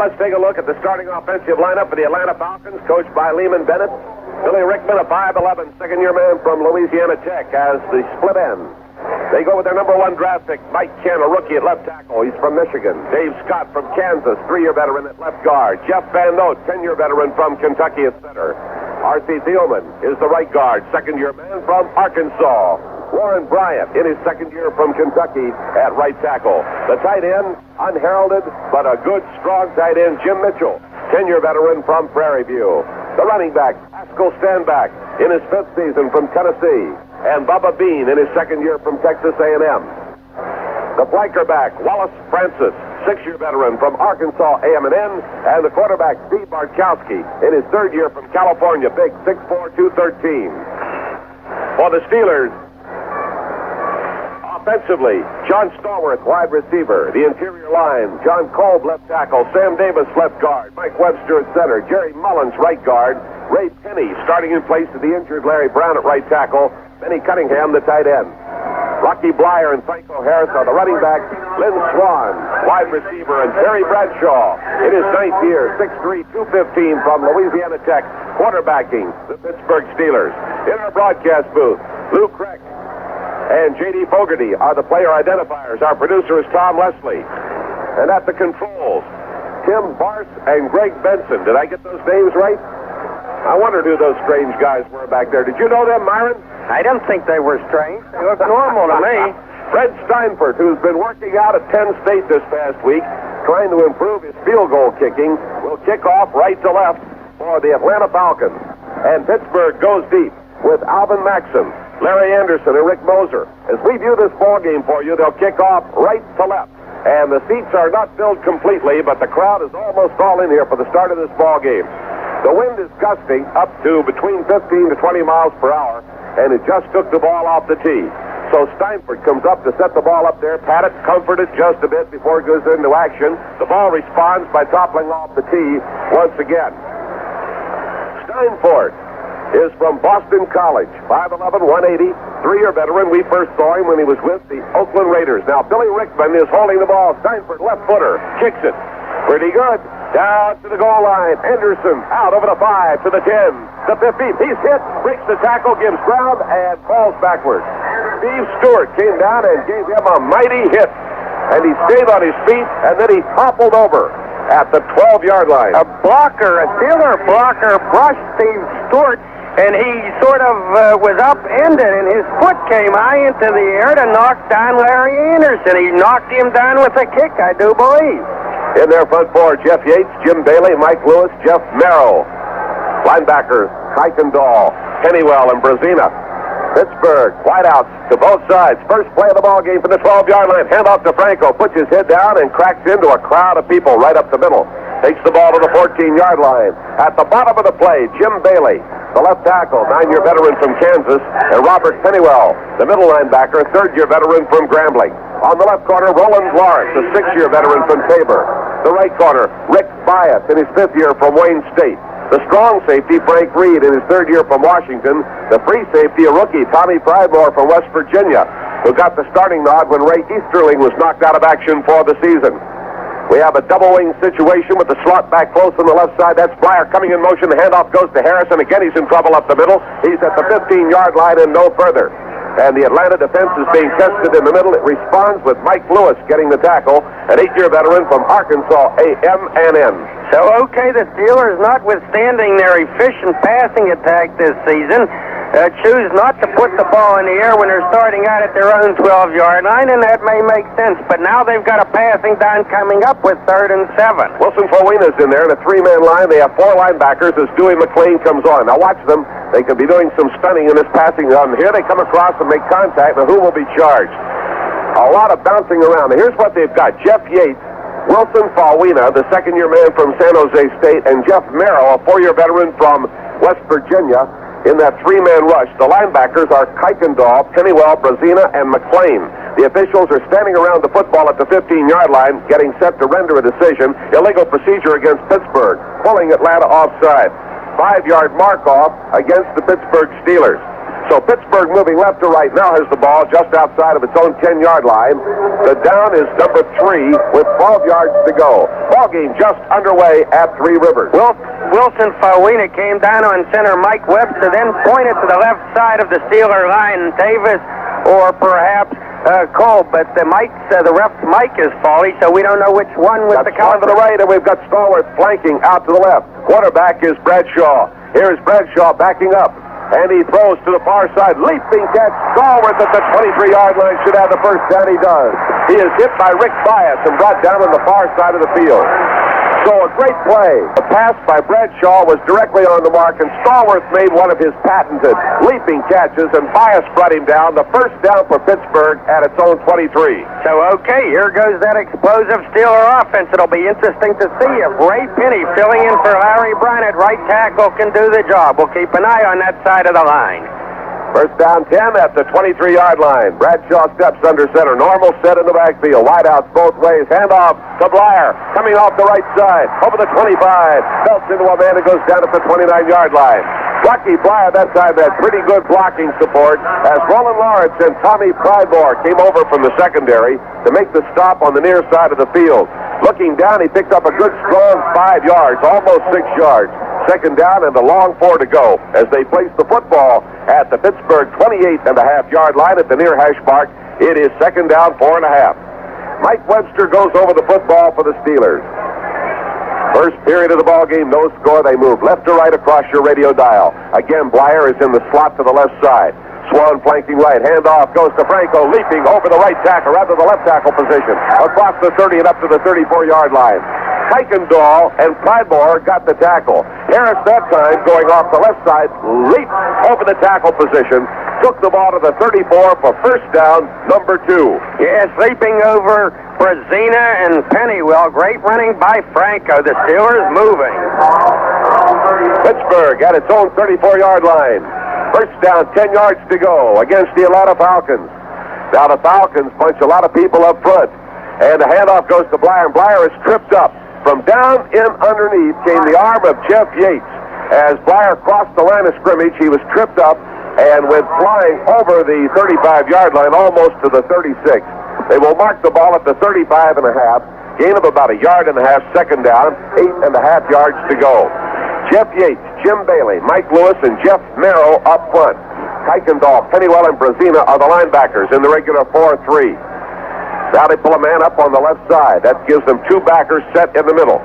let's take a look at the starting offensive lineup for the Atlanta Falcons, coached by Lehman Bennett. Billy Rickman, a 5'11", second-year man from Louisiana Tech, as the split end. They go with their number 1 draft pick, Mike Ken, a rookie at left tackle. He's from Michigan. Dave Scott from Kansas, 3-year veteran at left guard. Jeff Van Note, 10-year veteran from Kentucky at center. R.C. Thielman is the right guard, second-year man from Arkansas. Warren Bryant in his second year from Kentucky at right tackle. The tight end, unheralded, but a good, strong tight end, Jim Mitchell, 10-year veteran from Prairie View. The running back, Haskell Stanback, in his 5th season from Tennessee. And Bubba Bean in his second year from Texas A&M. The flanker back, Wallace Francis, 6-year veteran from Arkansas A&M. And the quarterback, Steve Bartkowski, in his 3rd year from California, big, 6'4", 213. For the Steelers, offensively, John Stallworth, wide receiver. The interior line, John Kolb, left tackle. Sam Davis, left guard. Mike Webster at center. Jerry Mullins, right guard. Ray Penny, starting in place of the injured Larry Brown at right tackle. Benny Cunningham, the tight end. Rocky Bleier and Franco Harris are the running backs. Lynn Swan, wide receiver. And Terry Bradshaw, in his 9th year, 6'3", 215 from Louisiana Tech, quarterbacking the Pittsburgh Steelers. In our broadcast booth, Lou Kreck and J.D. Fogarty are the player identifiers. Our producer is Tom Leslie. And at the controls, Tim Barth and Greg Benson. Did I get those names right? I wondered who those strange guys were back there. Did you know them, Myron? I didn't think they were strange. They look normal to me. Fred Steinfurt, who's been working out at Penn State this past week, trying to improve his field goal kicking, will kick off right to left for the Atlanta Falcons. And Pittsburgh goes deep with Alvin Maxson, Larry Anderson, and Rick Moser. As we view this ball game for you, they'll kick off right to left. And the seats are not filled completely, but the crowd is almost all in here for the start of this ball game. The wind is gusting up to between 15 to 20 miles per hour, and it just took the ball off the tee. So Steinfurt comes up to set the ball up there, pat it, comfort it just a bit before it goes into action. The ball responds by toppling off the tee once again. Steinfurt is from Boston College, 5'11", 180, 3-year veteran. We first saw him when he was with the Oakland Raiders. Now Billy Rickman is holding the ball. Steinfurt, left footer, kicks it. Pretty good. Down to the goal line. Henderson out over the 5 to the 10, the 15. He's hit, breaks the tackle, gives ground, and falls backwards. Steve Stewart came down and gave him a mighty hit. And he stayed on his feet, and then he toppled over at the 12-yard line. A Steeler blocker brushed Steve Stewart, and he sort of was upended, and his foot came high into the air to knock down Larry Anderson. He knocked him down with a kick, I do believe. In their front four, Jeff Yates, Jim Bailey, Mike Lewis, Jeff Merrill. Linebackers, Kuykendall, Pennywell, and Brazina. Pittsburgh, wideouts to both sides. First play of the ball game from the 12-yard line. Handoff to Franco. Puts his head down and cracks into a crowd of people right up the middle. Takes the ball to the 14-yard line. At the bottom of the play, Jim Bailey, the left tackle, 9-year veteran from Kansas, and Robert Pennywell, the middle linebacker, 3rd-year veteran from Grambling. On the left corner, Roland Lawrence, a 6-year veteran from Tabor. The right corner, Rick Bias, in his 5th year from Wayne State. The strong safety, Frank Reed, in his 3rd year from Washington. The free safety, a rookie, Tommy Pridemore from West Virginia, who got the starting nod when Ray Easterling was knocked out of action for the season. We have a double-wing situation with the slot back close on the left side. That's Bleier coming in motion. The handoff goes to Harrison. Again, he's in trouble up the middle. He's at the 15-yard line and no further. And the Atlanta defense is being tested in the middle. It responds with Mike Lewis getting the tackle, an 8-year veteran from Arkansas A&M. So, okay, the Steelers, notwithstanding their efficient passing attack this season, choose not to put the ball in the air when they're starting out at their own 12-yard line, and that may make sense. But now they've got a passing down coming up with 3rd and 7. Wilson Fowina's in there in a 3-man line. They have 4 linebackers as Dewey McLean comes on. Now watch them. They could be doing some stunning in this passing run. Here they come across and make contact. Now who will be charged? A lot of bouncing around. Now here's what they've got. Jeff Yates, Wilson Fowina, the 2nd-year man from San Jose State, and Jeff Merrill, a 4-year veteran from West Virginia, in that 3-man rush. The linebackers are Kuykendall, Pennywell, Brazina, and McLean. The officials are standing around the football at the 15-yard line, getting set to render a decision. Illegal procedure against Pittsburgh, pulling Atlanta offside. 5-yard mark-off against the Pittsburgh Steelers. So Pittsburgh moving left to right now has the ball just outside of its own 10-yard line. The down is number 3 with 12 yards to go. Ball game just underway at Three Rivers. Wilson Fawina came down on center. Mike Webster then pointed to the left side of the Steeler line. Davis or perhaps Cole, but the ref's mic is faulty, so we don't know which one was the count. To the right, and we've got Stallworth flanking out to the left. Quarterback is Bradshaw. Here's Bradshaw backing up, and he throws to the far side. Leaping catch. Stallworth at the 23-yard line should have the first down. He does. He is hit by Rick Bias and brought down on the far side of the field. So a great play. The pass by Bradshaw was directly on the mark, and Stallworth made one of his patented leaping catches, and Bias brought him down. The first down for Pittsburgh at its own 23. So, okay, here goes that explosive Steeler offense. It'll be interesting to see if Ray Penny, filling in for Larry Brown at right tackle, can do the job. We'll keep an eye on that side of the line. First down 10 at the 23-yard line. Bradshaw steps under center. Normal set in the backfield. Wideouts both ways. Handoff to Bleier. Coming off the right side. Over the 25. Belts into a man who goes down at the 29-yard line. Rocky Bleier that time had pretty good blocking support as Roland Lawrence and Tommy Pridemore came over from the secondary to make the stop on the near side of the field. Looking down, he picked up a good strong 5 yards, almost 6 yards. Second down and a long 4 to go as they place the football at the Pittsburgh 28.5-yard line at the near hash mark. It is second down, 4.5. Mike Webster goes over the football for the Steelers. First period of the ball game, no score. They move left to right across your radio dial. Again, Bleier is in the slot to the left side. Swan flanking right. Handoff goes to Franco, leaping over the right tackle, rather the left tackle position, across the 30 and up to the 34-yard line. Kuykendall and Pridemore got the tackle. Harris that time going off the left side, leaped over the tackle position, took the ball to the 34 for first down, number 2. Yes, leaping over Brazina and Pennywell. Great running by Franco. The Steelers moving. Pittsburgh at its own 34-yard line. First down, 10 yards to go against the Atlanta Falcons. Now the Falcons punch a lot of people up front. And the handoff goes to Bleier, and Bleier is tripped up. From down in underneath came the arm of Jeff Yates. As Bleier crossed the line of scrimmage, he was tripped up and went flying over the 35-yard line, almost to the 36. They will mark the ball at the 35.5. Gain of about 1.5 yards, second down, 8.5 yards to go. Jeff Yates, Jim Bailey, Mike Lewis, and Jeff Merrill up front. Kuykendall, Pennywell, and Brazina are the linebackers in the regular 4-3. Now they pull a man up on the left side. That gives them 2 backers set in the middle.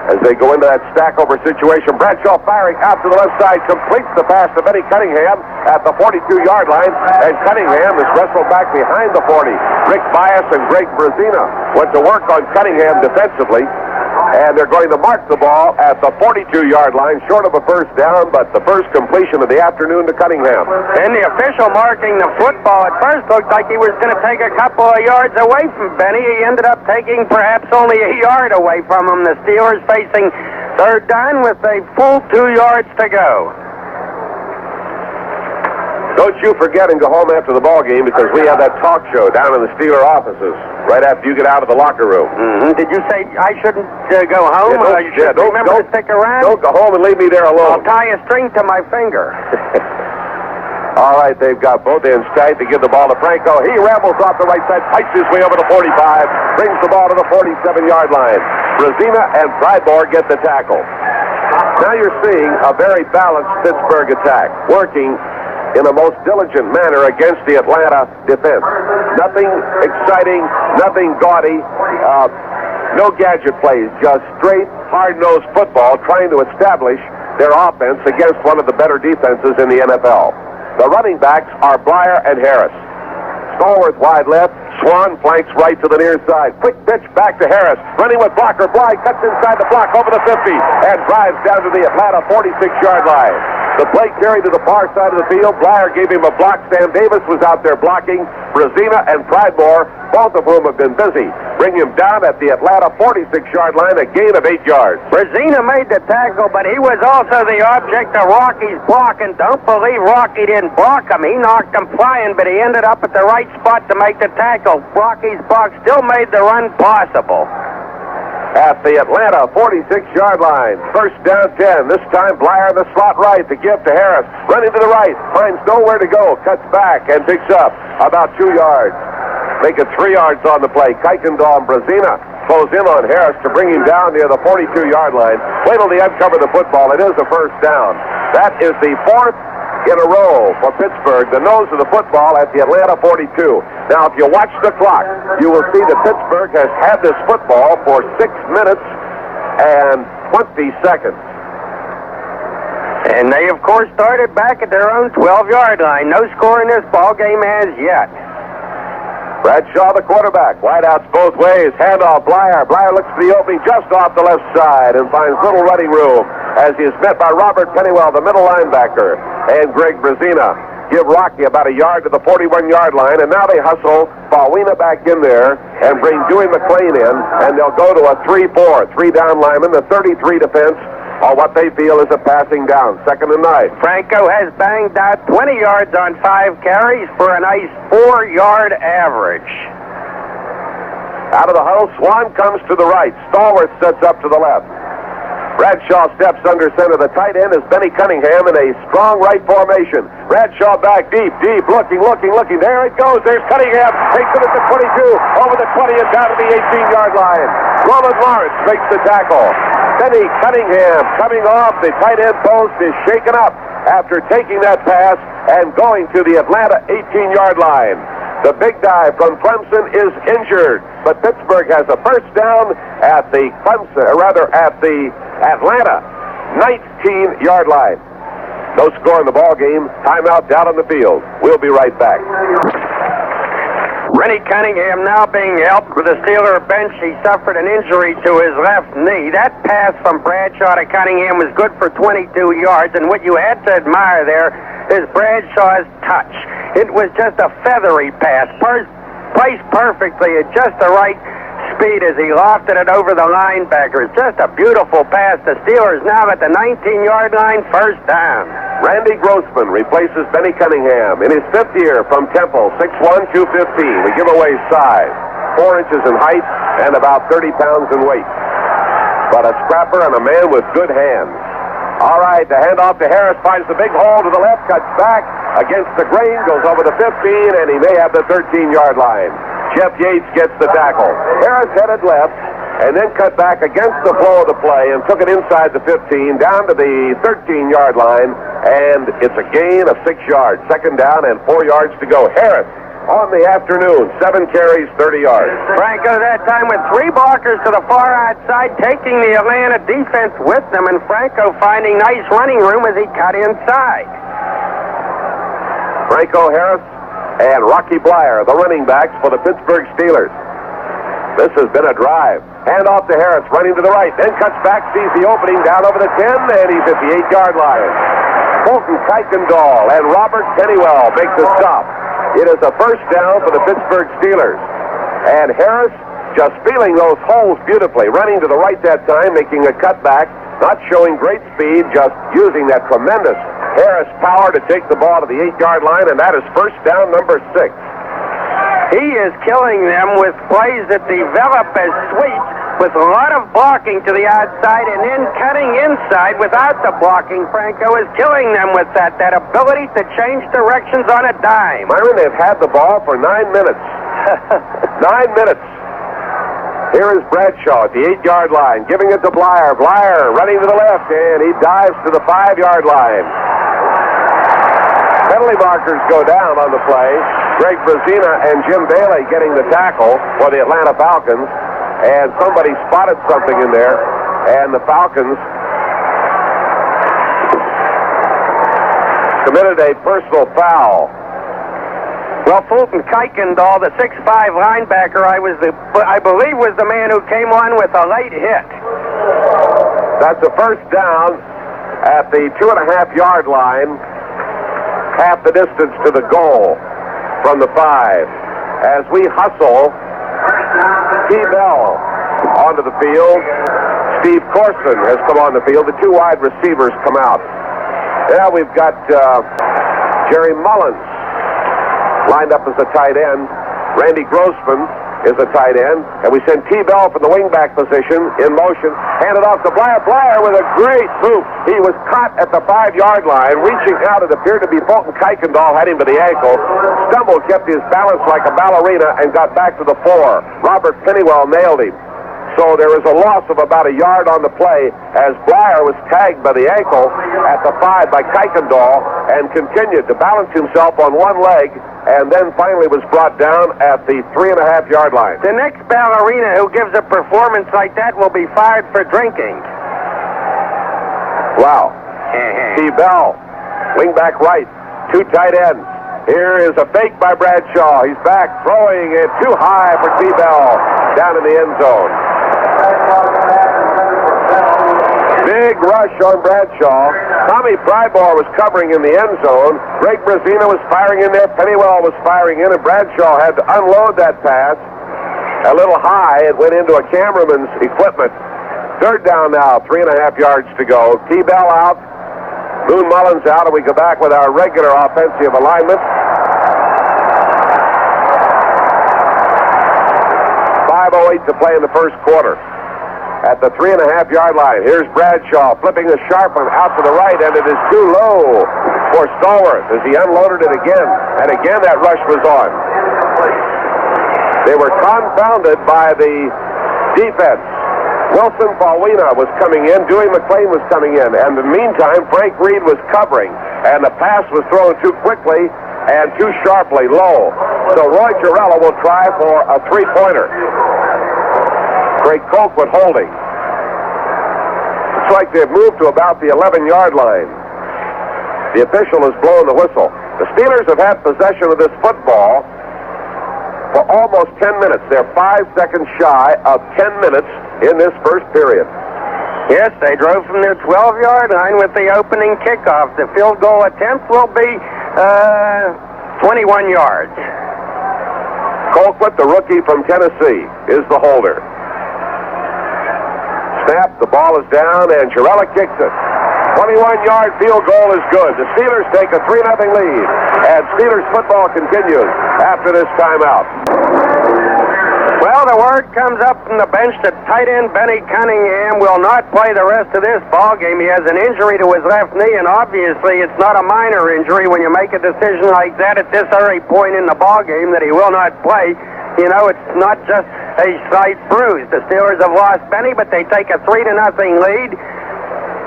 As they go into that stack-over situation, Bradshaw firing out to the left side, completes the pass to Benny Cunningham at the 42-yard line, and Cunningham is wrestled back behind the 40. Rick Bias and Greg Brazina went to work on Cunningham defensively, and they're going to mark the ball at the 42-yard line, short of a first down, but the first completion of the afternoon to Cunningham. And the official marking the football at first looked like he was going to take a couple of yards away from Benny. He ended up taking perhaps only 1 yard away from him. The Steelers facing third down with a full 2 yards to go. Don't you forget and go home after the ball game, because we have that talk show down in the Steeler offices right after you get out of the locker room. Mm-hmm. Did you say I shouldn't go home? You should remember to stick around? Don't go home and leave me there alone. I'll tie a string to my finger. All right, they've got both ends tight to give the ball to Franco. He rambles off the right side, fights his way over the 45, brings the ball to the 47-yard line. Brazina and Pridemore get the tackle. Now you're seeing a very balanced Pittsburgh attack, working in a most diligent manner against the Atlanta defense. Nothing exciting, nothing gaudy, no gadget plays, just straight, hard-nosed football trying to establish their offense against one of the better defenses in the NFL. The running backs are Bleier and Harris. Stallworth wide left, Swan flanks right to the near side. Quick pitch back to Harris, running with blocker. Bleier cuts inside the block over the 50 and drives down to the Atlanta 46-yard line. The play carried to the far side of the field. Bleier gave him a block. Sam Davis was out there blocking. Brazina and Pridemore, both of whom have been busy, bring him down at the Atlanta 46-yard line, a gain of 8 yards. Brazina made the tackle, but he was also the object of Rocky's block, and don't believe Rocky didn't block him. He knocked him flying, but he ended up at the right spot to make the tackle. Rocky's block still made the run possible. at the Atlanta 46-yard line. First down 10. This time Bleier in the slot right to give to Harris. Running to the right. Finds nowhere to go. Cuts back and picks up about 2 yards. Make it 3 yards on the play. Kuykendall and Brezina close in on Harris to bring him down near the 42-yard line. Wait till they uncover the football. It is a first down. That is the fourth in a row for Pittsburgh, the nose of the football at the Atlanta 42. Now, if you watch the clock, you will see that Pittsburgh has had this football for 6 minutes and 20 seconds. And they, of course, started back at their own 12-yard line. No score in this ball game as yet. Bradshaw, the quarterback. Wideouts both ways. Handoff, Bleier. Bleier looks for the opening just off the left side and finds little running room as he is met by Robert Pennywell, the middle linebacker, and Greg Brezina. Give Rocky about a yard to the 41-yard line, and now they hustle Bauina back in there and bring Dewey McClain in, and they'll go to a 3-4, 3-down lineman, the 33 defense, on what they feel is a passing down. 2nd and 9. Franco has banged out 20 yards on 5 carries for a nice 4-yard average. Out of the huddle, Swan comes to the right. Stallworth sets up to the left. Bradshaw steps under center. The tight end is Benny Cunningham in a strong right formation. Bradshaw back deep, looking. There it goes. There's Cunningham. Takes it at the 22, over the 20 and down to the 18-yard line. Roland Lawrence makes the tackle. Benny Cunningham coming off the tight end post is shaken up after taking that pass and going to the Atlanta 18-yard line. The big guy from Clemson is injured, but Pittsburgh has a first down at the Atlanta 19-yard line. No score in the ball game. Timeout down on the field. We'll be right back. Rennie Cunningham now being helped with the Steeler bench. He suffered an injury to his left knee. That pass from Bradshaw to Cunningham was good for 22 yards, and what you had to admire there is Bradshaw's touch. It was just a feathery pass, placed perfectly at just the right speed as he lofted it over the linebacker. It's just a beautiful pass. The Steelers now at the 19-yard line, first down. Randy Grossman replaces Benny Cunningham in his 5th year from Temple, 6'1", 215. We give away size, 4 inches in height and about 30 pounds in weight. But a scrapper and a man with good hands. All right, the handoff to Harris finds the big hole to the left, cuts back against the grain, goes over the 15, and he may have the 13-yard line. Jeff Yates gets the tackle. Harris headed left and then cut back against the flow of the play and took it inside the 15 down to the 13-yard line, and it's a gain of 6 yards. 2nd down and 4 yards to go. Harris on the afternoon, 7 carries, 30 yards. Franco that time with 3 blockers to the far outside, taking the Atlanta defense with them, and Franco finding nice running room as he cut inside. Franco Harris and Rocky Bleier, the running backs for the Pittsburgh Steelers. This has been a drive. Handoff to Harris, running to the right, then cuts back, sees the opening down over the 10, and he's at the 8-yard line. Fulton Kuykendall and Robert Pennywell make the stop. It is a first down for the Pittsburgh Steelers. And Harris just feeling those holes beautifully, running to the right that time, making a cutback, not showing great speed, just using that tremendous Harris power to take the ball to the 8-yard line, and that is first down number 6. He is killing them with plays that develop as sweeps, with a lot of blocking to the outside and then cutting inside without the blocking. Franco is killing them with that ability to change directions on a dime. Myron, they've had the ball for 9 minutes. 9 minutes. Here is Bradshaw at the 8-yard line, giving it to Bleier. Bleier running to the left, and he dives to the 5-yard line. Penalty markers go down on the play. Greg Brezina and Jim Bailey getting the tackle for the Atlanta Falcons, and somebody spotted something in there, and the Falcons committed a personal foul. Well, Fulton Kuykendall, the 6'5 linebacker, I believe was the man who came on with a late hit. That's a first down at the 2.5-yard line, half the distance to the goal from the 5. As we hustle, T. Bell onto the field. Steve Corson has come on the field. The 2 wide receivers come out. Now we've got Jerry Mullins lined up as a tight end. Randy Grossman is the tight end. And we send T-Bell from the wingback position in motion. Handed off to Bleier. Bleier with a great move. He was caught at the 5-yard line. Reaching out, it appeared to be Fulton Kuykendall, had him to the ankle. Stumbled, kept his balance like a ballerina, and got back to the 4. Robert Pennywell nailed him. So there was a loss of about a yard on the play as Bleier was tagged by the ankle at the 5 by Kuykendall and continued to balance himself on one leg and then finally was brought down at the 3.5-yard line. The next ballerina who gives a performance like that will be fired for drinking. Wow. T-Bell, wing back right, 2 tight ends. Here is a fake by Bradshaw. He's back, throwing it too high for T-Bell down in the end zone. Big rush on Bradshaw. Tommy Frybor was covering in the end zone. Greg Brazina was firing in there. Pennywell was firing in, and Bradshaw had to unload that pass a little high. It went into a cameraman's equipment. 3rd down now, 3.5 yards to go. T-Bell out. Boone Mullins out, and we go back with our regular offensive alignment. 5:08 to play in the first quarter. At the 3.5-yard line, here's Bradshaw flipping a sharp one out to the right, and it is too low for Stallworth as he unloaded it again. And again, that rush was on. They were confounded by the defense. Wilson Paulina was coming in, Dewey McLean was coming in, and in the meantime, Frank Reed was covering, and the pass was thrown too quickly and too sharply low. So Roy Girella will try for a 3-pointer. Craig Colquitt holding. It's like they've moved to about the 11-yard line. The official has blown the whistle. The Steelers have had possession of this football for almost 10 minutes. They're 5 seconds shy of 10 minutes in this first period. Yes, they drove from their 12-yard line with the opening kickoff. The field goal attempt will be 21 yards. Colquitt, the rookie from Tennessee, is the holder. Snap, the ball is down, and Girella kicks it. 21-yard field goal is good. The Steelers take a 3-0 lead, and Steelers football continues after this timeout. Well, the word comes up from the bench that tight end Benny Cunningham will not play the rest of this ball game. He has an injury to his left knee, and obviously it's not a minor injury when you make a decision like that at this early point in the ball game that he will not play. You know, it's not just a slight bruise. The Steelers have lost Benny, but they take a 3-0 lead.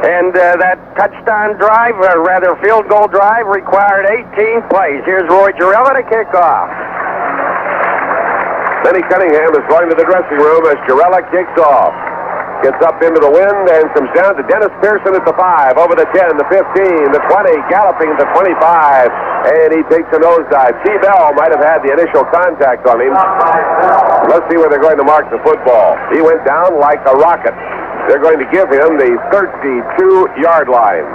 And that touchdown drive, or rather field goal drive, required 18 plays. Here's Roy Girella to kick off. Benny Cunningham is going to the dressing room as Girella kicks off. Gets up into the wind and comes down to Dennis Pearson at the 5, over the 10, the 15, the 20, galloping the 25, and he takes a nosedive. T-Bell might have had the initial contact on him. Let's see where they're going to mark the football. He went down like a rocket. They're going to give him the 32-yard line.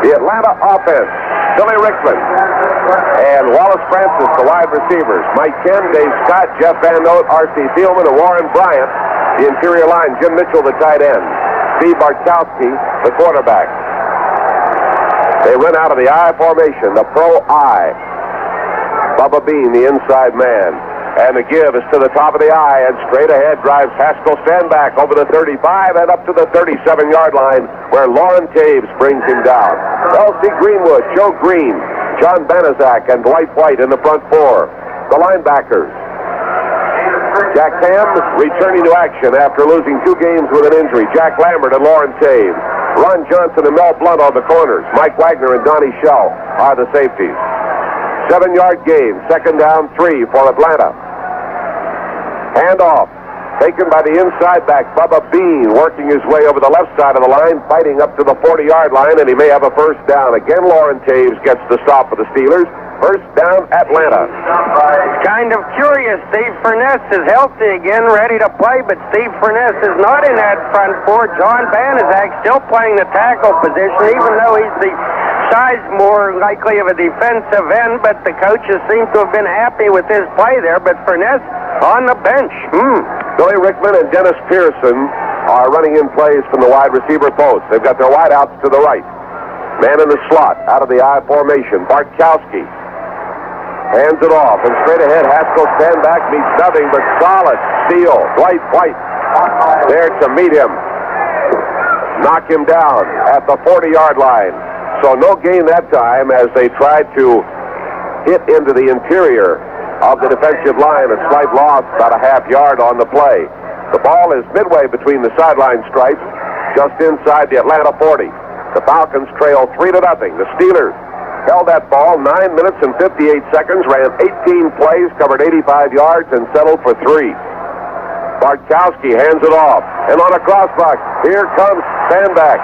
The Atlanta offense, Billy Rickman and Wallace Francis, the wide receivers. Mike Ken, Dave Scott, Jeff Van Note, R.C. Thielman, and Warren Bryant. The interior line, Jim Mitchell, the tight end. Steve Bartkowski, the quarterback. They run out of the I formation, the pro I. Bubba Bean, the inside man. And the give is to the top of the I, and straight ahead drives Haskell Standback over the 35 and up to the 37-yard line, where Lauren Taves brings him down. L.C. Greenwood, Joe Green, John Banaszak, and Dwight White in the front 4. The linebackers. Jack Ham returning to action after losing 2 games with an injury. Jack Lambert and Lauren Taves. Ron Johnson and Mel Blunt on the corners. Mike Wagner and Donnie Shell are the safeties. 7-yard gain, 2nd down, 3 for Atlanta. Handoff, taken by the inside back, Bubba Bean, working his way over the left side of the line, fighting up to the 40-yard line, and he may have a first down. Again, Lauren Taves gets the stop for the Steelers. First down, Atlanta. Kind of curious. Steve Furness is healthy again, ready to play, but Steve Furness is not in that front 4. John Banaszak still playing the tackle position, even though he's the size more likely of a defensive end, but the coaches seem to have been happy with his play there, but Furness on the bench. Billy Rickman and Dennis Pearson are running in plays from the wide receiver post. They've got their wideouts to the right. Man in the slot, out of the I formation, Bartkowski. Hands it off, and straight ahead, Haskell stand back, meets nothing but solid steal. Dwight White there to meet him. Knock him down at the 40-yard line. So no gain that time as they tried to hit into the interior of the defensive line. A slight loss, about a half yard on the play. The ball is midway between the sideline stripes, just inside the Atlanta 40. The Falcons trail 3-0. The Steelers held that ball 9 minutes and 58 seconds, ran 18 plays, covered 85 yards, and settled for 3. Bartkowski hands it off, and on a crossbuck, here comes Sandback,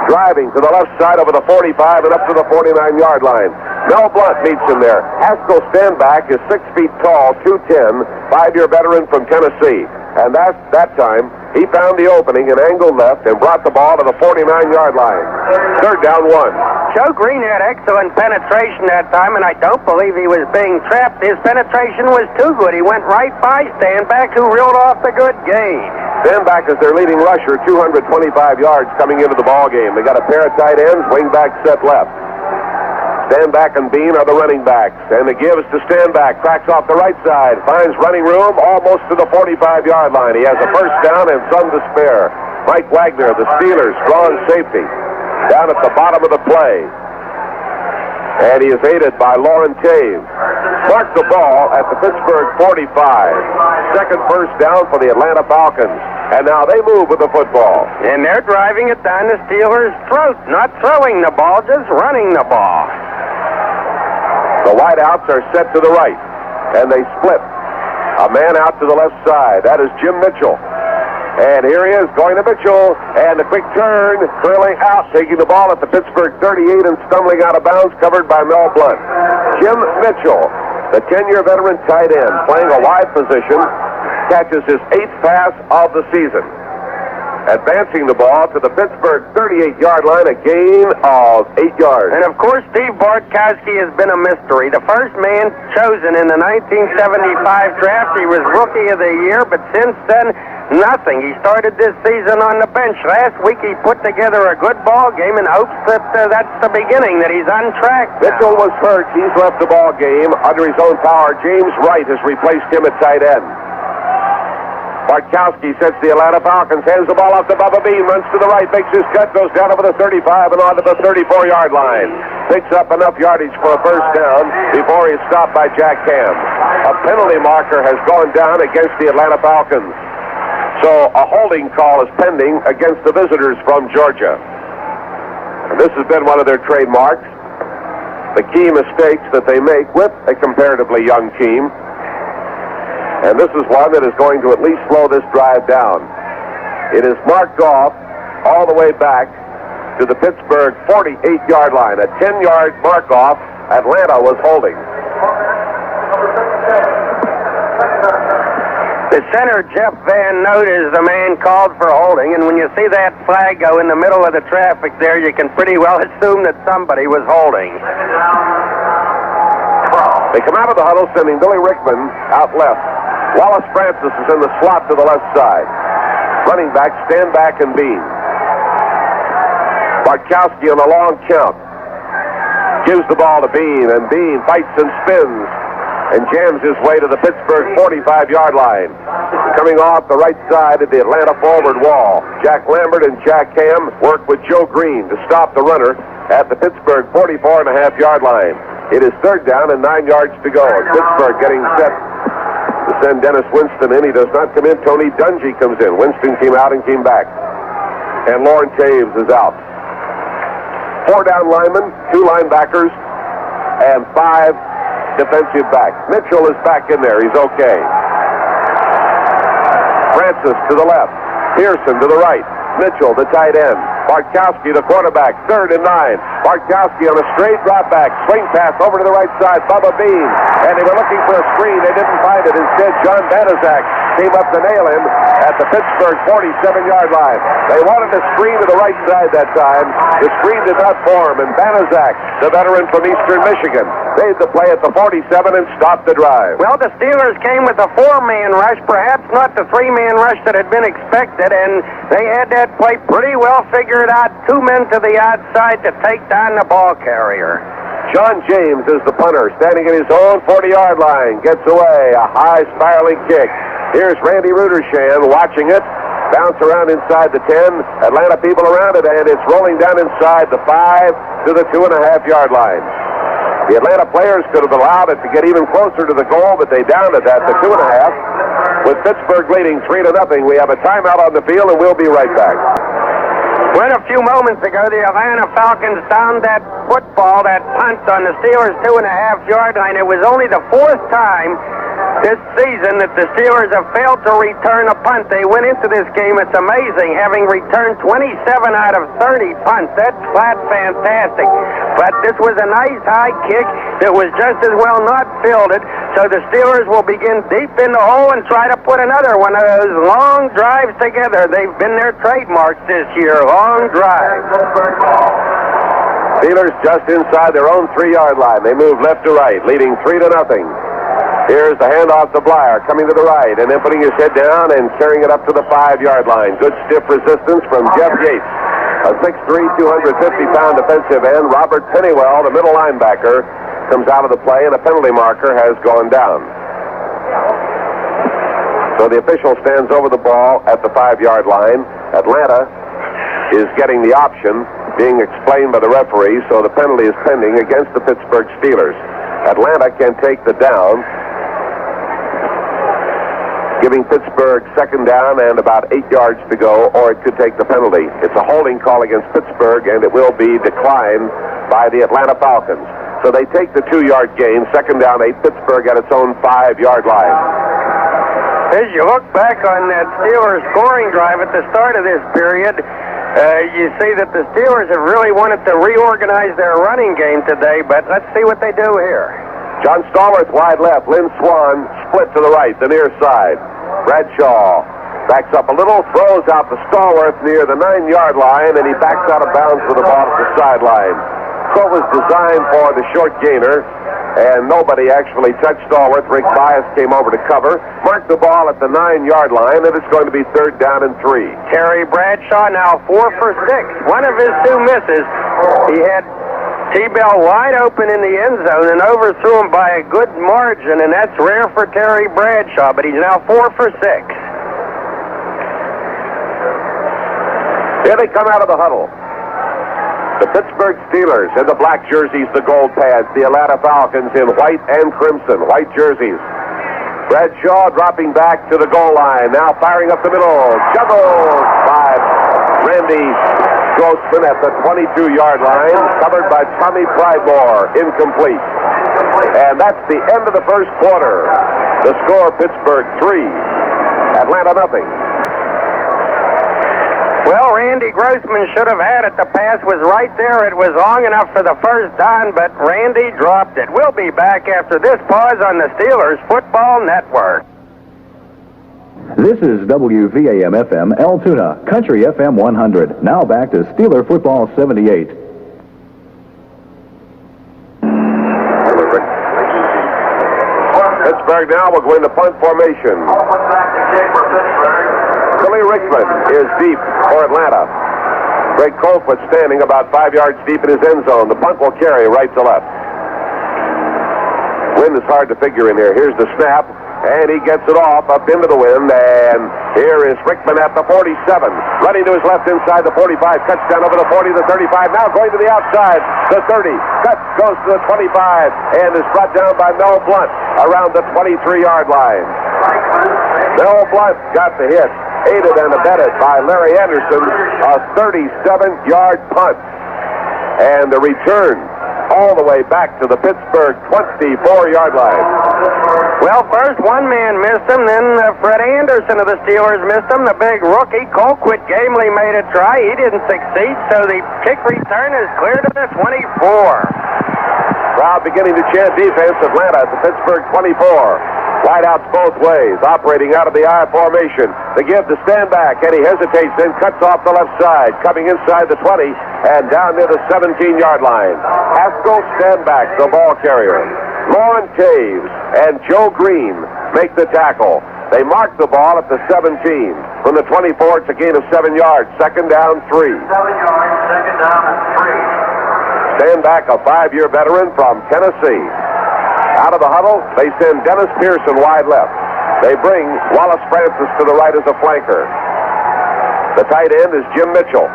driving to the left side over the 45 and up to the 49-yard line. Mel Blount meets him there. Haskell Sandback is 6 feet tall, 210, 5-year veteran from Tennessee. And that time, he found the opening and angled left and brought the ball to the 49-yard line. 3rd down 1. Joe Green had excellent penetration that time, and I don't believe he was being trapped. His penetration was too good. He went right by Sandback, who reeled off the good gain. Sandback is their leading rusher, 225 yards coming into the ball game. They got a pair of tight ends, wing back set left. Sandback and Bean are the running backs, and it gives to Sandback, cracks off the right side, finds running room almost to the 45-yard line. He has a first down and some to spare. Mike Wagner, the Steelers, strong safety, down at the bottom of the play. And he is aided by Lauren Taves. Mark the ball at the Pittsburgh 45. Second first down for the Atlanta Falcons. And now they move with the football. And they're driving it down the Steelers' throat. Not throwing the ball, just running the ball. The wideouts are set to the right, and they split. A man out to the left side. That is Jim Mitchell. And here he is going to Mitchell, and the quick turn, curling out, taking the ball at the Pittsburgh 38 and stumbling out of bounds, covered by Mel Blount. Jim Mitchell, the 10-year veteran tight end, playing a wide position, catches his 8th pass of the season. Advancing the ball to the Pittsburgh 38-yard line, a gain of 8 yards. And of course, Steve Bartkowski has been a mystery. The first man chosen in the 1975 draft, he was Rookie of the Year, but since then, nothing. He started this season on the bench. Last week, he put together a good ball game in hopes that that's the beginning, that he's on track now. Mitchell was hurt. He's left the ball game under his own power. James Wright has replaced him at tight end. Bartkowski sets the Atlanta Falcons, hands the ball off to Bubba Bean, runs to the right, makes his cut, goes down over the 35 and onto the 34-yard line. Picks up enough yardage for a first down before he's stopped by Jack Ham. A penalty marker has gone down against the Atlanta Falcons. So a holding call is pending against the visitors from Georgia. And this has been one of their trademarks, the key mistakes that they make with a comparatively young team. And this is one that is going to at least slow this drive down. It is marked off all the way back to the Pittsburgh 48-yard line. A 10-yard mark off. Atlanta was holding. The center, Jeff Van Note, is the man called for holding, and when you see that flag go in the middle of the traffic there, you can pretty well assume that somebody was holding. They come out of the huddle, sending Billy Rickman out left. Wallace Francis is in the slot to the left side. Running back, Sandback and Bean. Bartkowski on a long count. Gives the ball to Bean, and Bean fights and spins and jams his way to the Pittsburgh 45-yard line. Coming off the right side of the Atlanta forward wall, Jack Lambert and Jack Ham work with Joe Green to stop the runner at the Pittsburgh 44.5-yard line. It is 3rd down and 9 yards to go. Pittsburgh getting set to send Dennis Winston in. He does not come in. Tony Dungy comes in. Winston came out and came back. And Lauren Taves is out. 4 down linemen, 2 linebackers, and 5 defensive backs. Mitchell is back in there. He's okay. Francis to the left. Pearson to the right. Mitchell, the tight end. Bartkowski, the quarterback. 3rd and 9. Bartkowski on a straight drop back. Swing pass over to the right side. Bubba Bean. And they were looking for a screen. They didn't find it. Instead, John Banaszak came up to nail him at the Pittsburgh 47-yard line. They wanted a screen to the right side that time. The screen did not form. And Banaszak, the veteran from Eastern Michigan, made the play at the 47 and stopped the drive. Well, the Steelers came with a 4-man rush, perhaps not the 3-man rush that had been expected, and they had that play pretty well figured out. 2 men to the outside to take down the ball carrier. John James is the punter, standing at his own 40-yard line. Gets away, a high spiraling kick. Here's Randy Rudershan watching it. Bounce around inside the 10. Atlanta people around it, and it's rolling down inside the 5 to the 2.5-yard line. The Atlanta players could have allowed it to get even closer to the goal, but they downed it at the 2.5. With Pittsburgh leading 3-0, we have a timeout on the field, and we'll be right back. When a few moments ago, the Atlanta Falcons downed that football, that punt on the Steelers' 2.5-yard line. It was only the 4th time this season that the Steelers have failed to return a punt. They went into this game, it's amazing, having returned 27 out of 30 punts. That's flat fantastic. But this was a nice high kick that was just as well not fielded. So the Steelers will begin deep in the hole and try to put another one of those long drives together. They've been their trademarks this year, long drives. Steelers just inside their own 3-yard line. They move left to right, leading 3-0. Here's the handoff to Bleier, coming to the right, and then putting his head down and carrying it up to the 5-yard line. Good stiff resistance from Jeff Yates. A 6'3", 250-pound defensive end. Robert Pennywell, the middle linebacker, comes out of the play, and a penalty marker has gone down. So the official stands over the ball at the 5-yard line. Atlanta is getting the option being explained by the referee, so the penalty is pending against the Pittsburgh Steelers. Atlanta can take the down, giving Pittsburgh 2nd down and about 8 yards to go, or it could take the penalty. It's a holding call against Pittsburgh, and it will be declined by the Atlanta Falcons. So they take the 2-yard gain, 2nd down, 8, Pittsburgh at its own 5-yard line. As you look back on that Steelers scoring drive at the start of this period, you see that the Steelers have really wanted to reorganize their running game today, but let's see what they do here. John Stallworth wide left. Lynn Swan split to the right, the near side. Bradshaw backs up a little, throws out to Stallworth near the 9-yard line, and he backs out of bounds with the ball at the sideline. So it was designed for the short gainer, and nobody actually touched Stallworth. Rick Bias came over to cover, marked the ball at the 9-yard line, and it's going to be 3rd down and 3. Terry Bradshaw now 4 for 6. One of his 2 misses. He had T-Bell wide open in the end zone and overthrew him by a good margin, and that's rare for Terry Bradshaw, but he's now 4 for 6. Here they come out of the huddle. The Pittsburgh Steelers in the black jerseys, the gold pads. The Atlanta Falcons in white and crimson, white jerseys. Bradshaw dropping back to the goal line, now firing up the middle. Juggled by Randy Grossman at the 22-yard line, covered by Tommy Pridemore, incomplete. And that's the end of the first quarter. The score, Pittsburgh 3, Atlanta 0. Well, Randy Grossman should have had it. The pass was right there. It was long enough for the first down, but Randy dropped it. We'll be back after this pause on the Steelers Football Network. This is WVAM-FM Altoona, Country FM 100. Now back to Steeler Football 78. Pittsburgh now will go into punt formation. Billy Rickman is deep for Atlanta. Greg Colquitt standing about 5 yards deep in his end zone. The punt will carry right to left. Wind is hard to figure in here. Here's the snap. And he gets it off up into the wind, and here is Rickman at the 47. Running to his left inside the 45, cuts down over the 40 to the 35, now going to the outside, the 30, cuts, goes to the 25, and is brought down by Mel Blunt around the 23-yard line. Mel Blunt got the hit, aided and abetted by Larry Anderson, a 37-yard punt. And the return all the way back to the Pittsburgh 24-yard line. Well, first one man missed him, then Fred Anderson of the Steelers missed him. The big rookie, Colquitt, gamely made a try. He didn't succeed, so the kick return is clear to the 24. Crowd beginning to chant defense. Atlanta at the Pittsburgh 24. Wideouts both ways, operating out of the I formation. They give the stand back, and he hesitates, then cuts off the left side, coming inside the 20 and down near the 17-yard line. Haskell stand back, the ball carrier. Lauren Taves and Joe Green make the tackle. They mark the ball at the 17. From the 24, it's a gain of 7 yards. 2nd down, 3. 7 yards, 2nd down and 3. Stand-back, a 5-year veteran from Tennessee. Out of the huddle, they send Dennis Pearson wide left. They bring Wallace Francis to the right as a flanker. The tight end is Jim Mitchell.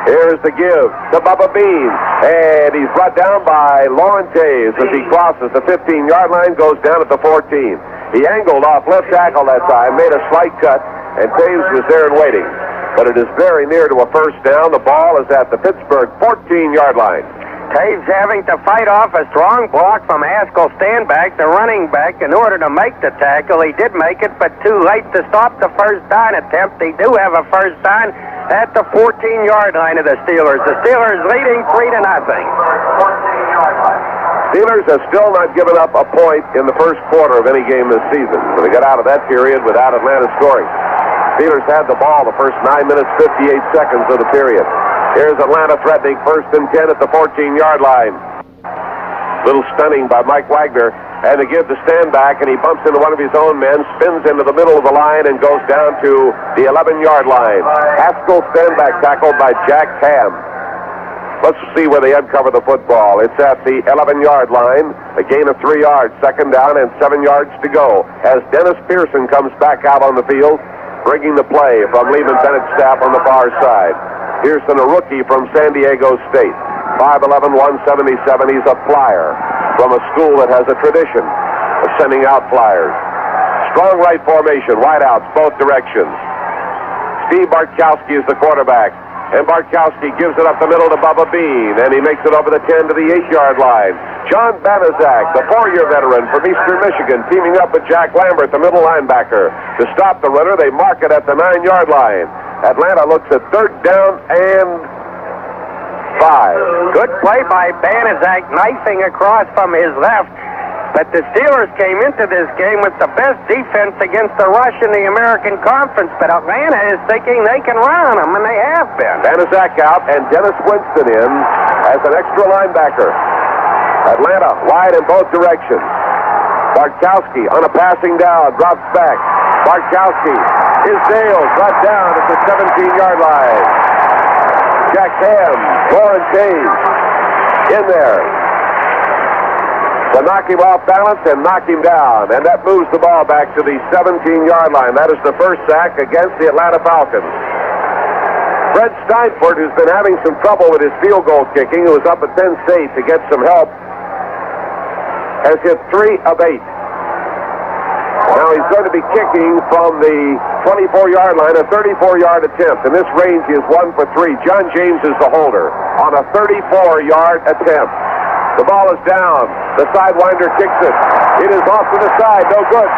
Here's the give to Bubba Bean. And he's brought down by Lauren Taves as he crosses the 15-yard line, goes down at the 14. He angled off left tackle that time, made a slight cut, and Taves was there and waiting. But it is very near to a first down. The ball is at the Pittsburgh 14-yard line. Taves having to fight off a strong block from Haskell Standback, the running back, in order to make the tackle. He did make it, but too late to stop the first down attempt. They do have a first down at the 14-yard line of the Steelers. The Steelers leading 3-0. Steelers have still not given up a point in the first quarter of any game this season. So they got out of that period without Atlanta scoring. Steelers had the ball the first 9 minutes, 58 seconds of the period. Here's Atlanta threatening 1st and 10 at the 14-yard line. Little stunning by Mike Wagner. And they give the Standback, and he bumps into one of his own men, spins into the middle of the line, and goes down to the 11-yard line. Haskell Standback tackled by Jack Ham. Let's see where they uncover the football. It's at the 11-yard line. A gain of 3 yards, 2nd down, and 7 yards to go. As Dennis Pearson comes back out on the field, bringing the play from Lehman Bennett's staff on the far side. Pearson, a rookie from San Diego State. 5'11", 177. He's a flyer from a school that has a tradition of sending out flyers. Strong right formation, wideouts, both directions. Steve Bartkowski is the quarterback. And Bartkowski gives it up the middle to Bubba Bean, and he makes it over the 10 to the 8-yard line. John Banaszak, the 4-year veteran from Eastern Michigan, teaming up with Jack Lambert, the middle linebacker. To stop the runner, they mark it at the 9-yard line. Atlanta looks at 3rd down and 5. Good play by Banaszak, knifing across from his left. But the Steelers came into this game with the best defense against the rush in the American Conference. But Atlanta is thinking they can run on them, and they have been. Banaszak out, and Dennis Winston in as an extra linebacker. Atlanta wide in both directions. Bartkowski on a passing down, drops back. Bartkowski is nailed, brought down at the 17-yard line. Jack Ham, Lauren Taves in there to knock him off balance and knock him down. And that moves the ball back to the 17-yard line. That is the first sack against the Atlanta Falcons. Fred Steinfort, who's been having some trouble with his field goal kicking, who was up at Penn State to get some help, has hit 3 of 8. Now he's going to be kicking from the 24-yard line, a 34-yard attempt. And this range is 1 for 3. John James is the holder on a 34-yard attempt. The ball is down. The sidewinder kicks it. It is off to the side. No good.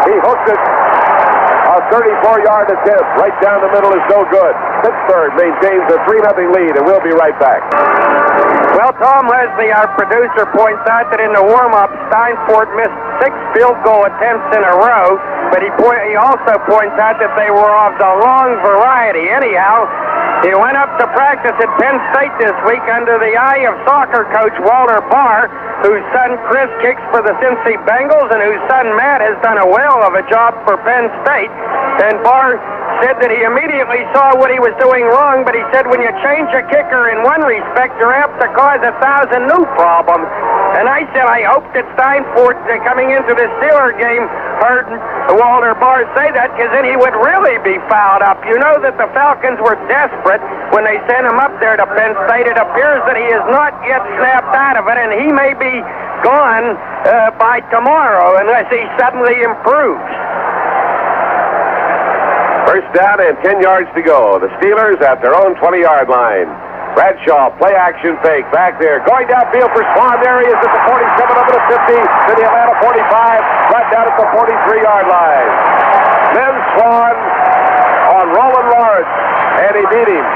He hooked it. A 34-yard attempt right down the middle is no good. Pittsburgh maintains a 3-0 lead, and we'll be right back. Well, Tom Leslie, our producer, points out that in the warm-up, Steinfort missed 6 field goal attempts in a row, but he also points out that they were of the long variety. Anyhow, he went up to practice at Penn State this week under the eye of soccer coach Walter Barr, whose son Chris kicks for the Cincy Bengals and whose son Matt has done a whale of a job for Penn State. And Barr said that he immediately saw what he was doing wrong, but he said when you change a kicker in one respect, you're apt to cause 1,000 new problems. And I said I hope that Steinfort, coming into the Steeler game, heard Walter Barr say that, because then he would really be fouled up. You know that the Falcons were desperate when they sent him up there to Penn State. It appears that he is not yet snapped out of it, and he may be gone by tomorrow unless he suddenly improves. First down and 10 yards to go. The Steelers at their own 20-yard line. Bradshaw, play action fake, back there. Going downfield for Swan. There he is at the 47, over the 50, to the Atlanta 45, right down at the 43-yard line. Then Swan on Roland Lawrence, and he beat him.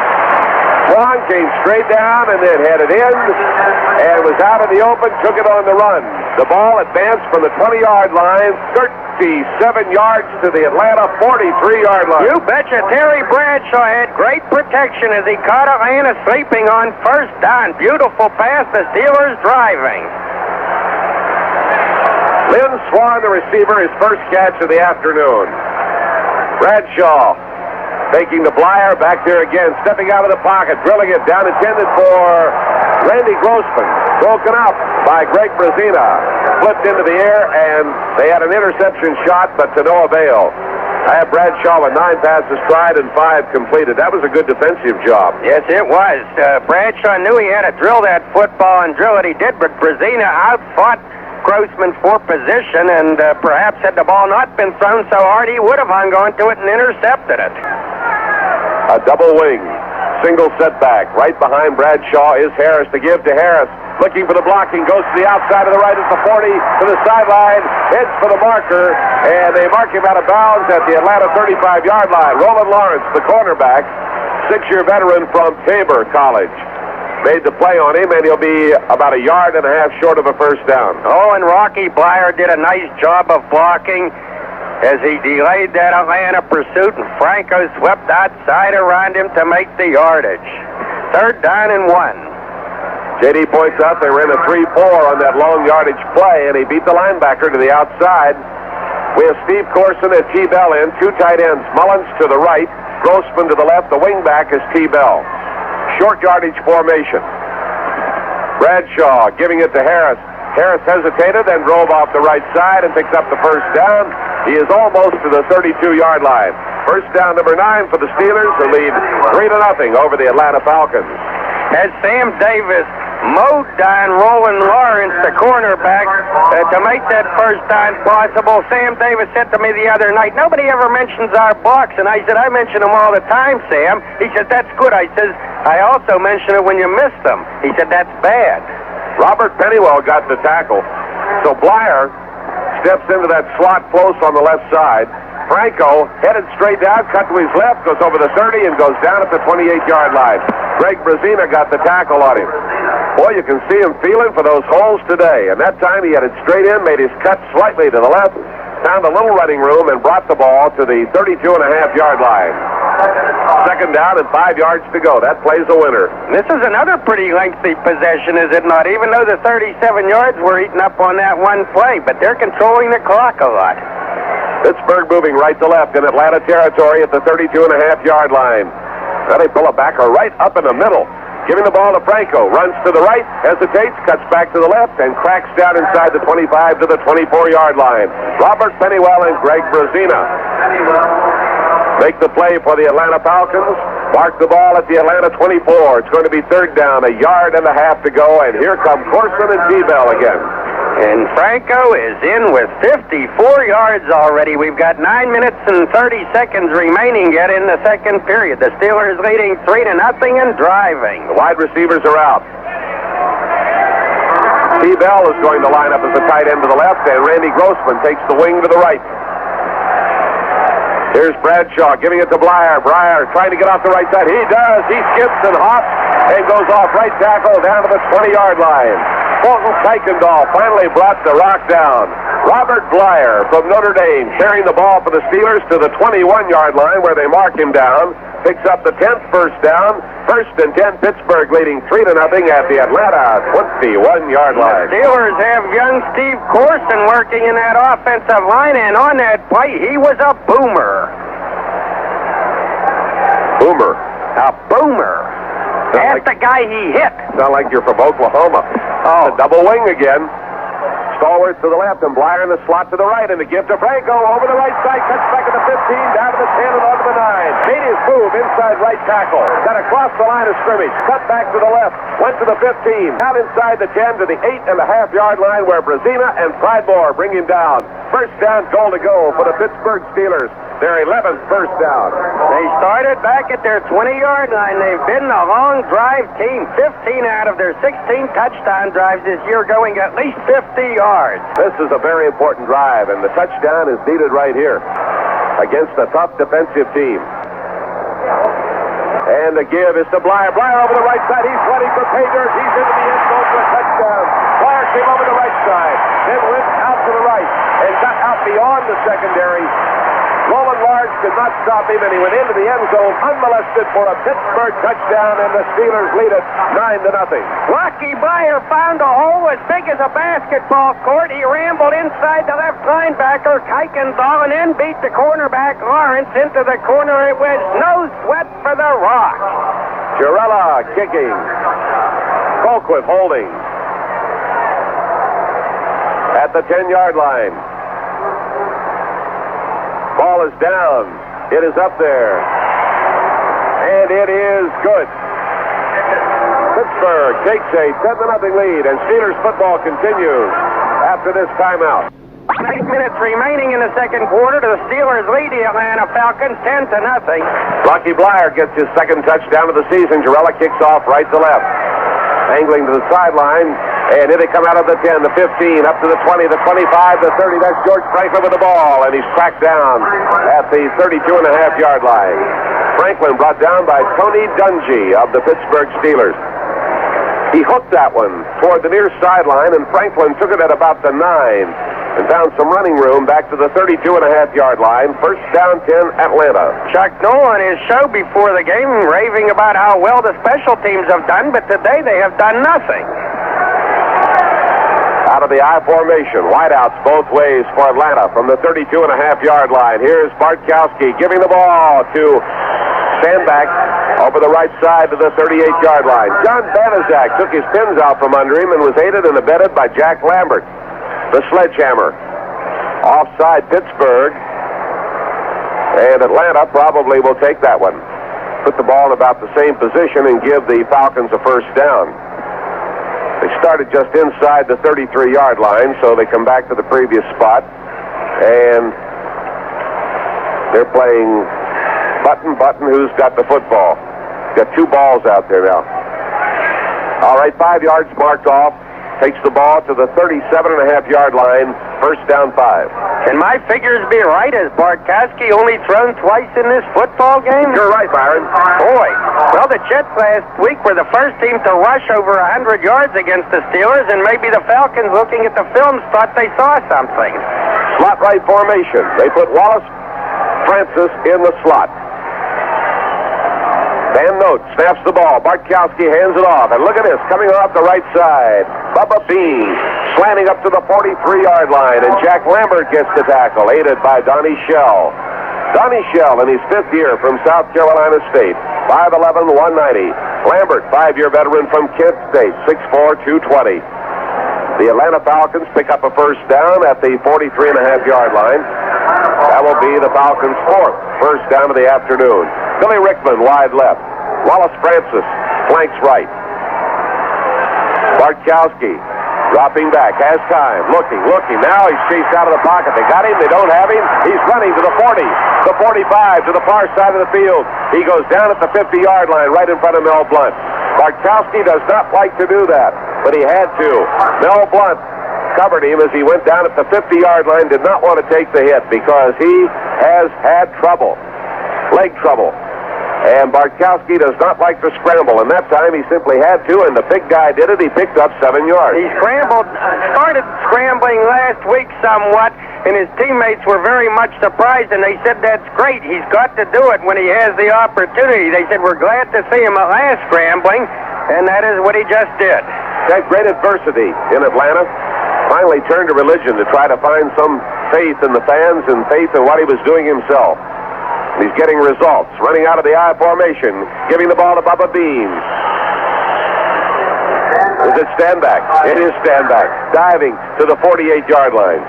Swan came straight down and then headed in and was out in the open, took it on the run. The ball advanced from the 20-yard line, 37 yards to the Atlanta 43-yard line. You betcha. Terry Bradshaw had great protection as he caught Atlanta sleeping on first down. Beautiful pass, the Steelers driving. Lynn Swan, the receiver, his first catch of the afternoon. Bradshaw taking the Bleier back there again, stepping out of the pocket, drilling it down, intended for Randy Grossman, broken up by Greg Brazina, flipped into the air, and they had an interception shot, but to no avail. I have Bradshaw with 9 passes tried and 5 completed. That was a good defensive job. Yes, it was. Bradshaw knew he had to drill that football, and drill it he did, but Brazina outfought Grossman for position, and perhaps had the ball not been thrown so hard, he would have hung on to it and intercepted it. A double wing, single setback. Right behind Bradshaw is Harris to give to Harris. Looking for the blocking, goes to the outside of the right at the 40, to the sideline, heads for the marker, and they mark him out of bounds at the Atlanta 35-yard line. Roland Lawrence, the cornerback, 6-year veteran from Tabor College, made the play on him, and he'll be about 1.5 yards short of a first down. Oh, and Rocky Bleier did a nice job of blocking as he delayed that Atlanta pursuit, and Franco swept outside around him to make the yardage. 3rd down and 1. J.D. points out they ran a 3-4 on that long yardage play, and he beat the linebacker to the outside. We have Steve Corson and T. Bell in, 2 tight ends. Mullins to the right, Grossman to the left. The wingback is T. Bell. Short yardage formation. Bradshaw giving it to Harris. Harris hesitated and drove off the right side and picked up the first down. He is almost to the 32-yard line. First down number 9 for the Steelers, who lead 3-0 over the Atlanta Falcons. As Sam Davis mowed down Roland Lawrence, the cornerback, to make that first down possible. Sam Davis said to me the other night, nobody ever mentions our blocks, and I said, I mention them all the time, Sam. He said, that's good. I says, I also mention it when you miss them. He said, that's bad. Robert Pennywell got the tackle. So Bleier steps into that slot close on the left side. Franco headed straight down, cut to his left, goes over the 30, and goes down at the 28-yard line. Greg Brazina got the tackle on him. Boy, you can see him feeling for those holes today. And that time he headed straight in, made his cut slightly to the left, found a little running room, and brought the ball to the 32.5-yard line. 2nd down and 5 yards to go. That plays a winner. This is another pretty lengthy possession, is it not? Even though the 37 yards were eaten up on that one play, but they're controlling the clock a lot. Pittsburgh moving right to left in Atlanta territory at the 32.5-yard line. Now they pull a backer right up in the middle. Giving the ball to Franco. Runs to the right, hesitates, cuts back to the left, and cracks down inside the 25 to the 24-yard line. Robert Pennywell and Greg Brazina make the play for the Atlanta Falcons. Mark the ball at the Atlanta 24. It's going to be 3rd down, 1.5 yards to go, and here come Corson and T-Bell again. And Franco is in with 54 yards already. We've got 9 minutes and 30 seconds remaining yet in the second period. The Steelers leading 3-0 and driving. The wide receivers are out. T. Bell is going to line up as a tight end to the left, and Randy Grossman takes the wing to the right. Here's Bradshaw giving it to Bleier. Bleier trying to get off the right side. He does. He skips and hops and goes off right tackle down to the 20-yard line. Fulton Kuykendall finally brought the rock down. Robert Bleier from Notre Dame carrying the ball for the Steelers to the 21-yard line where they mark him down. Picks up the 10th first down. 1st and 10, Pittsburgh leading 3-0 at the Atlanta 21-yard line. Steelers have young Steve Corson working in that offensive line, and on that play, he was a boomer. Boomer. A boomer. That's the guy he hit. Sound like you're from Oklahoma. Oh. A double wing again. Stallworth to the left and Bleier in the slot to the right, and the give to Franco over the right side, cuts back at the 15, down to the 10 and on to the 9. Made his move inside right tackle. Got across the line of scrimmage, cut back to the left, went to the 15, out inside the 10 to the 8.5-yard line where Brazina and Pridemore bring him down. First down, goal to go for the Pittsburgh Steelers. Their 11th first down. They started back at their 20-yard line. They've been a long drive team. 15 out of their 16 touchdown drives this year going at least 50 yards. This is a very important drive, and the touchdown is needed right here against a tough defensive team. And the give is to Bleier. Bleier over the right side. He's ready for pay dirt. He's into the end zone for a touchdown. Bleier came over the right side, then went out to the right and got out beyond the secondary. Roland Lawrence could not stop him, and he went into the end zone unmolested for a Pittsburgh touchdown, and the Steelers lead it 9-0. Rocky Bleier found a hole as big as a basketball court. He rambled inside the left linebacker, Kuykendall, and then beat the cornerback, Lawrence, into the corner. It was no sweat for the Rock. Girella kicking. Colquitt holding at the 10-yard line. Ball is down. It is up there. And it is good. Pittsburgh takes a 10-0 lead, and Steelers football continues after this timeout. 8 minutes remaining in the second quarter. The Steelers lead the Atlanta Falcons 10-0. Rocky Bleier gets his second touchdown of the season. Jarrella kicks off right to left. Angling to the sideline, and here they come out of the 10, the 15, up to the 20, the 25, the 30. That's George Franklin with the ball, and he's cracked down at the 32.5-yard line. Franklin brought down by Tony Dungy of the Pittsburgh Steelers. He hooked that one toward the near sideline, and Franklin took it at about the 9 and found some running room back to the 32.5-yard line. First down, 10, Atlanta. Chuck Noll on his show before the game raving about how well the special teams have done, but today they have done nothing. Out of the I formation, wideouts both ways for Atlanta from the 32.5-yard line. Here's Bartkowski giving the ball to Standback over the right side to the 38-yard line. John Banaszak took his pins out from under him and was aided and abetted by Jack Lambert, the sledgehammer. Offside Pittsburgh, and Atlanta probably will take that one. Put the ball in about the same position and give the Falcons a first down. They started just inside the 33-yard line, so they come back to the previous spot, and they're playing button, who's got the football. Got two balls out there now. All right, 5 yards marked off. Takes the ball to the 37.5-yard line. First down, 5. Can my figures be right? Has Bartkowski only thrown twice in this football game? You're right, Myron. Boy. Well, the Jets last week were the first team to rush over 100 yards against the Steelers, and maybe the Falcons, looking at the films, thought they saw something. Slot right formation. They put Wallace Francis in the slot. Van Note snaps the ball. Bartkowski hands it off. And look at this, coming off the right side. Bubba Bean slanting up to the 43-yard line. And Jack Lambert gets the tackle, aided by Donnie Shell. Donnie Shell in his 5th year from South Carolina State. 5'11", 190. Lambert, 5-year veteran from Kent State. 6'4", 220. The Atlanta Falcons pick up a first down at the 43.5-yard line. That will be the Falcons' 4th first down of the afternoon. Billy Rickman wide left. Wallace Francis flanks right. Bartkowski dropping back, has time, looking. Now he's chased out of the pocket. They got him, they don't have him. He's running to the 40, the 45, to the far side of the field. He goes down at the 50-yard line right in front of Mel Blount. Bartkowski does not like to do that, but he had to. Mel Blount covered him as he went down at the 50-yard line, did not want to take the hit because he has had trouble, leg trouble. And Bartkowski does not like to scramble, and that time he simply had to, and the big guy did it. He picked up 7 yards. He started scrambling last week somewhat, and his teammates were very much surprised, and they said, that's great. He's got to do it when he has the opportunity. They said, we're glad to see him at last scrambling, and that is what he just did. That great adversity in Atlanta. Finally turned to religion to try to find some faith in the fans and faith in what he was doing himself. He's getting results. Running out of the I formation, giving the ball to Bubba Bean. Is it Standback? It is Standback. Diving to the 48-yard line.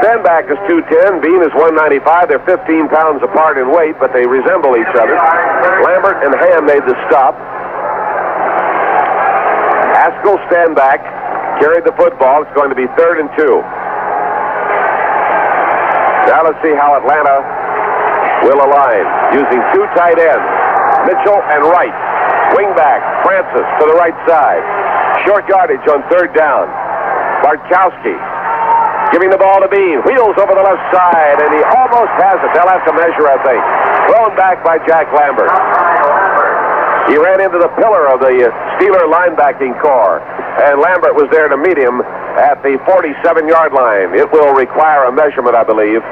Standback is 210. Bean is 195. They're 15 pounds apart in weight, but they resemble each other. Lambert and Ham made the stop. Haskell Standback carried the football. It's going to be 3rd and 2. Now let's see how Atlanta will align using 2 tight ends, Mitchell and Wright. Wingback, Francis to the right side. Short yardage on 3rd down. Bartkowski giving the ball to Bean. Wheels over the left side, and he almost has it. They'll have to measure, I think. Thrown back by Jack Lambert. He ran into the pillar of the Steeler linebacking core, and Lambert was there to meet him at the 47-yard line. It will require a measurement, I believe.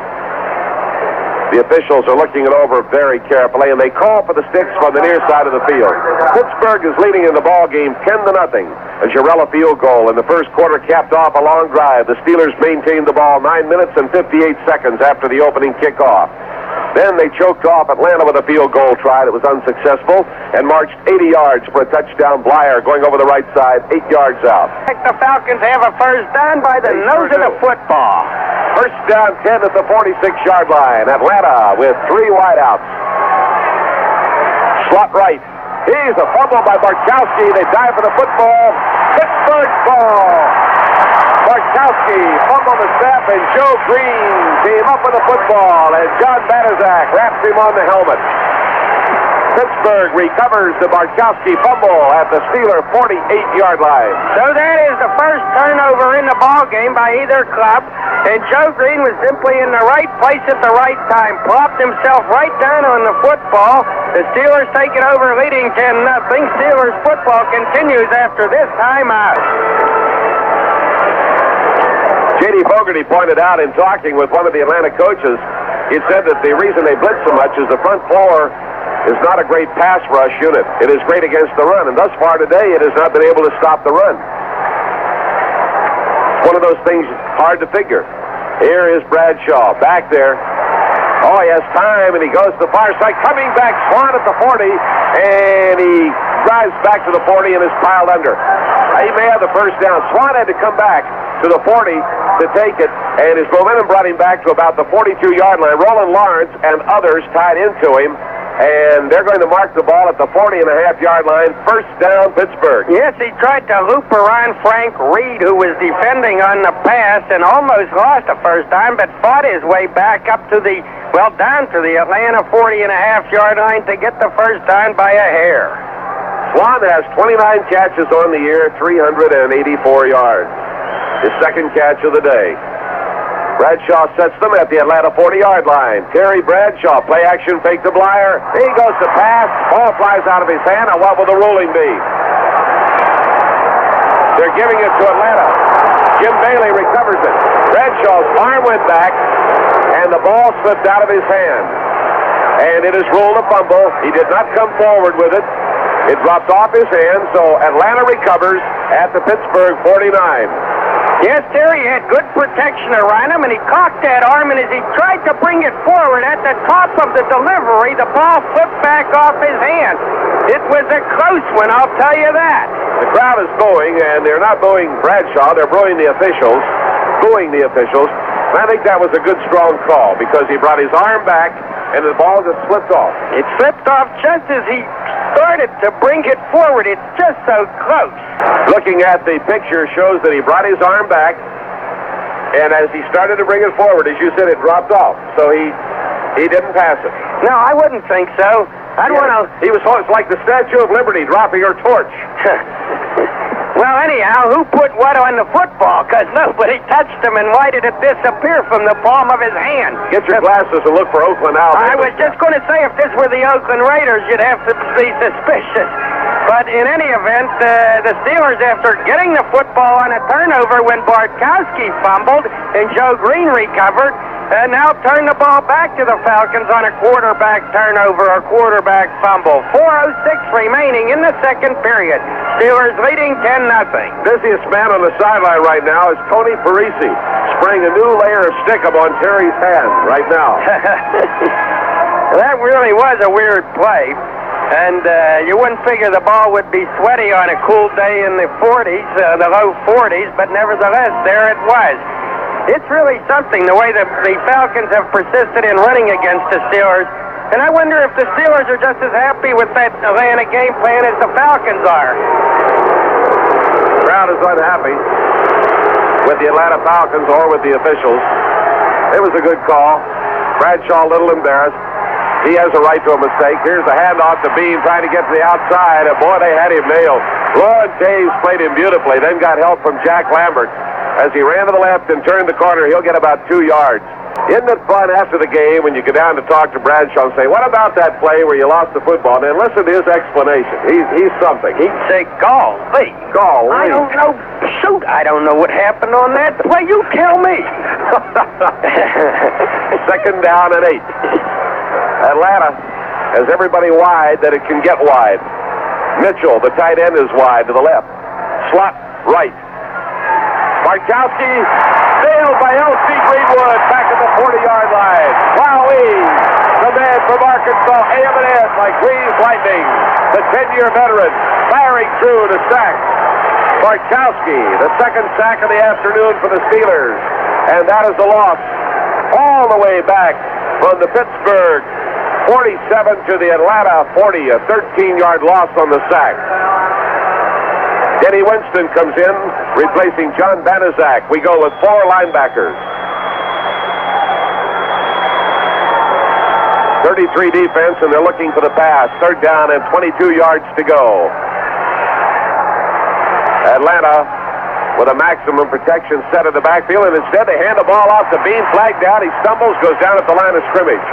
The officials are looking it over very carefully, and they call for the sticks from the near side of the field. Pittsburgh is leading in the ball game 10-0. A Jarrella field goal in the first quarter capped off a long drive. The Steelers maintained the ball 9 minutes and 58 seconds after the opening kickoff. Then they choked off Atlanta with a field goal try that was unsuccessful and marched 80 yards for a touchdown. Bleier going over the right side, 8 yards out. The Falcons have a first down by the nose of the football. First down 10 at the 46-yard line. Atlanta with 3 wideouts. Slot right. Here's a fumble by Bartkowski. They dive for the football. Pittsburgh ball. Bartkowski fumbled the snap, and Joe Green came up with the football, and John Stallworth wraps him on the helmet. Pittsburgh recovers the Bartkowski fumble at the Steeler 48-yard line. So that is the first turnover in the ball game by either club, and Joe Green was simply in the right place at the right time, plopped himself right down on the football. The Steelers take it over, leading 10-0. Steelers football continues after this timeout. J.D. Fogarty pointed out in talking with one of the Atlanta coaches, he said that the reason they blitz so much is the front four is not a great pass rush unit. It is great against the run, and thus far today it has not been able to stop the run. It's one of those things hard to figure. Here is Bradshaw back there. Oh, he has time, and he goes to the far side. Coming back, Swan at the 40, and he drives back to the 40 and is piled under. He may have the first down. Swan had to come back to the 40 to take it, and his momentum brought him back to about the 42-yard line. Roland Lawrence and others tied into him, and they're going to mark the ball at the 40.5-yard line. First down, Pittsburgh. Yes, he tried to loop around Frank Reed, who was defending on the pass, and almost lost the first time, but fought his way back up to the, down to the Atlanta 40.5-yard line to get the first down by a hair. Swan has 29 catches on the year, 384 yards. His second catch of the day. Bradshaw sets them at the Atlanta 40-yard line. Terry Bradshaw, play action, fake to Bleier. He goes to pass. Ball flies out of his hand. Now what will the ruling be? They're giving it to Atlanta. Jim Bailey recovers it. Bradshaw's arm went back, and the ball slipped out of his hand. And it is ruled a fumble. He did not come forward with it. It dropped off his hand, so Atlanta recovers at the Pittsburgh 49. Yes, Terry had good protection around him, and he cocked that arm, and as he tried to bring it forward at the top of the delivery, the ball flipped back off his hand. It was a close one, I'll tell you that. The crowd is booing, and they're not booing Bradshaw, they're booing the officials. And I think that was a good, strong call, because he brought his arm back, and the ball just slipped off. It slipped off just as he started to bring it forward. It's just so close. Looking at the picture shows that he brought his arm back, and as he started to bring it forward, as you said, it dropped off. So he didn't pass it. No, I wouldn't think so. He was like the Statue of Liberty dropping her torch. Well, anyhow, who put what on the football? Because nobody touched him, and why did it disappear from the palm of his hand? Get your glasses and look for Oakland out. I was just going to say, if this were the Oakland Raiders, you'd have to be suspicious. But in any event, the Steelers, after getting the football on a turnover when Bartkowski fumbled and Joe Green recovered, now turn the ball back to the Falcons on a quarterback turnover or quarterback fumble. 4:06 remaining in the second period. Steelers leading 10-0. Busiest man on the sideline right now is Tony Parisi, spraying a new layer of stickum on Terry's hand right now. That really was a weird play. And you wouldn't figure the ball would be sweaty on a cool day in the 40s, the low 40s, but nevertheless, there it was. It's really something, the way that the Falcons have persisted in running against the Steelers. And I wonder if the Steelers are just as happy with that Atlanta game plan as the Falcons are. The crowd is unhappy with the Atlanta Falcons or with the officials. It was a good call. Bradshaw a little embarrassed. He has a right to a mistake. Here's the handoff to Bean trying to get to the outside, and boy, they had him nailed. Lawrence Taves played him beautifully, then got help from Jack Lambert. As he ran to the left and turned the corner, he'll get about 2 yards. Isn't it fun after the game when you go down to talk to Bradshaw and say, what about that play where you lost the football? And then listen to his explanation. He's something. He'd say, golly. I don't know. Shoot, I don't know what happened on that play. You tell me. Second down and 8. Atlanta has everybody wide that it can get wide. Mitchell, the tight end, is wide to the left. Slot right. Bartkowski sailed by L.C. Greenwood back at the 40-yard line. Wowee! The Arkansas A&M like greased lightning. The 10-year veteran firing through to sack. Bartkowski, the second sack of the afternoon for the Steelers. And that is a loss all the way back from the Pittsburgh 47 to the Atlanta 40, a 13-yard loss on the sack. Denny Winston comes in, replacing John Banaszak. We go with 4 linebackers. 33 defense, and they're looking for the pass. Third down and 22 yards to go. Atlanta with a maximum protection set in the backfield, and instead they hand the ball off to Bean, flagged down. He stumbles, goes down at the line of scrimmage.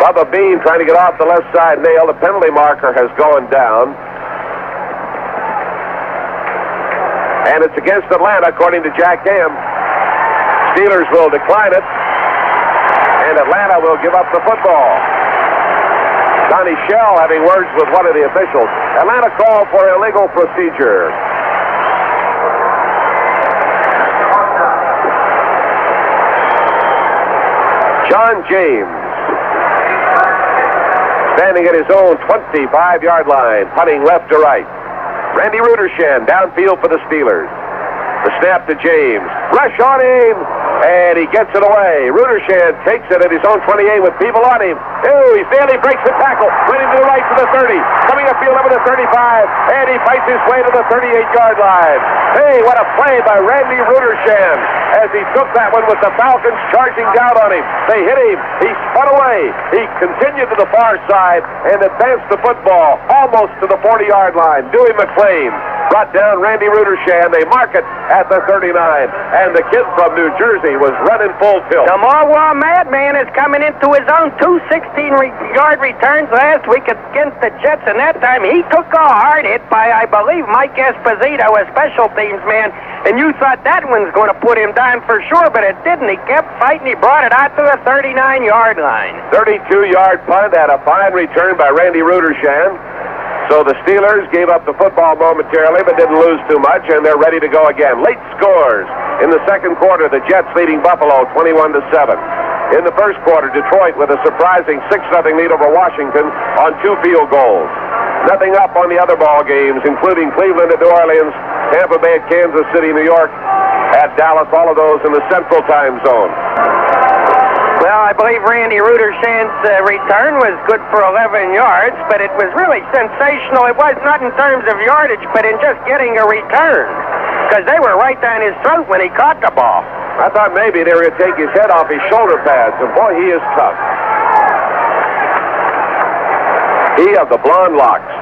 Bubba Bean trying to get off the left side nail. The penalty marker has gone down. And it's against Atlanta, according to Jack Ham. Steelers will decline it, and Atlanta will give up the football. Donnie Shell having words with one of the officials. Atlanta called for illegal procedure. John James, standing at his own 25-yard line, punting left to right. Randy Rudershan downfield for the Steelers. The snap to James. Rush on him, and he gets it away. Rudershan takes it at his own 28 with people on him. Oh, he fairly breaks the tackle. Running to the right to the 30. Coming upfield over the 35, and he fights his way to the 38-yard line. Hey, what a play by Randy Rudershan as he took that one with the Falcons charging down on him. They hit him. He spun away. He continued to the far side and advanced the football almost to the 40-yard line. Dewey McClain brought down Randy Rudershan. They mark it at the 39, and the kid from New Jersey was running full tilt. The Marwa Madman is coming into his own 216-yard returns last week against the Jets, and that time he took a hard hit by, I believe, Mike Esposito, a special teams man, and you thought that one's going to put him down for sure, but it didn't. He kept fighting. He brought it out to the 39-yard line. 32-yard punt had a fine return by Randy Rudershan. So the Steelers gave up the football momentarily, but didn't lose too much, and they're ready to go again. Late scores in the second quarter. The Jets leading Buffalo 21-7. In the first quarter, Detroit with a surprising 6-0 lead over Washington on 2 field goals. Nothing up on the other ball games, including Cleveland at New Orleans, Tampa Bay at Kansas City, New York, at Dallas, all of those in the Central Time Zone. Well, I believe Randy Rudershan's return was good for 11 yards, but it was really sensational. It was not in terms of yardage, but in just getting a return, because they were right down his throat when he caught the ball. I thought maybe they were going to take his head off his shoulder pads, and boy, he is tough. He of the blonde locks,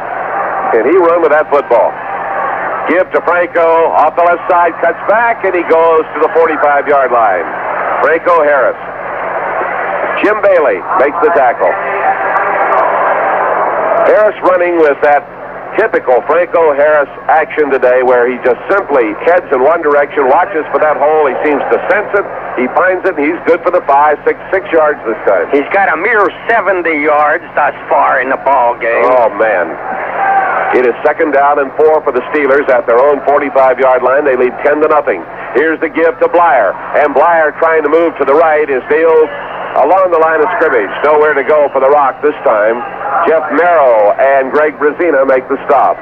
and he run with that football. Give to Franco, off the left side, cuts back, and he goes to the 45-yard line. Franco Harris. Jim Bailey makes the tackle. Harris running with that typical Franco Harris action today, where he just simply heads in one direction, watches for that hole. He seems to sense it. He finds it, and he's good for the 6 yards this time. He's got a mere 70 yards thus far in the ball game. Oh, man. It is 2nd down and 4 for the Steelers at their own 45-yard line. They lead 10-0. Here's the give to Bleier, and Bleier trying to move to the right is nailed along the line of scrimmage. Nowhere to go for the Rock this time. Jeff Merrill and Greg Brazina make the stop.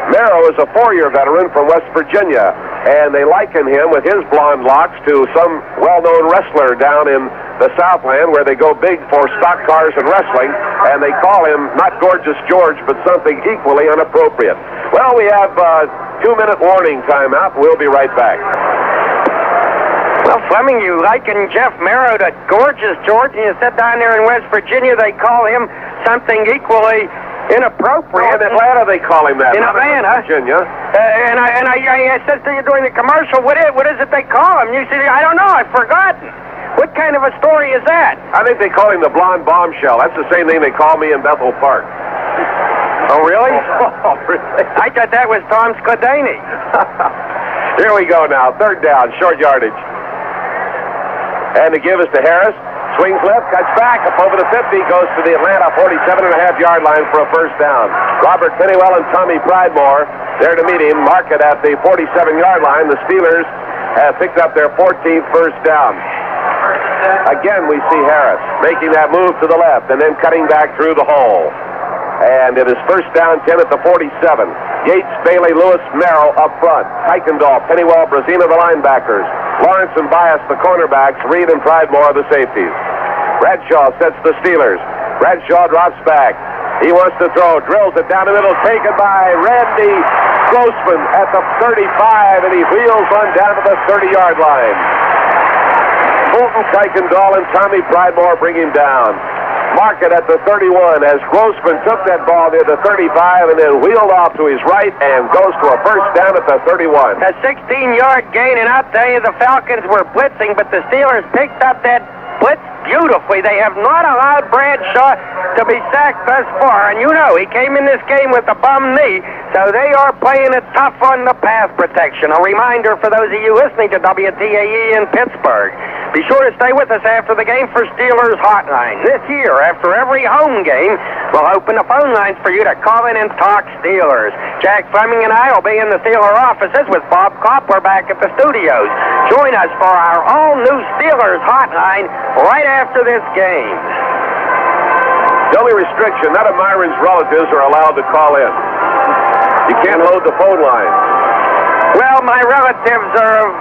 Merrill is a 4-year veteran from West Virginia, and they liken him with his blonde locks to some well-known wrestler down in the Southland, where they go big for stock cars and wrestling, and they call him not Gorgeous George, but something equally inappropriate. Well, we have a 2-minute warning timeout. We'll be right back. Well, Fleming, you liken Jeff Merrill to Gorgeous George, and you said down there in West Virginia they call him something equally inappropriate. In Atlanta they call him that. In Atlanta? Virginia. And I said to you during the commercial, what is it they call him? You said, I don't know, I've forgotten. What kind of a story is that? I think they call him the Blonde Bombshell. That's the same thing they call me in Bethel Park. Oh, really? Oh, really? I thought that was Tom Scudani. Here we go now. 3rd down, short yardage. And the give is to Harris. Swings left, cuts back, up over the 50, goes to the Atlanta 47.5-yard line for a 1st down. Robert Pennywell and Tommy Pridemore there to meet him. Mark it at the 47-yard line. The Steelers have picked up their 14th 1st down. Again, we see Harris making that move to the left and then cutting back through the hole. And it is first down 10 at the 47. Yates, Bailey, Lewis, Merrill up front. Kuykendall, Pennywell, Brazina, the linebackers. Lawrence and Bias, the cornerbacks. Reed and Pridemore, the safeties. Bradshaw sets the Steelers. Bradshaw drops back. He wants to throw, drills it down the middle, taken by Randy Grossman at the 35, and he wheels on down to the 30-yard line. Fulton, Kuykendall, and Tommy Pridemore bring him down. Mark it at the 31 as Grossman took that ball near the 35 and then wheeled off to his right and goes to a first down at the 31. A 16-yard gain, and I'll tell you, the Falcons were blitzing, but the Steelers picked up that blitz beautifully. They have not allowed Bradshaw to be sacked thus far, and you know, he came in this game with a bum knee, so they are playing it tough on the pass protection. A reminder for those of you listening to WTAE in Pittsburgh. Be sure to stay with us after the game for Steelers Hotline. This year, after every home game, we'll open the phone lines for you to call in and talk Steelers. Jack Fleming and I will be in the Steeler offices with Bob Koppler back at the studios. Join us for our all-new Steelers Hotline right after this game. The only restriction, none of Myron's relatives are allowed to call in. You can't load the phone line. Well, my relatives are of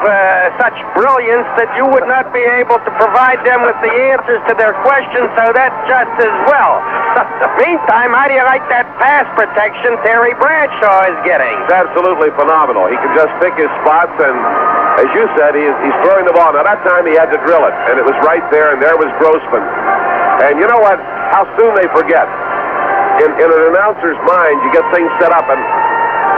such brilliance that you would not be able to provide them with the answers to their questions, so that's just as well. Meantime, how do you like that pass protection Terry Bradshaw is getting? It's absolutely phenomenal. He can just pick his spots, and as you said, he's throwing the ball. Now, that time he had to drill it, and it was right there, and there was Grossman. And you know what? How soon they forget. In an announcer's mind, you get things set up, and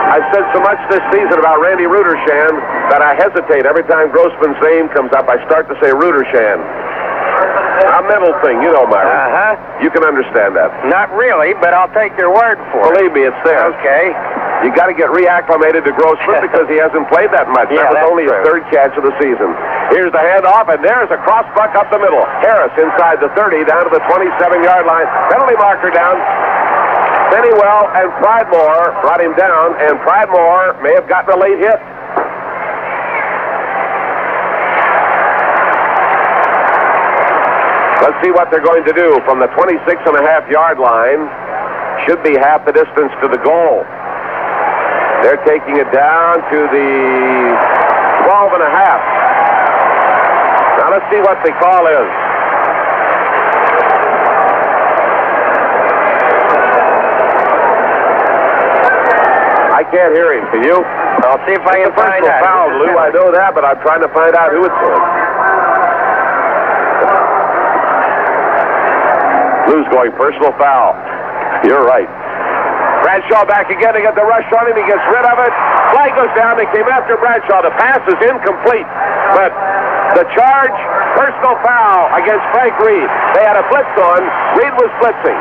I've said so much this season about Randy Rudershan that I hesitate every time Grossman's name comes up. I start to say Rudershan. A mental thing, you know, Myron. Uh-huh. You can understand that. Not really, but I'll take your word for it. Believe me, it's there. Okay. You got to get reacclimated to Grossman because he hasn't played that much. Yeah, that was only his third catch of the season. Here's the handoff, and there's a crossbuck up the middle. Harris inside the 30, down to the 27-yard line. Penalty marker down. Pennywell and Pridemore brought him down, and Pridemore may have gotten a late hit. Let's see what they're going to do from the 26.5-yard line. Should be half the distance to the goal. They're taking it down to the 12.5. Now let's see what the call is. I can't hear him. Can you? I'll see if I can find out. Foul, Lou. I know that, but I'm trying to find out who it's for. Lou's going personal foul. You're right. Bradshaw back again to get the rush on him. He gets rid of it. Flag goes down. They came after Bradshaw. The pass is incomplete. But the charge, personal foul against Frank Reed. They had a blitz on. Reed was blitzing.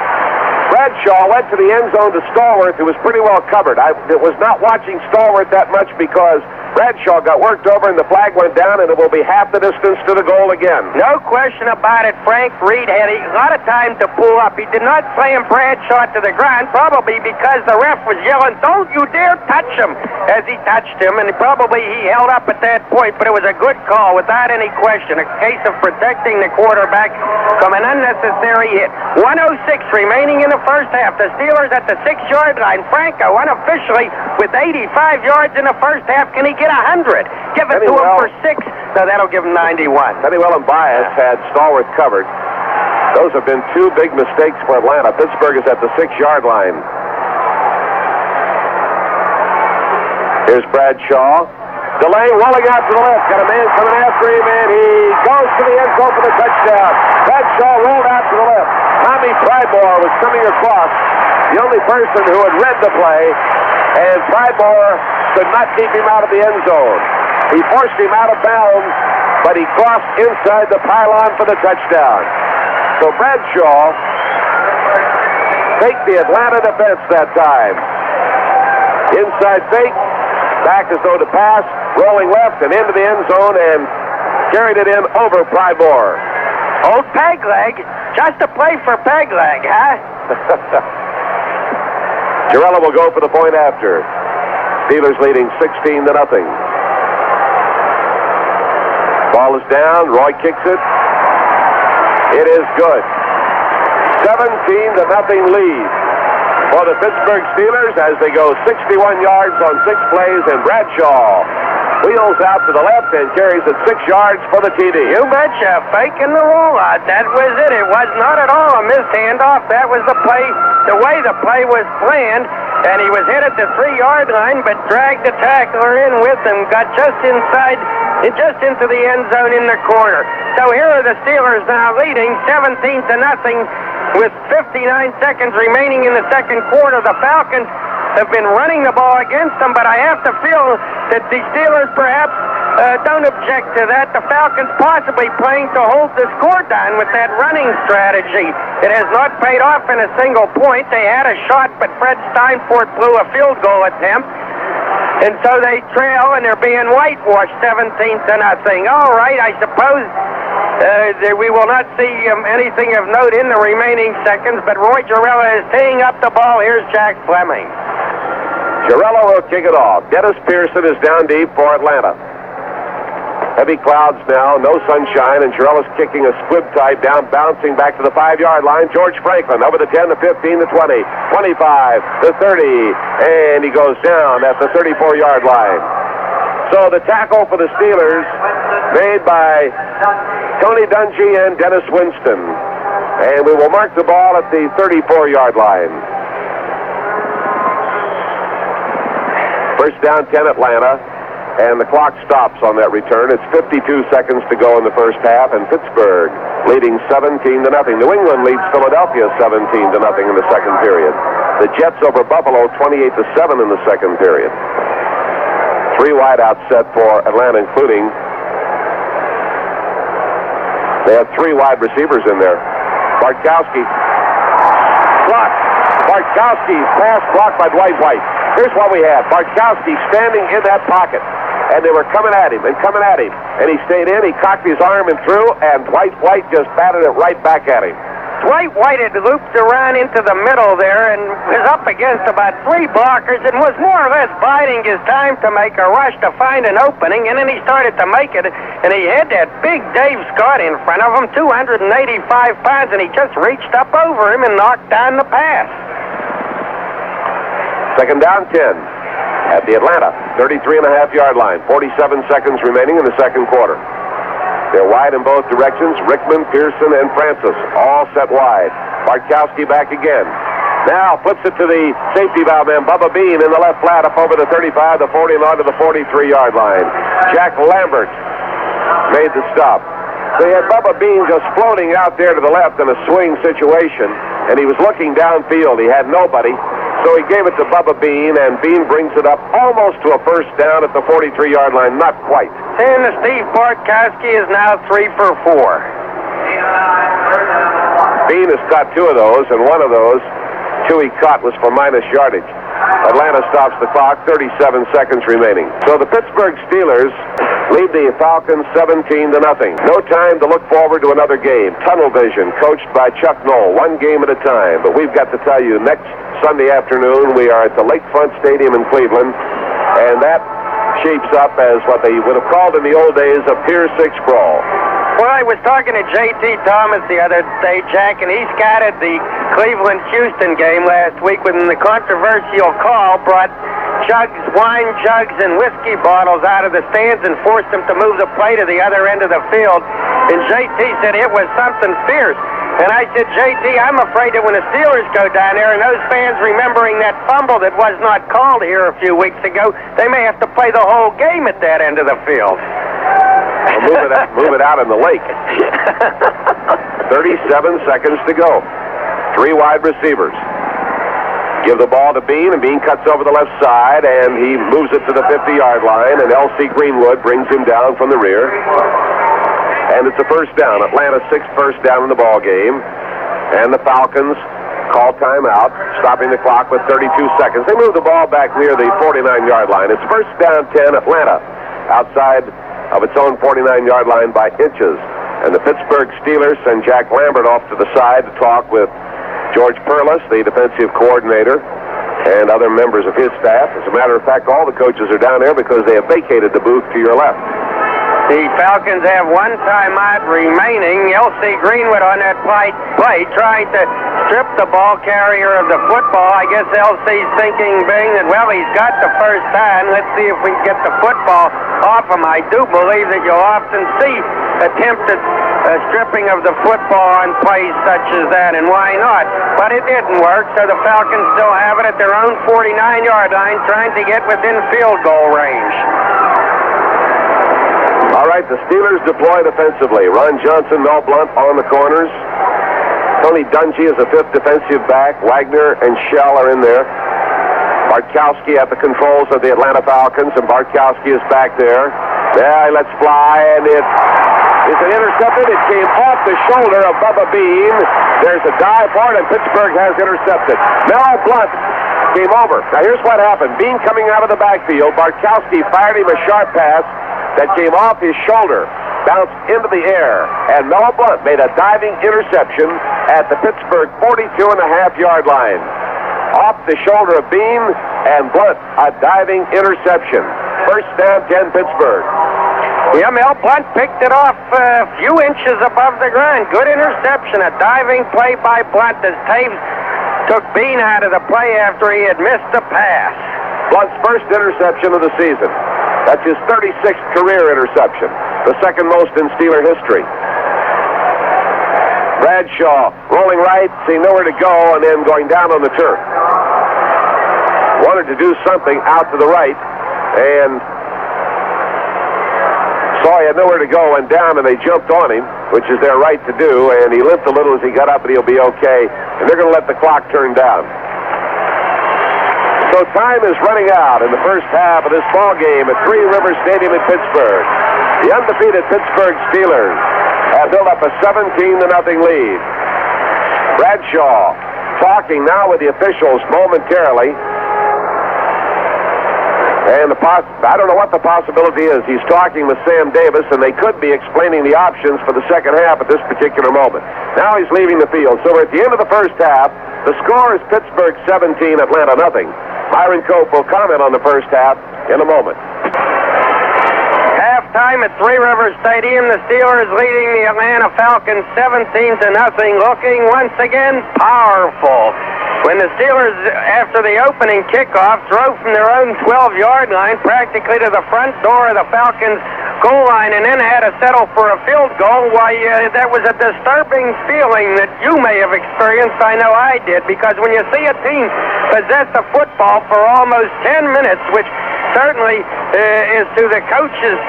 Bradshaw went to the end zone to Stallworth, who was pretty well covered. I was not watching Stallworth that much because Bradshaw got worked over and the flag went down, and it will be half the distance to the goal again. No question about it. Frank Reed had a lot of time to pull up. He did not slam Bradshaw to the ground, probably because the ref was yelling, "Don't you dare touch him," as he touched him, and probably he held up at that point, but it was a good call without any question. A case of protecting the quarterback from an unnecessary hit. 1:06 remaining in the first half. The Steelers at the 6-yard line. Franco unofficially with 85 yards in the first half. Can he get 100? Give it to him for 6. So that'll give him 91. Pennywell and Bias had Stallworth covered. Those have been two big mistakes for Atlanta. Pittsburgh is at the 6-yard line. Here's Bradshaw. Delay, rolling out to the left. Got a man coming after him, and he goes to the end zone for the touchdown. Bradshaw rolled out to the left. Tommy Pridemore was coming across, the only person who had read the play, and Pridemore could not keep him out of the end zone. He forced him out of bounds, but he crossed inside the pylon for the touchdown. So Bradshaw faked the Atlanta defense that time. Inside fake, back as though to pass, rolling left and into the end zone, and carried it in over Pridemore. Old peg leg, just a play for peg leg, huh? Girella will go for the point after. Steelers leading 16-0. Ball is down. Roy kicks it. It is good. 17-0 lead for the Pittsburgh Steelers as they go 61 yards on 6 plays, and Bradshaw wheels out to the left and carries it 6 yards for the TD. You betcha. Faking the rollout. That was it. It was not at all a missed handoff. That was the play, the way the play was planned. And he was hit at the 3-yard line, but dragged the tackler in with him. Got just inside, just into the end zone in the corner. So here are the Steelers now leading 17-0 with 59 seconds remaining in the second quarter. The Falcons have been running the ball against them, but I have to feel that the Steelers perhaps don't object to that. The Falcons possibly playing to hold the score down with that running strategy. It has not paid off in a single point. They had a shot, but Fred Steinfort blew a field goal attempt. And so they trail, and they're being whitewashed 17-0. All right, I suppose we will not see anything of note in the remaining seconds, but Roy Jarrella is teeing up the ball. Here's Jack Fleming. Jarrella will kick it off. Dennis Pearson is down deep for Atlanta. Heavy clouds now, no sunshine, and Jarrella's kicking a squib type down, bouncing back to the 5-yard line. George Franklin over the 10, the 15, the 20, 25, the 30, and he goes down at the 34-yard line. So the tackle for the Steelers made by Tony Dungy and Dennis Winston. And we will mark the ball at the 34-yard line. First down, 10 Atlanta, and the clock stops on that return. It's 52 seconds to go in the first half, and Pittsburgh leading 17-0. New England leads Philadelphia 17-0 in the second period. The Jets over Buffalo 28-7 in the second period. 3 wideouts set for Atlanta, including they have 3 wide receivers in there. Bartkowski blocked. Bartkowski's pass blocked by Dwight White. Here's what we have. Bartkowski standing in that pocket, and they were coming at him, and he stayed in, he cocked his arm and threw, and Dwight White just batted it right back at him. Dwight White had looped around into the middle there and was up against about 3 blockers and was more or less biding his time to make a rush to find an opening, and then he started to make it, and he had that big Dave Scott in front of him, 285 pounds, and he just reached up over him and knocked down the pass. Second down, 10 at the Atlanta 33.5-yard line. 47 seconds remaining in the second quarter. They're wide in both directions. Rickman, Pearson, and Francis all set wide. Bartkowski back again. Now flips it to the safety valve man, Bubba Bean, in the left flat up over the 35, the 40, and on to the 43-yard line. Jack Lambert made the stop. They had Bubba Bean just floating out there to the left in a swing situation, and he was looking downfield. He had nobody. So he gave it to Bubba Bean, and Bean brings it up almost to a first down at the 43-yard line. Not quite. And Steve Bartkowski is now 3 for 4. Bean has caught 2 of those, and one of those 2 he caught was for minus yardage. Atlanta stops the clock, 37 seconds remaining. So the Pittsburgh Steelers lead the Falcons 17-0. No time to look forward to another game. Tunnel vision, coached by Chuck Noll, 1 game at a time. But we've got to tell you, next Sunday afternoon, we are at the Lakefront Stadium in Cleveland, and that shapes up as what they would have called in the old days a Pier 6 brawl. Well, I was talking to J.T. Thomas the other day, Jack, and he scouted the Cleveland-Houston game last week when the controversial call brought wine jugs and whiskey bottles out of the stands and forced them to move the play to the other end of the field. And J.T. said it was something fierce. And I said, J.T., I'm afraid that when the Steelers go down there and those fans remembering that fumble that was not called here a few weeks ago, they may have to play the whole game at that end of the field. Well, move it out in the lake. 37 seconds to go. 3 wide receivers. Give the ball to Bean, and Bean cuts over the left side, and he moves it to the 50-yard line, and L.C. Greenwood brings him down from the rear. And it's a first down. Atlanta's 6th first down in the ball game. And the Falcons call timeout, stopping the clock with 32 seconds. They move the ball back near the 49-yard line. It's first down 10, Atlanta, outside of its own 49-yard line by inches. And the Pittsburgh Steelers send Jack Lambert off to the side to talk with George Perlis, the defensive coordinator, and other members of his staff. As a matter of fact, all the coaches are down there because they have vacated the booth to your left. The Falcons have one timeout remaining. L.C. Greenwood on that play trying to strip the ball carrier of the football. I guess L.C.'s thinking, being that, well, he's got the first down. Let's see if we can get the football off him. I do believe that you'll often see attempted stripping of the football on plays such as that, and why not? But it didn't work, so the Falcons still have it at their own 49-yard line, trying to get within field goal range. All right, the Steelers deploy defensively. Ron Johnson, Mel Blount on the corners. Tony Dungy is the fifth defensive back. Wagner and Shell are in there. Bartkowski at the controls of the Atlanta Falcons, and Bartkowski is back there. There, let's fly, and it is an intercepted. It came off the shoulder of Bubba Bean. There's a dive for it, and Pittsburgh has intercepted. Mel Blount came over. Now, here's what happened. Bean coming out of the backfield. Bartkowski fired him a sharp pass that came off his shoulder, bounced into the air, and Mel Blount made a diving interception at the Pittsburgh 42.5-yard line. Off the shoulder of Bean, and Blount, a diving interception. First down, 10 Pittsburgh. Yeah, Mel Blount picked it off a few inches above the ground. Good interception, a diving play by Blount as Taves took Bean out of the play after he had missed the pass. Blount's first interception of the season. That's his 36th career interception, the second most in Steeler history. Bradshaw rolling right, seeing nowhere to go, and then going down on the turf. Wanted to do something out to the right, and saw he had nowhere to go, and down, and they jumped on him, which is their right to do, and he limped a little as he got up, and he'll be okay, and they're going to let the clock turn down. So time is running out in the first half of this ball game at Three Rivers Stadium in Pittsburgh. The undefeated Pittsburgh Steelers have built up a 17-0 lead. Bradshaw talking now with the officials momentarily. And I don't know what the possibility is. He's talking with Sam Davis, and they could be explaining the options for the second half at this particular moment. Now he's leaving the field. So we're at the end of the first half. The score is Pittsburgh 17, Atlanta nothing. Myron Cope will comment on the first half in a moment. Halftime at Three Rivers Stadium. The Steelers leading the Atlanta Falcons 17-0, looking once again powerful. When the Steelers, after the opening kickoff, drove from their own 12-yard line practically to the front door of the Falcons' goal line and then had to settle for a field goal, why, that was a disturbing feeling that you may have experienced. I know I did, because when you see a team possess the football for almost 10 minutes, which certainly is to the coach's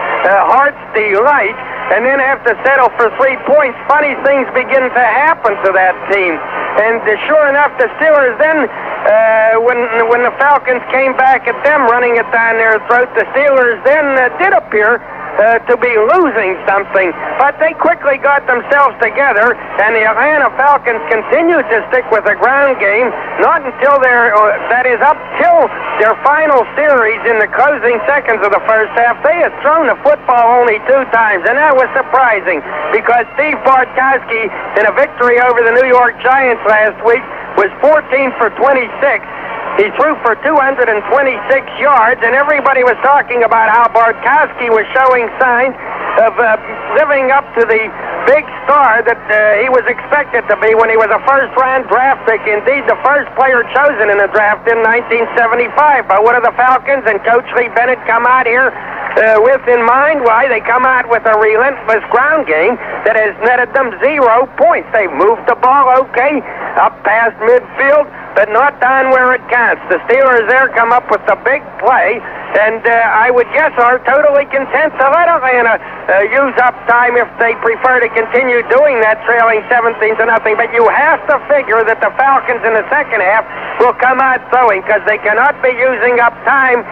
heart's delight, and then have to settle for 3 points, funny things begin to happen to that team. And sure enough, the Steelers then, when the Falcons came back at them, running it down their throat, the Steelers then did appear to be losing something. But they quickly got themselves together, and the Atlanta Falcons continued to stick with the ground game, not until that is up till their final series in the closing seconds of the first half. They had thrown the football only 2 times, and that was surprising, because Steve Bartkowski, in a victory over the New York Giants last week, was 14 for 26. He threw for 226 yards, and everybody was talking about how Bartkowski was showing signs of living up to the big star that he was expected to be when he was a first-round draft pick, indeed the first player chosen in the draft in 1975. But what do the Falcons and Coach Lee Bennett come out here with in mind? Why, they come out with a relentless ground game that has netted them 0 points. They've moved the ball okay, up past midfield, but not down where it counts. The Steelers there come up with the big play, and I would guess are totally content to let Atlanta use up time if they prefer to continue doing that, trailing 17-0. But you have to figure that the Falcons in the second half will come out throwing, because they cannot be using up time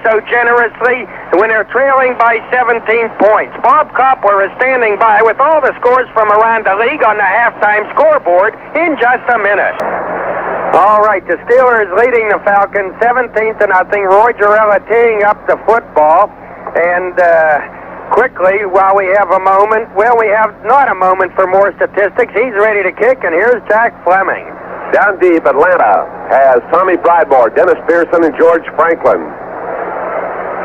so generously when they're trailing by 17 points. Bob Koppler is standing by with all the scores from around the league on the halftime scoreboard in just a minute. All right, the Steelers leading the Falcons 17-0. Roy Jarrella teeing up the football, and quickly, while we have a moment, well, we have not a moment for more statistics. He's ready to kick, and here's Jack Fleming. Down deep, Atlanta has Tommy Pridemore, Dennis Pearson, and George Franklin.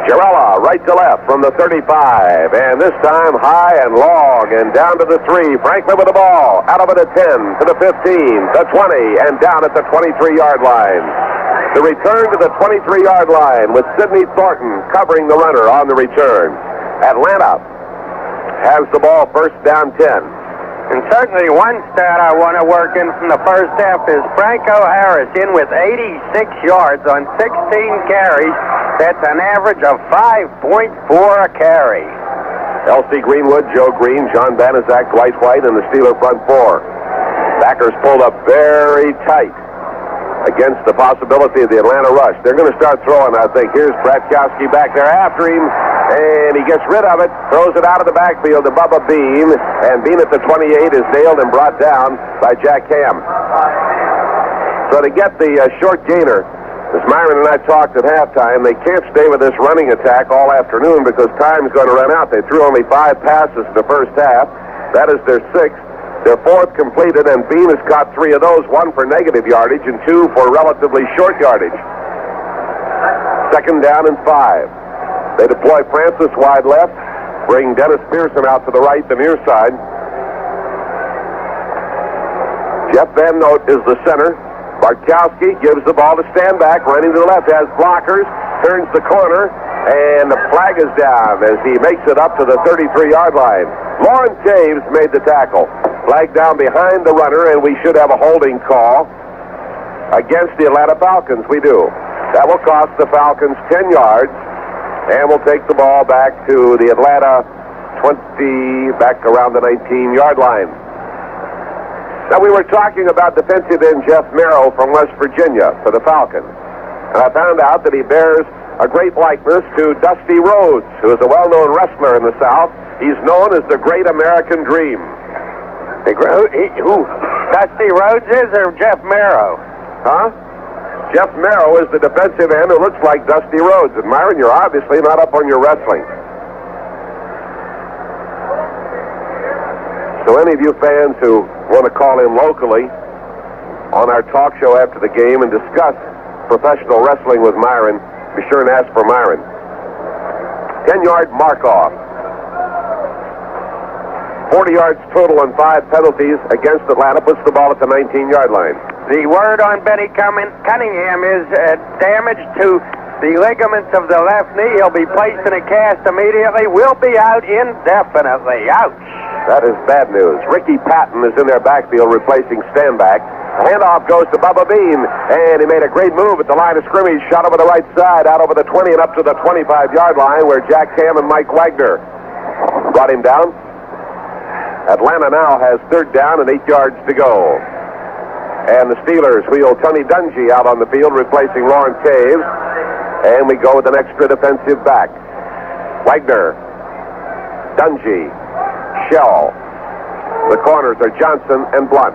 Girella, right to left from the 35, and this time high and long and down to the 3. Franklin with the ball, out of it at 10, to the 15, the 20, and down at the 23-yard line. The return to the 23-yard line with Sidney Thornton covering the runner on the return. Atlanta has the ball first down 10. And certainly one stat I want to work in from the first half is Franco Harris in with 86 yards on 16 carries. That's an average of 5.4 a carry. L.C. Greenwood, Joe Green, John Banaszak, Dwight White, and the Steeler front four. Backers pulled up very tight against the possibility of the Atlanta rush. They're going to start throwing, I think. Here's Bradshaw back there after him, and he gets rid of it, throws it out of the backfield to Bubba Bean, and Bean at the 28 is nailed and brought down by Jack Ham. So to get the short gainer, as Myron and I talked at halftime, they can't stay with this running attack all afternoon because time's going to run out. They threw only 5 passes in the first half. That is their 6th. Their 4th completed, and Bean has caught 3 of those, 1 for negative yardage and 2 for relatively short yardage. Second down and 5. They deploy Francis wide left, bring Dennis Pearson out to the right, the near side. Jeff Van Note is the center. Bartkowski gives the ball to Stanback, running to the left, has blockers, turns the corner, and the flag is down as he makes it up to the 33-yard line. Lawrence Taves made the tackle. Flag down behind the runner, and we should have a holding call against the Atlanta Falcons. We do. That will cost the Falcons 10 yards, and we'll take the ball back to the Atlanta 20, back around the 19-yard line. Now, we were talking about defensive end Jeff Merrill from West Virginia for the Falcons, and I found out that he bears a great likeness to Dusty Rhodes, who is a well-known wrestler in the South. He's known as the Great American Dream. Who? Dusty Rhodes is or Jeff Merrill? Huh? Jeff Merrill is the defensive end who looks like Dusty Rhodes. And Myron, you're obviously not up on your wrestling. So any of you fans who want to call in locally on our talk show after the game and discuss professional wrestling with Myron, be sure and ask for Myron. 10-yard mark-off. 40 yards total on 5 penalties against Atlanta, puts the ball at the 19-yard line. The word on Benny Cunningham is damage to the ligaments of the left knee. He'll be placed in a cast immediately. Will be out indefinitely. Ouch. That is bad news. Ricky Patton is in their backfield replacing Stanback. The handoff goes to Bubba Bean, and he made a great move at the line of scrimmage, shot over the right side, out over the 20 and up to the 25-yard line where Jack Ham and Mike Wagner brought him down. Atlanta now has 3rd down and 8 yards to go. And the Steelers wheel Tony Dungy out on the field, replacing Lawrence Taves. And we go with an extra defensive back. Wagner, Dungy, Shell. The corners are Johnson and Blunt.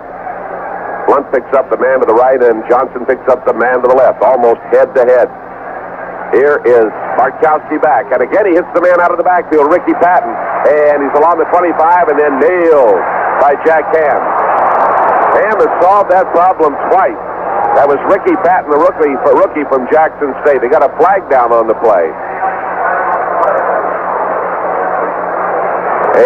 Blunt picks up the man to the right, and Johnson picks up the man to the left, almost head-to-head. Here is Bartkowski back, and again he hits the man out of the backfield, Ricky Patton, and he's along the 25 and then nailed by Jack Ham. Ham has solved that problem twice. That was Ricky Patton, the rookie from Jackson State. They got a flag down on the play.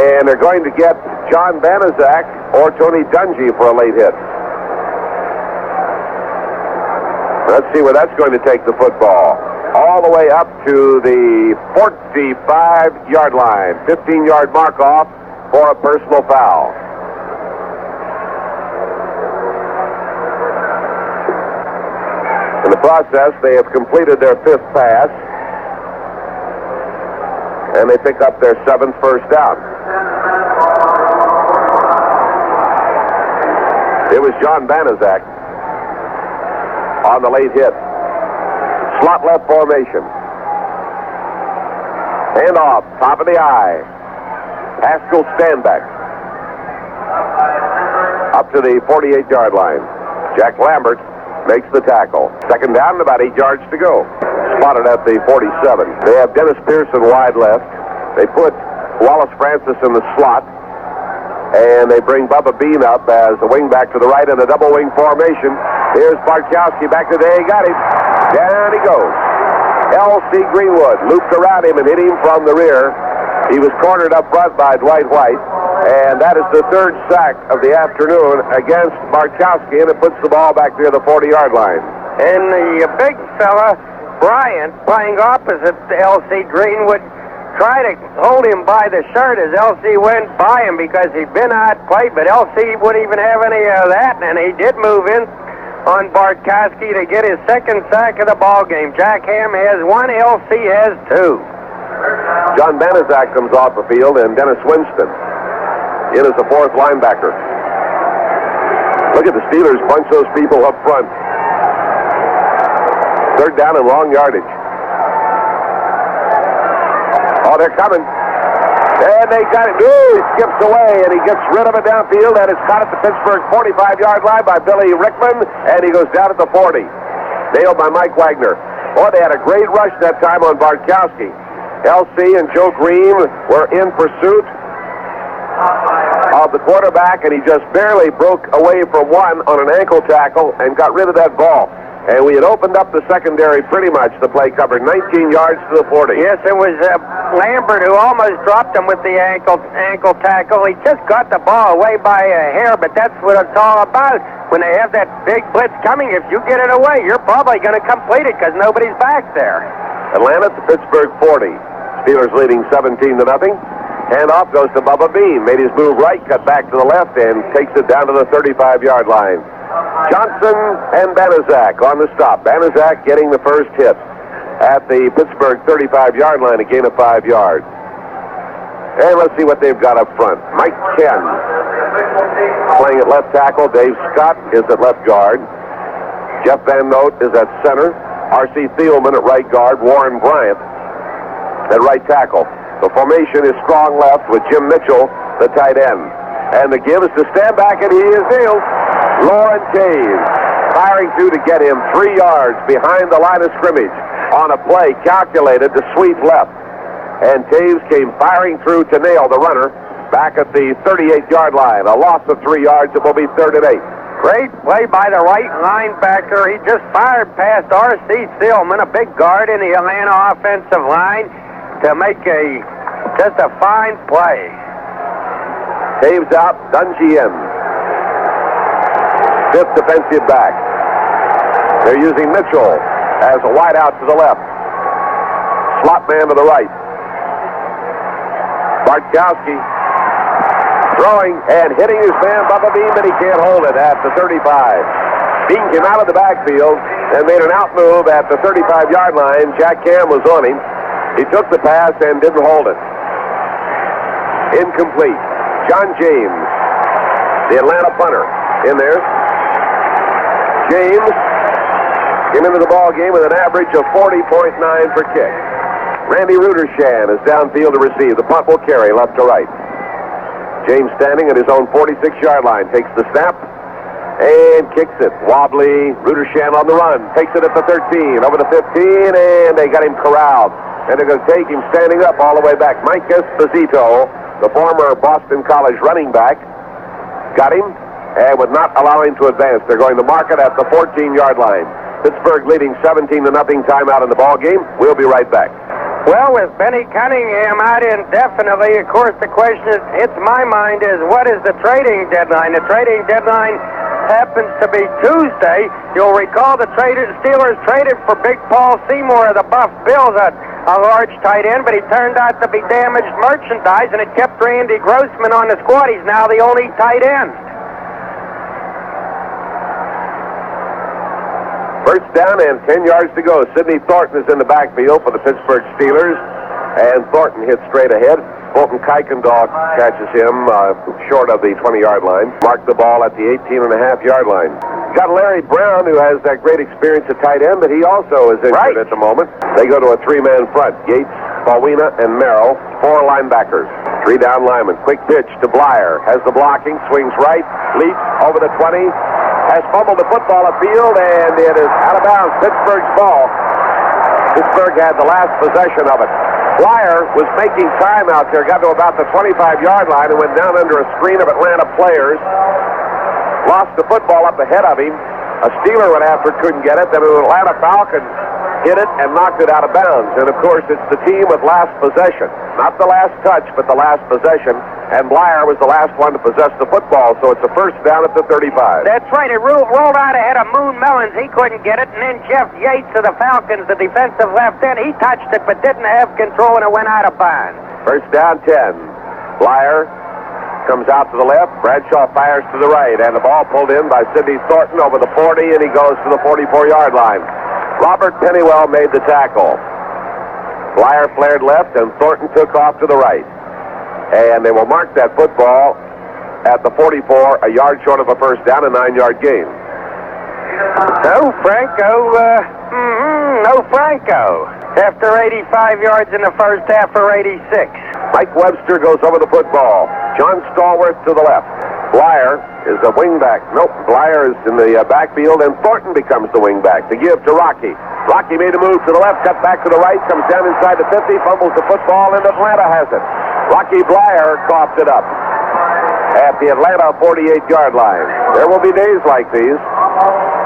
And they're going to get John Banaszak or Tony Dungy for a late hit. Let's see where that's going to take the football. All the way up to the 45-yard line. 15-yard mark-off for a personal foul. In the process, they have completed their 5th pass, and they pick up their 7th first down. It was John Banaszak on the late hit. Slot left formation. Handoff, top of the eye. Haskell Stanback. Up to the 48-yard line. Jack Lambert makes the tackle. 2nd down and about 8 yards to go. Spotted at the 47. They have Dennis Pearson wide left. They put Wallace Francis in the slot. And they bring Bubba Bean up as the wingback to the right in a double wing formation. Here's Bartkowski back to there. He got him. Down he goes. L.C. Greenwood looped around him and hit him from the rear. He was cornered up front by Dwight White, and that is the third sack of the afternoon against Bartkowski, and it puts the ball back near the 40-yard line. And the big fella, Bryant, playing opposite to L.C. Greenwood, tried to hold him by the shirt as L.C. went by him because he'd been outplayed, but L.C. wouldn't even have any of that, and he did move in on Bartkowski to get his second sack of the ball game. Jack Ham has one, L.C. has two. John Banaszak comes off the field, and Dennis Winston in as the fourth linebacker. Look at the Steelers bunch those people up front. Third down and long yardage. Oh, they're coming. And they got it. Ooh, he skips away, and he gets rid of it downfield, and it's caught at the Pittsburgh 45-yard line by Billy Rickman, and he goes down at the 40. Nailed by Mike Wagner. Oh, they had a great rush that time on Bartkowski. L.C. and Joe Green were in pursuit of the quarterback, and he just barely broke away from one on an ankle tackle and got rid of that ball. And we had opened up the secondary pretty much. The play covered 19 yards to the 40. Yes, it was Lambert who almost dropped him with the ankle tackle. He just got the ball away by a hair, but that's what it's all about. When they have that big blitz coming, if you get it away, you're probably going to complete it because nobody's back there. Atlanta to Pittsburgh 40. Steelers leading 17-0. Handoff goes to Bubba Bean. Made his move right, cut back to the left, and takes it down to the 35-yard line. Johnson and Banaszak on the stop. Banaszak getting the first hit at the Pittsburgh 35-yard line, a gain of 5 yards. And let's see what they've got up front. Mike Ken playing at left tackle. Dave Scott is at left guard. Jeff Van Note is at center. R.C. Thielman at right guard. Warren Bryant at right tackle. The formation is strong left with Jim Mitchell, the tight end. And the give is to stand back, and he is nailed. Lauren Taves firing through to get him 3 yards behind the line of scrimmage on a play calculated to sweep left. And Taves came firing through to nail the runner back at the 38-yard line. A loss of 3 yards. It will be 3rd and 8. Great play by the right linebacker. He just fired past R.C. Thielman, a big guard in the Atlanta offensive line, to make just a fine play. Taves out, Dungy in. Fifth defensive back. They're using Mitchell as a wide out to the left. Slot man to the right. Bartkowski throwing and hitting his man Bubba Bean, but he can't hold it at the 35. Bean came out of the backfield and made an out move at the 35-yard line. Jack Cam was on him. He took the pass and didn't hold it. Incomplete. John James, the Atlanta punter, in there. James came into the ball game with an average of 40.9 per kick. Randy Rudershan is downfield to receive. The punt will carry left to right. James standing at his own 46-yard line, takes the snap and kicks it. Wobbly, Rudershan on the run, takes it at the 13, over the 15, and they got him corralled. And they're going to take him standing up all the way back. Mike Esposito, the former Boston College running back, got him and would not allow him to advance. They're going to mark it at the 14-yard line. Pittsburgh leading 17-0 timeout in the ball game. We'll be right back. Well, with Benny Cunningham out indefinitely, of course, the question that hits my mind is, what is the trading deadline? The trading deadline happens to be Tuesday. You'll recall the Steelers traded for Big Paul Seymour of the Buff Bills, a large tight end, but he turned out to be damaged merchandise, and it kept Randy Grossman on the squad. He's now the only tight end. First down and 10 yards to go. Sidney Thornton is in the backfield for the Pittsburgh Steelers, and Thornton hits straight ahead. Fulton Kuykendall catches him short of the 20-yard line. Marked the ball at the 18.5-yard line. Got Larry Brown, who has that great experience at tight end, but he also is injured at the moment. They go to a 3-man front. Yates, Bawina, and Merrill, 4 linebackers. 3 down linemen. Quick pitch to Bleier. Has the blocking, swings right, leaps over the 20, has fumbled the football upfield, and it is out of bounds. Pittsburgh's ball. Pittsburgh had the last possession of it. Bleier was making time out there, got to about the 25-yard line and went down under a screen of Atlanta players. Lost the football up ahead of him. A Steeler went after it, couldn't get it. Then an Atlanta Falcons hit it and knocked it out of bounds. And, of course, it's the team with last possession. Not the last touch, but the last possession. And Bleier was the last one to possess the football, so it's a first down at the 35. That's right. It rolled out ahead of Moon Mellons. He couldn't get it. And then Jeff Yates of the Falcons, the defensive left end, he touched it but didn't have control, and it went out of bounds. First down, 10. Bleier comes out to the left. Bradshaw fires to the right, and the ball pulled in by Sidney Thornton over the 40, and he goes to the 44-yard line. Robert Pennywell made the tackle. Bleier flared left, and Thornton took off to the right. And they will mark that football at the 44, a yard short of a first down, a 9-yard gain. No Franco. After 85 yards in the first half for 86. Mike Webster goes over the football. John Stallworth to the left. Bleier is a wingback. Nope, Bleier is in the backfield, and Thornton becomes the wingback to give to Rocky. Rocky made a move to the left, cut back to the right, comes down inside the 50, fumbles the football, and Atlanta has it. Rocky Bleier coughed it up at the Atlanta 48-yard line. There will be days like these.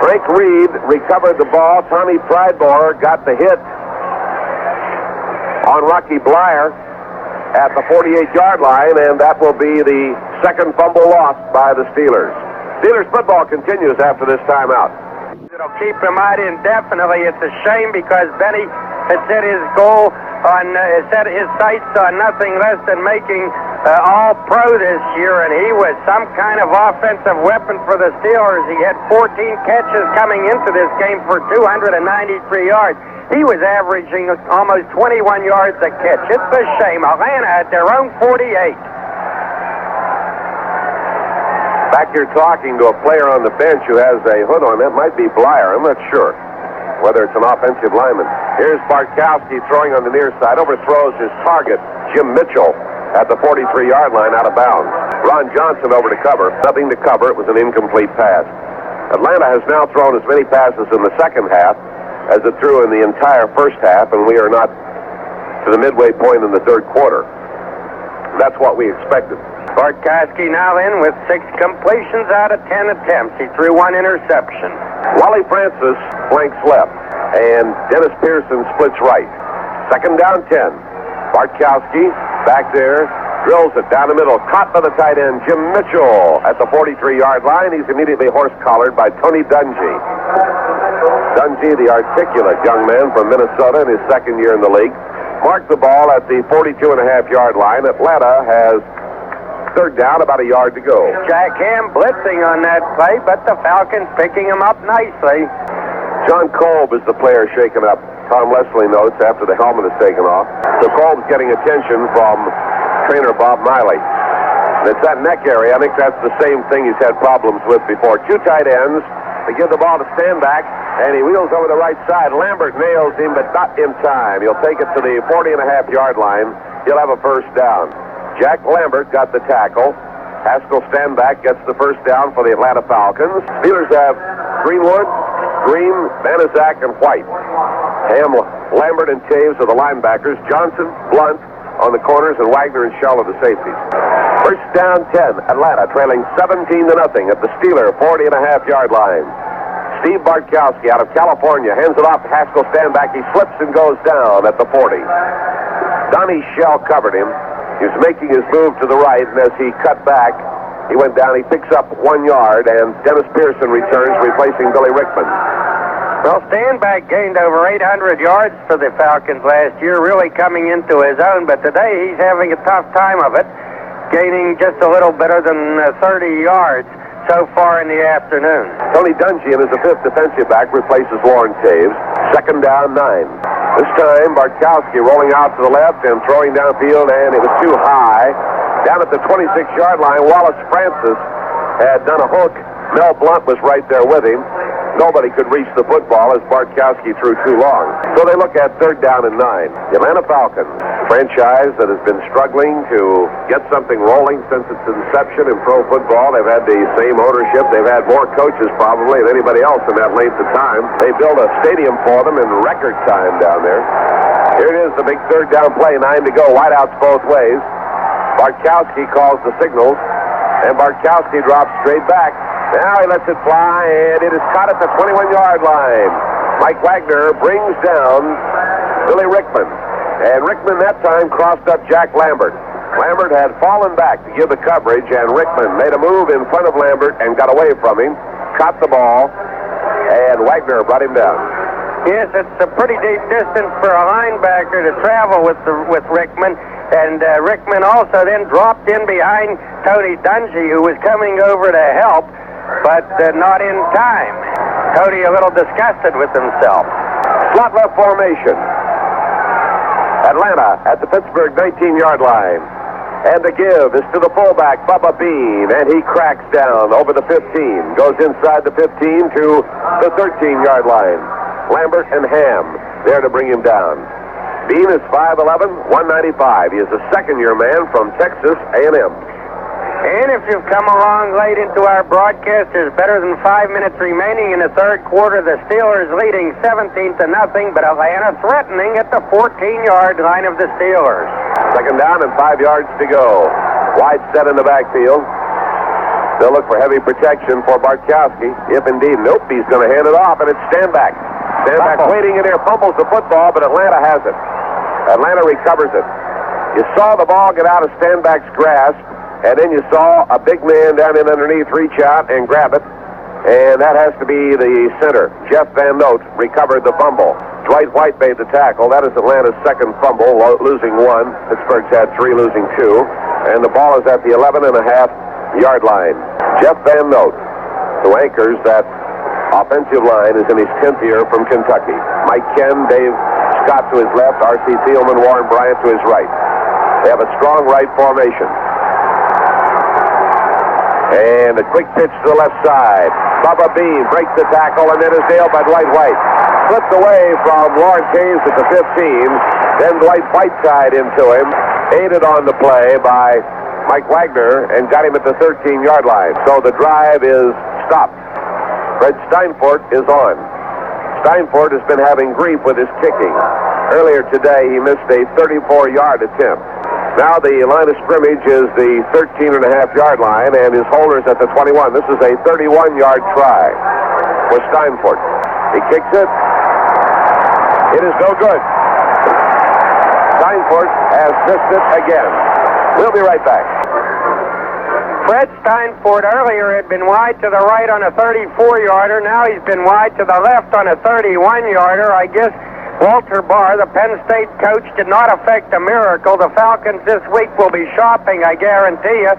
Frank Reed recovered the ball. Tommy Pridemore got the hit on Rocky Bleier at the 48-yard line, and that will be the second fumble lost by the Steelers. Steelers football continues after this timeout. It'll keep him out indefinitely. It's a shame because Benny had set his goal on, set his sights on nothing less than making All-Pro this year, and he was some kind of offensive weapon for the Steelers. He had 14 catches coming into this game for 293 yards. He was averaging almost 21 yards a catch. It's a shame. Atlanta at their own 48. Back here talking to a player on the bench who has a hood on. That might be Bleier. I'm not sure whether it's an offensive lineman. Here's Bartkowski throwing on the near side. Overthrows his target, Jim Mitchell, at the 43-yard line out of bounds. Ron Johnson over to cover. Nothing to cover. It was an incomplete pass. Atlanta has now thrown as many passes in the second half as it threw in the entire first half, and we are not to the midway point in the third quarter. That's what we expected. Bartkowski now in with 6 completions out of 10 attempts. He threw 1 interception. Wally Francis flanks left, and Dennis Pearson splits right. Second down, 10. Bartkowski back there, drills it down the middle, caught by the tight end, Jim Mitchell, at the 43-yard line. He's immediately horse-collared by Tony Dungy. Dungy, the articulate young man from Minnesota in his second year in the league, marked the ball at the 42.5-yard line. Atlanta has third down, about a yard to go. Jack Ham blitzing on that play, but the Falcons picking him up nicely. John Kolb is the player shaken up. Tom Leslie notes after the helmet is taken off. So Kolb's getting attention from trainer Bob Miley. And it's that neck area. I think that's the same thing he's had problems with before. 2 tight ends. They give the ball to Stanback, and he wheels over the right side. Lambert nails him, but not in time. He'll take it to the 40.5-yard line. He'll have a first down. Jack Lambert got the tackle. Haskell Stanback gets the first down for the Atlanta Falcons. Steelers have Greenwood, Green, Banaszak, and White. Ham, Lambert, and Taves are the linebackers. Johnson, Blunt on the corners, and Wagner and Shell are the safeties. First down, 10. Atlanta trailing 17-0 at the Steeler 40.5-yard line. Steve Bartkowski out of California hands it off to Haskell Stanback. He slips and goes down at the 40. Donnie Shell covered him. He was making his move to the right, and as he cut back, he went down. He picks up 1 yard, and Dennis Pearson returns, replacing Billy Rickman. Well, Stanback gained over 800 yards for the Falcons last year, really coming into his own, but today he's having a tough time of it, gaining just a little better than 30 yards so far in the afternoon. Tony Dungy, as the 5th defensive back, replaces Warren Taves. Second down, 9. This time, Bartkowski rolling out to the left and throwing downfield, and it was too high. Down at the 26-yard line, Wallace Francis had done a hook. Mel Blunt was right there with him. Nobody could reach the football as Bartkowski threw too long. So they look at third down and 9. The Atlanta Falcons, franchise that has been struggling to get something rolling since its inception in pro football. They've had the same ownership. They've had more coaches probably than anybody else in that length of time. They built a stadium for them in record time down there. Here it is, the big third down play, 9 to go. Wideouts both ways. Bartkowski calls the signals, and Bartkowski drops straight back. Now he lets it fly, and it is caught at the 21-yard line. Mike Wagner brings down Billy Rickman. And Rickman that time crossed up Jack Lambert. Lambert had fallen back to give the coverage, and Rickman made a move in front of Lambert and got away from him, caught the ball, and Wagner brought him down. Yes, it's a pretty deep distance for a linebacker to travel with Rickman, and Rickman also then dropped in behind Tony Dungy, who was coming over to help, but not in time. Tony a little disgusted with himself. Slot left formation. Atlanta at the Pittsburgh 19-yard line. And the give is to the fullback, Bubba Bean, and he cracks down over the 15. Goes inside the 15 to the 13-yard line. Lambert and Ham there to bring him down. Bean is 5'11", 195. He is a second-year man from Texas A&M. And if you've come along late into our broadcast, there's better than 5 minutes remaining in the third quarter. The Steelers leading 17-0, but Atlanta threatening at the 14-yard line of the Steelers. Second down and 5 yards to go. Wide set in the backfield. They'll look for heavy protection for Bartkowski. If indeed, nope, he's going to hand it off, and it's Stanback. Stanback waiting in there, fumbles the football, but Atlanta has it. Atlanta recovers it. You saw the ball get out of Stanback's grasp, and then you saw a big man down in underneath reach out and grab it, and that has to be the center. Jeff Van Note recovered the fumble. Dwight White made the tackle. That is Atlanta's second fumble, losing one. Pittsburgh's had 3, losing 2. And the ball is at the 11.5-yard line. Jeff Van Note, who anchors that offensive line, is in his 10th year from Kentucky. Mike Ken, Dave Scott to his left, R.C. Thielman, Warren Bryant to his right. They have a strong right formation. And a quick pitch to the left side. Bubba Bean breaks the tackle and then is nailed by Dwight White. Slipped away from Lawrence Hayes at the 15. Then Dwight Whiteside into him. Aided on the play by Mike Wagner and got him at the 13-yard line. So the drive is stopped. Fred Steinfort is on. Steinfort has been having grief with his kicking. Earlier today, he missed a 34-yard attempt. Now the line of scrimmage is the 13.5-yard line, and his holder's at the 21. This is a 31-yard try for Steinfort. He kicks it. It is no good. Steinfort has missed it again. We'll be right back. Fred Steinfort earlier had been wide to the right on a 34-yarder. Now he's been wide to the left on a 31-yarder. I guess Walter Barr, the Penn State coach, did not affect a miracle. The Falcons this week will be shopping, I guarantee you.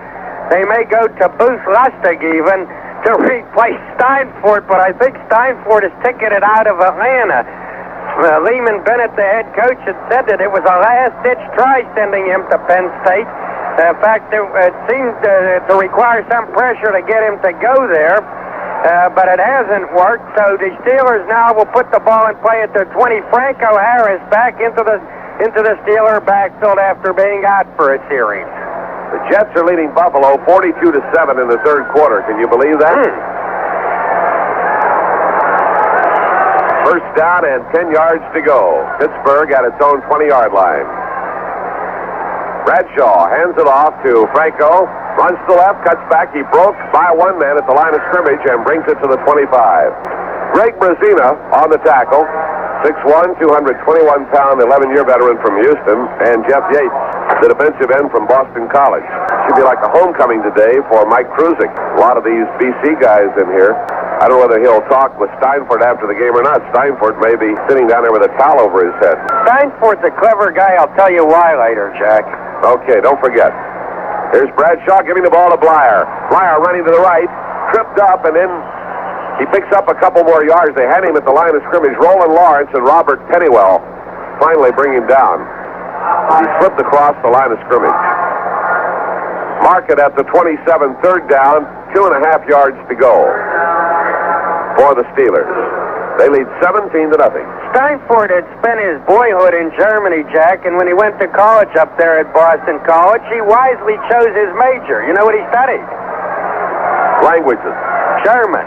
They may go to Booth Lustig even to replace Steinfort, but I think Steinfort is ticketed out of Atlanta. Lehman Bennett, the head coach, had said that it was a last-ditch try sending him to Penn State. In fact, it seemed to require some pressure to get him to go there. But it hasn't worked, so the Steelers now will put the ball in play at their 20. Franco Harris back into the Steeler backfield after being out for a series. The Jets are leading Buffalo 42-7 in the third quarter. Can you believe that? First down and 10 yards to go. Pittsburgh at its own 20-yard line. Bradshaw hands it off to Franco. Runs to the left, cuts back. He broke by one man at the line of scrimmage and brings it to the 25. Greg Brazina on the tackle. 6'1", 221-pound, 11-year veteran from Houston. And Jeff Yates, the defensive end from Boston College. Should be like a homecoming today for Mike Kruzik. A lot of these BC guys in here. I don't know whether he'll talk with Steinfort after the game or not. Steinfort may be sitting down there with a towel over his head. Steinfort's a clever guy. I'll tell you why later, Jack. Okay, don't forget. Here's Bradshaw giving the ball to Bleier. Bleier running to the right, tripped up, and then he picks up a couple more yards. They had him at the line of scrimmage. Roland Lawrence and Robert Pennywell finally bring him down. He slipped across the line of scrimmage. Mark it at the 27, third down, 2.5 yards to go for the Steelers. They lead 17-0. Steinfort had spent his boyhood in Germany, Jack, and when he went to college up there at Boston College, he wisely chose his major. You know what he studied? Languages. German.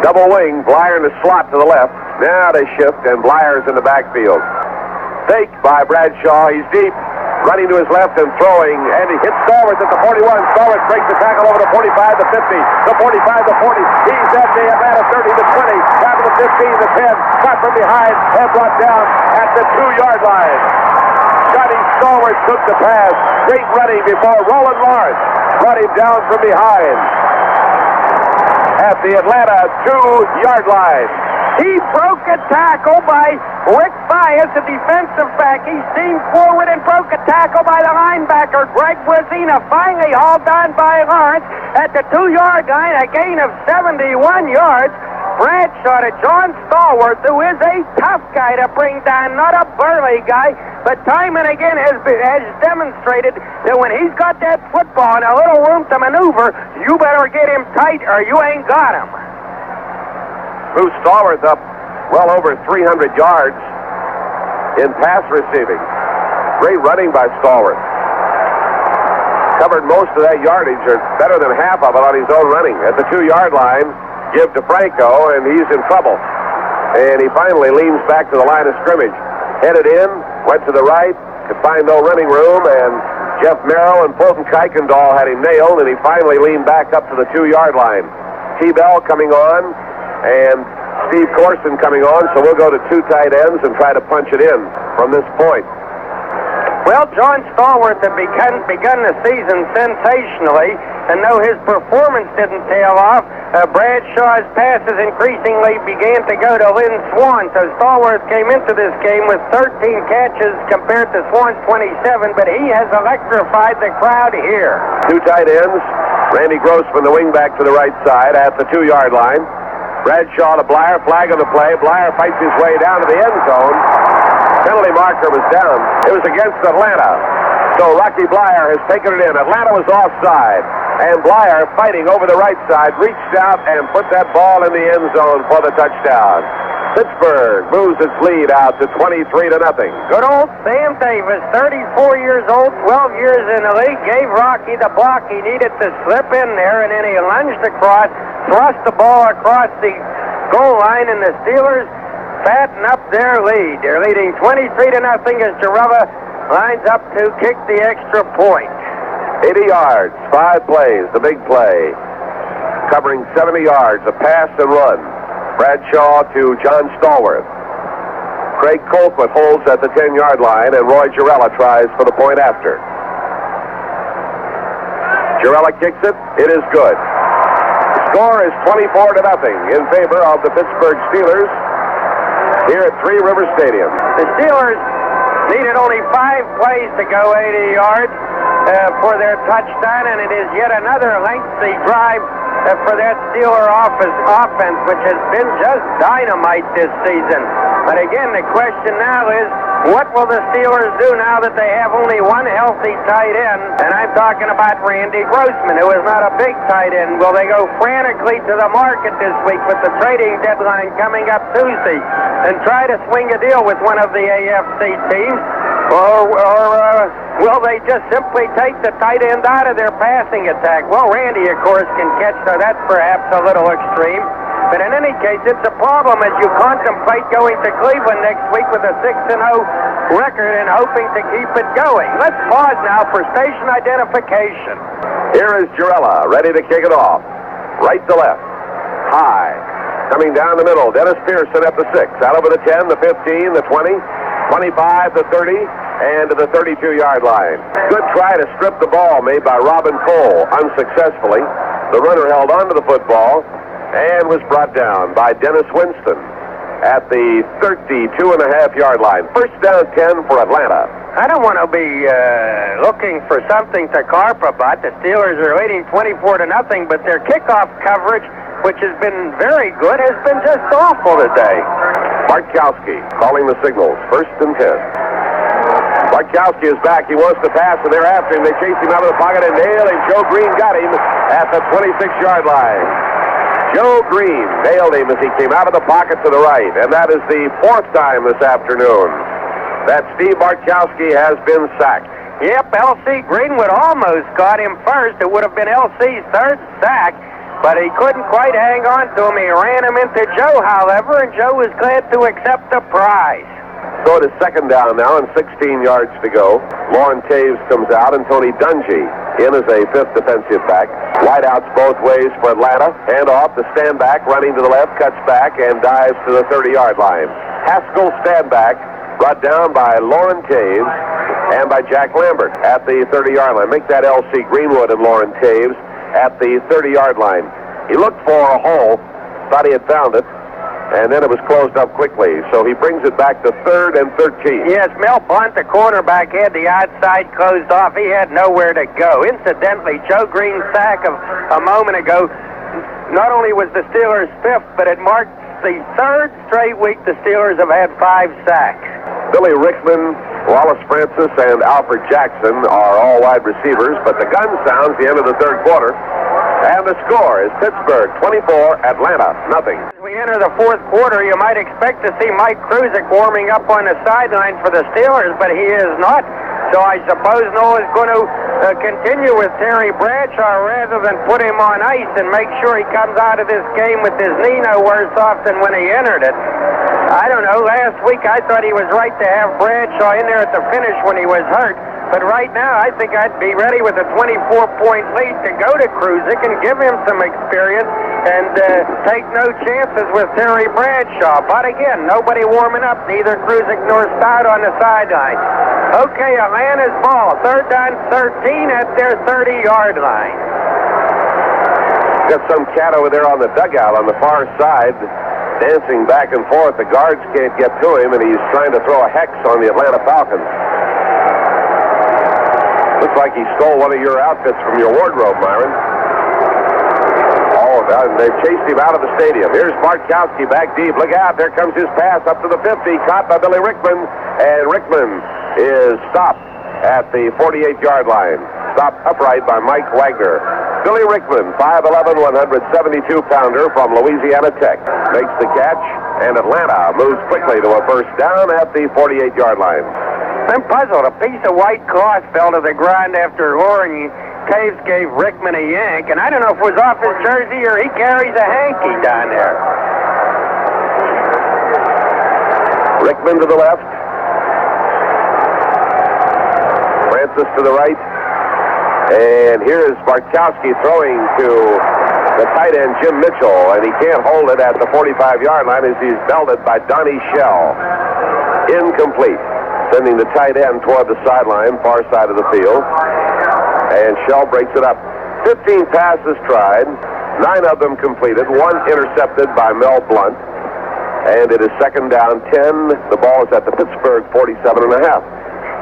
Double wing, Bleier in the slot to the left. Now they shift, and Bleier's in the backfield. Fake by Bradshaw. He's deep. running to his left and throwing, and he hits Stallworth at the 41. Stallworth breaks the tackle over the 45, the 50, the 45, the 40. He's at the Atlanta 30, the 20, down to the 15, the 10, caught from behind, and brought down at the 2-yard line. Johnny Stallworth took the pass. Great running before Roland Lawrence brought him down from behind at the Atlanta 2-yard line. He broke a tackle by Rick Bias, a defensive back. He steamed forward and broke a tackle by the linebacker, Greg Brazina. Finally hauled down by Lawrence at the 2-yard line, a gain of 71 yards. Bradshaw to John Stallworth, who is a tough guy to bring down, not a burly guy, but time and again has demonstrated that when he's got that football and a little room to maneuver, you better get him tight or you ain't got him. Moves Stallworth up well over 300 yards in pass receiving. Great running by Stallworth. Covered most of that yardage, or better than half of it, on his own running. At the 2-yard line, give to Franco, and he's in trouble. And he finally leans back to the line of scrimmage. Headed in, went to the right, could find no running room, and Jeff Merrill and Fulton Kuykendall had him nailed, and he finally leaned back up to the 2-yard line. T-Bell coming on, and Steve Corson coming on, so we'll go to 2 tight ends and try to punch it in from this point. Well, John Stallworth had begun the season sensationally, and though his performance didn't tail off, Bradshaw's passes increasingly began to go to Lynn Swan. So Stallworth came into this game with 13 catches compared to Swan's 27, but he has electrified the crowd here. 2 tight ends. Randy Grossman, the wingback, to the right side at the 2-yard line. Bradshaw to Bleier, flag on the play. Bleier fights his way down to the end zone. Penalty marker was down. It was against Atlanta. So Rocky Bleier has taken it in. Atlanta was offside. And Bleier, fighting over the right side, reached out and put that ball in the end zone for the touchdown. Pittsburgh moves its lead out to 23-0. Good old Sam Davis, 34 years old, 12 years in the league, gave Rocky the block he needed to slip in there, and then he lunged across, thrust the ball across the goal line, and the Steelers fatten up their lead. They're leading 23-0 as Jarrella lines up to kick the extra point. 80 yards, 5 plays, the big play. Covering 70 yards, a pass and run. Bradshaw to John Stallworth. Craig Colquitt holds at the 10-yard line, and Roy Jarrella tries for the point after. Jarrella kicks it. It is good. The score is 24-0 in favor of the Pittsburgh Steelers here at Three River Stadium. The Steelers needed only 5 plays to go 80 yards for their touchdown, and it is yet another lengthy drive for that Steeler offense, which has been just dynamite this season. But again, the question now is, what will the Steelers do now that they have only one healthy tight end? And I'm talking about Randy Grossman, who is not a big tight end. Will they go frantically to the market this week with the trading deadline coming up Tuesday and try to swing a deal with one of the AFC teams? Or will they just simply take the tight end out of their passing attack? Well, Randy, of course, can catch, so that's perhaps a little extreme. But in any case, it's a problem as you contemplate going to Cleveland next week with a 6-0 record and hoping to keep it going. Let's pause now for station identification. Here is Jarrella, ready to kick it off. Right to left. High. Coming down the middle, Dennis Pearson at the 6. Out over the 10, the 15, the 20, 25, the 30, and to the 32-yard line. Good try to strip the ball made by Robin Cole, unsuccessfully. The runner held onto the football and was brought down by Dennis Winston at the 32.5-yard line. First down 10 for Atlanta. I don't want to be looking for something to carp about. The Steelers are leading 24-0, but their kickoff coverage, which has been very good, has been just awful today. Bartkowski calling the signals. First and 10. Bartkowski is back. He wants to pass, and they're after him. They chase him out of the pocket and nail him. Joe Green got him at the 26-yard line. Joe Green nailed him as he came out of the pocket to the right, and that is the 4th time this afternoon that Steve Bartkowski has been sacked. Yep, L.C. Greenwood almost got him first. It would have been L.C.'s 3rd sack, but he couldn't quite hang on to him. He ran him into Joe, however, and Joe was glad to accept the prize. So it is second down now and 16 yards to go. Lauren Taves comes out and Tony Dungy in as a fifth defensive back. Wideouts both ways for Atlanta. Hand off to stand back, running to the left, cuts back, and dives to the 30-yard line. Haskell stand back, brought down by Lauren Taves and by Jack Lambert at the 30-yard line. Make that L.C. Greenwood and Lauren Taves at the 30-yard line. He looked for a hole, thought he had found it, and then it was closed up quickly. So he brings it back to 3rd and 13. Yes, Mel Blunt, the cornerback, had the outside closed off. He had nowhere to go. Incidentally, Joe Green's sack of a moment ago not only was the Steelers' fifth, but it marked the 3rd straight week the Steelers have had 5 sacks. Billy Rickman, Wallace Francis, and Alfred Jackson are all wide receivers, but the gun sounds the end of the 3rd quarter. And the score is Pittsburgh 24, Atlanta nothing. As we enter the 4th quarter, you might expect to see Mike Kruzik warming up on the sideline for the Steelers, but he is not. So I suppose Noah is going to continue with Terry Bradshaw rather than put him on ice and make sure he comes out of this game with his knee no worse off than when he entered it. I don't know. Last week I thought he was right to have Bradshaw in there at the finish when he was hurt. But right now, I think I'd be ready with a 24-point lead to go to Kruzik and give him some experience and take no chances with Terry Bradshaw. But again, nobody warming up, neither Kruzik nor Stout on the sideline. Okay, Atlanta's ball, 3rd down 13 at their 30-yard line. Got some cat over there on the dugout on the far side, dancing back and forth. The guards can't get to him, and he's trying to throw a hex on the Atlanta Falcons. Looks like he stole one of your outfits from your wardrobe, Myron. Oh, they've chased him out of the stadium. Here's Bartkowski back deep. Look out, there comes his pass up to the 50, caught by Billy Rickman, and Rickman is stopped at the 48-yard line. Stopped upright by Mike Wagner. Billy Rickman, 5'11", 172-pounder from Louisiana Tech, makes the catch, and Atlanta moves quickly to a first down at the 48-yard line. I'm puzzled. A piece of white cloth fell to the ground after Lauren Taves gave Rickman a yank, and I don't know if it was off his jersey or he carries a hanky down there. Rickman to the left. Francis to the right. And here's Bartkowski throwing to the tight end, Jim Mitchell, and he can't hold it at the 45-yard line as he's belted by Donnie Shell. Incomplete. Sending the tight end toward the sideline, far side of the field. And Shell breaks it up. 15 passes tried, 9 of them completed, 1 intercepted by Mel Blunt. And it is second down 10. The ball is at the Pittsburgh 47.5.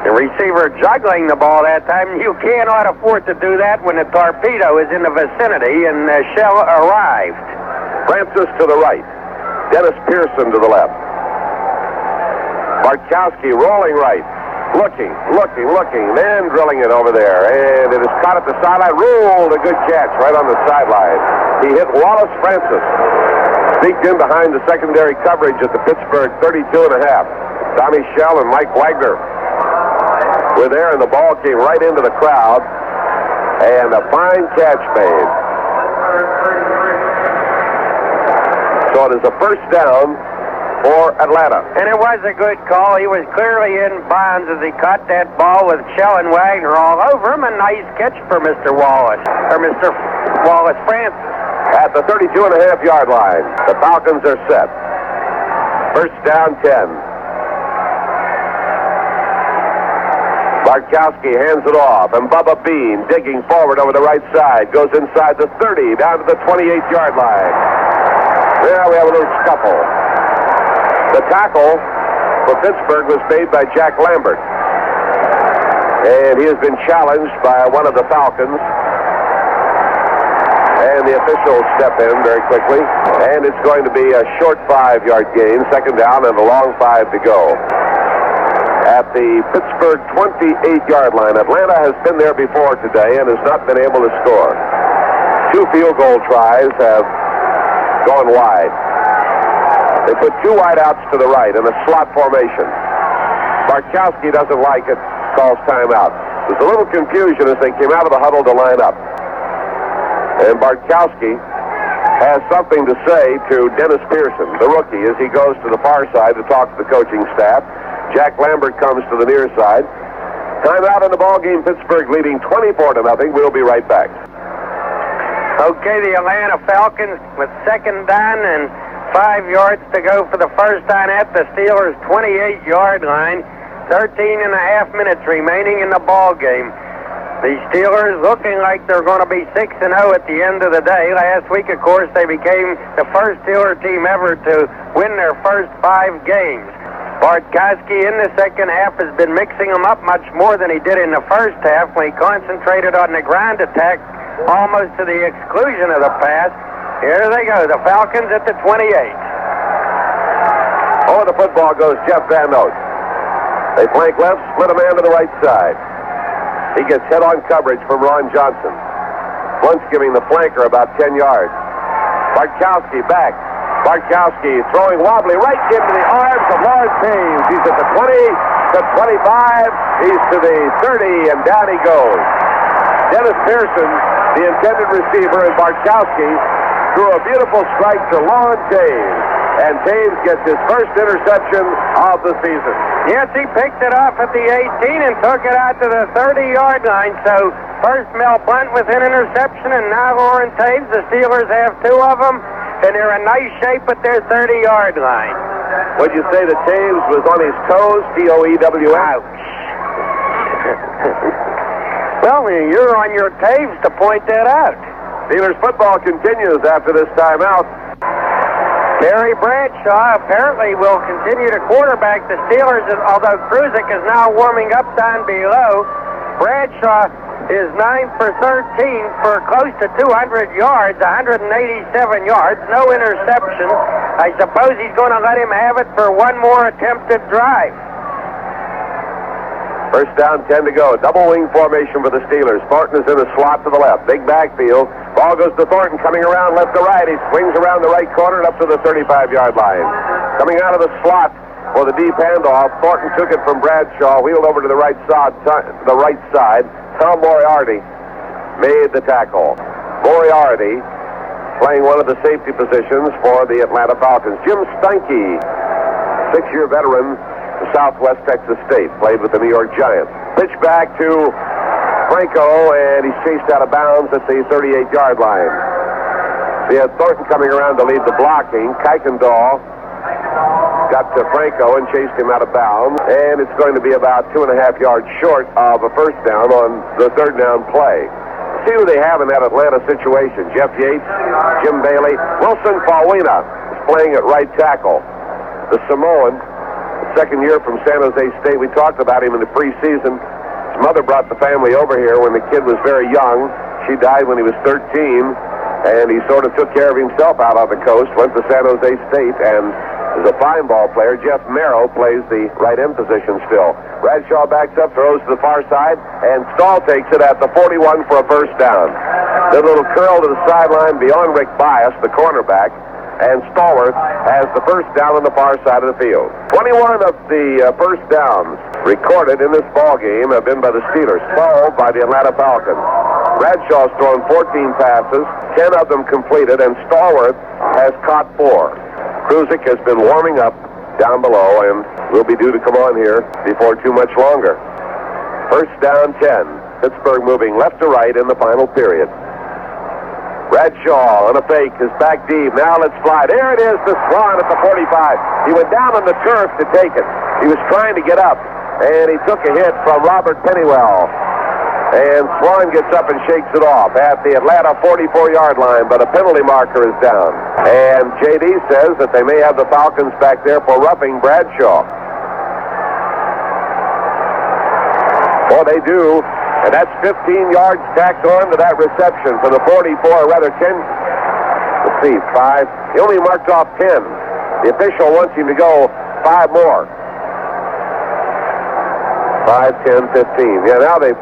The receiver juggling the ball that time. You cannot afford to do that when the torpedo is in the vicinity, and Shell arrived. Francis to the right. Dennis Pearson to the left. Bartkowski rolling right. Looking, then drilling it over there. And it is caught at the sideline. Ruled a good catch right on the sideline. He hit Wallace Francis. Sneaked in behind the secondary coverage at the Pittsburgh 32.5. Donnie Shell and Mike Wagner were there, and the ball came right into the crowd. And a fine catch made. So it is a first down for Atlanta. And it was a good call. He was clearly in bounds as he caught that ball with Shell and Wagner all over him. A nice catch for Mr. Wallace, or Mr. Wallace Francis. At the 32.5-yard line, the Falcons are set. First down 10. Bartkowski hands it off, and Bubba Bean digging forward over the right side. Goes inside the 30, down to the 28-yard line. There we have a little scuffle. The tackle for Pittsburgh was made by Jack Lambert. And he has been challenged by one of the Falcons. And the officials step in very quickly. And it's going to be a short 5-yard gain, second down, and a long 5 to go. At the Pittsburgh 28-yard line, Atlanta has been there before today and has not been able to score. 2 field goal tries have gone wide. They put 2 wideouts to the right in a slot formation. Bartkowski doesn't like it, calls timeout. There's a little confusion as they came out of the huddle to line up. And Bartkowski has something to say to Dennis Pearson, the rookie, as he goes to the far side to talk to the coaching staff. Jack Lambert comes to the near side. Timeout in the ball game. Pittsburgh leading 24-0. We'll be right back. Okay, the Atlanta Falcons with second down and 5 yards to go for the first down at the Steelers' 28-yard line. 13 and a half minutes remaining in the ball game. The Steelers looking like they're going to be 6-0 at the end of the day. Last week, of course, they became the first Steeler team ever to win their first 5 games. Bartkowski in the second half has been mixing them up much more than he did in the first half when he concentrated on the ground attack almost to the exclusion of the pass. Here they go, the Falcons at the 28. Over the football goes Jeff Van Note. They flank left, split a man to the right side. He gets head-on coverage from Ron Johnson. Once giving the flanker about 10 yards. Bartkowski back. Bartkowski throwing wobbly right into the arms of Lawrence Hayes. He's at the 20, the 25, he's to the 30, and down he goes. Dennis Pearson, the intended receiver, and Bartkowski threw a beautiful strike to Lawrence Hayes. And Taves gets his first interception of the season. Yes, he picked it off at the 18 and took it out to the 30-yard line. So first Mel Blunt with an interception, and now Lawrence Taves. The Steelers have 2 of them, and they're in nice shape at their 30-yard line. Would you say that Taves was on his toes, T-O-E-W-S? Ouch. Well, you're on your Taves to point that out. Steelers football continues after this timeout. Terry Bradshaw apparently will continue to quarterback the Steelers, although Kruzik is now warming up down below. Bradshaw is 9 for 13 for close to 200 yards, 187 yards, no interception. I suppose he's going to let him have it for one more attempted drive. First down, 10 to go. Double wing formation for the Steelers. Thornton is in the slot to the left. Big backfield. Ball goes to Thornton, coming around left to right. He swings around the right corner and up to the 35-yard line. Coming out of the slot for the deep handoff. Thornton took it from Bradshaw, wheeled over to the right side. Tom Moriarty made the tackle. Moriarty playing one of the safety positions for the Atlanta Falcons. Jim Steinke, 6-year veteran, Southwest Texas State, played with the New York Giants. Pitch back to Franco, and he's chased out of bounds at the 38-yard line. We had Thornton coming around to lead the blocking. Kuykendall got to Franco and chased him out of bounds, and it's going to be about 2.5 yards short of a first down on the third down play. See who they have in that Atlanta situation. Jeff Yates, Jim Bailey, Wilson Faulina is playing at right tackle. The Samoan, second year from San Jose State. We talked about him in the preseason. His mother brought the family over here when the kid was very young. She died when he was 13, and he sort of took care of himself out on the coast, went to San Jose State, and is a fine ball player. Jeff Merrill plays the right end position still. Bradshaw backs up, throws to the far side, and Stahl takes it at the 41 for a first down. The little curl to the sideline beyond Rick Bias, the cornerback, and Stallworth has the first down on the far side of the field. 21 of the first downs recorded in this ball game have been by the Steelers, 12 by the Atlanta Falcons. Bradshaw's thrown 14 passes, 10 of them completed, and Stallworth has caught 4. Kruzik has been warming up down below and will be due to come on here before too much longer. First down, 10. Pittsburgh moving left to right in the final period. Bradshaw on a fake is back deep. Now let's fly. There it is, the Swan at the 45. He went down on the turf to take it. He was trying to get up, and he took a hit from Robert Pennywell. And Swan gets up and shakes it off at the Atlanta 44-yard line, but a penalty marker is down. And JD says that they may have the Falcons back there for roughing Bradshaw. Well, they do. And that's 15 yards tacked on to that reception for the 44, or rather 10. Let's see, 5. He only marked off 10. The official wants him to go 5 more. 5, 10, 15. Yeah, now they've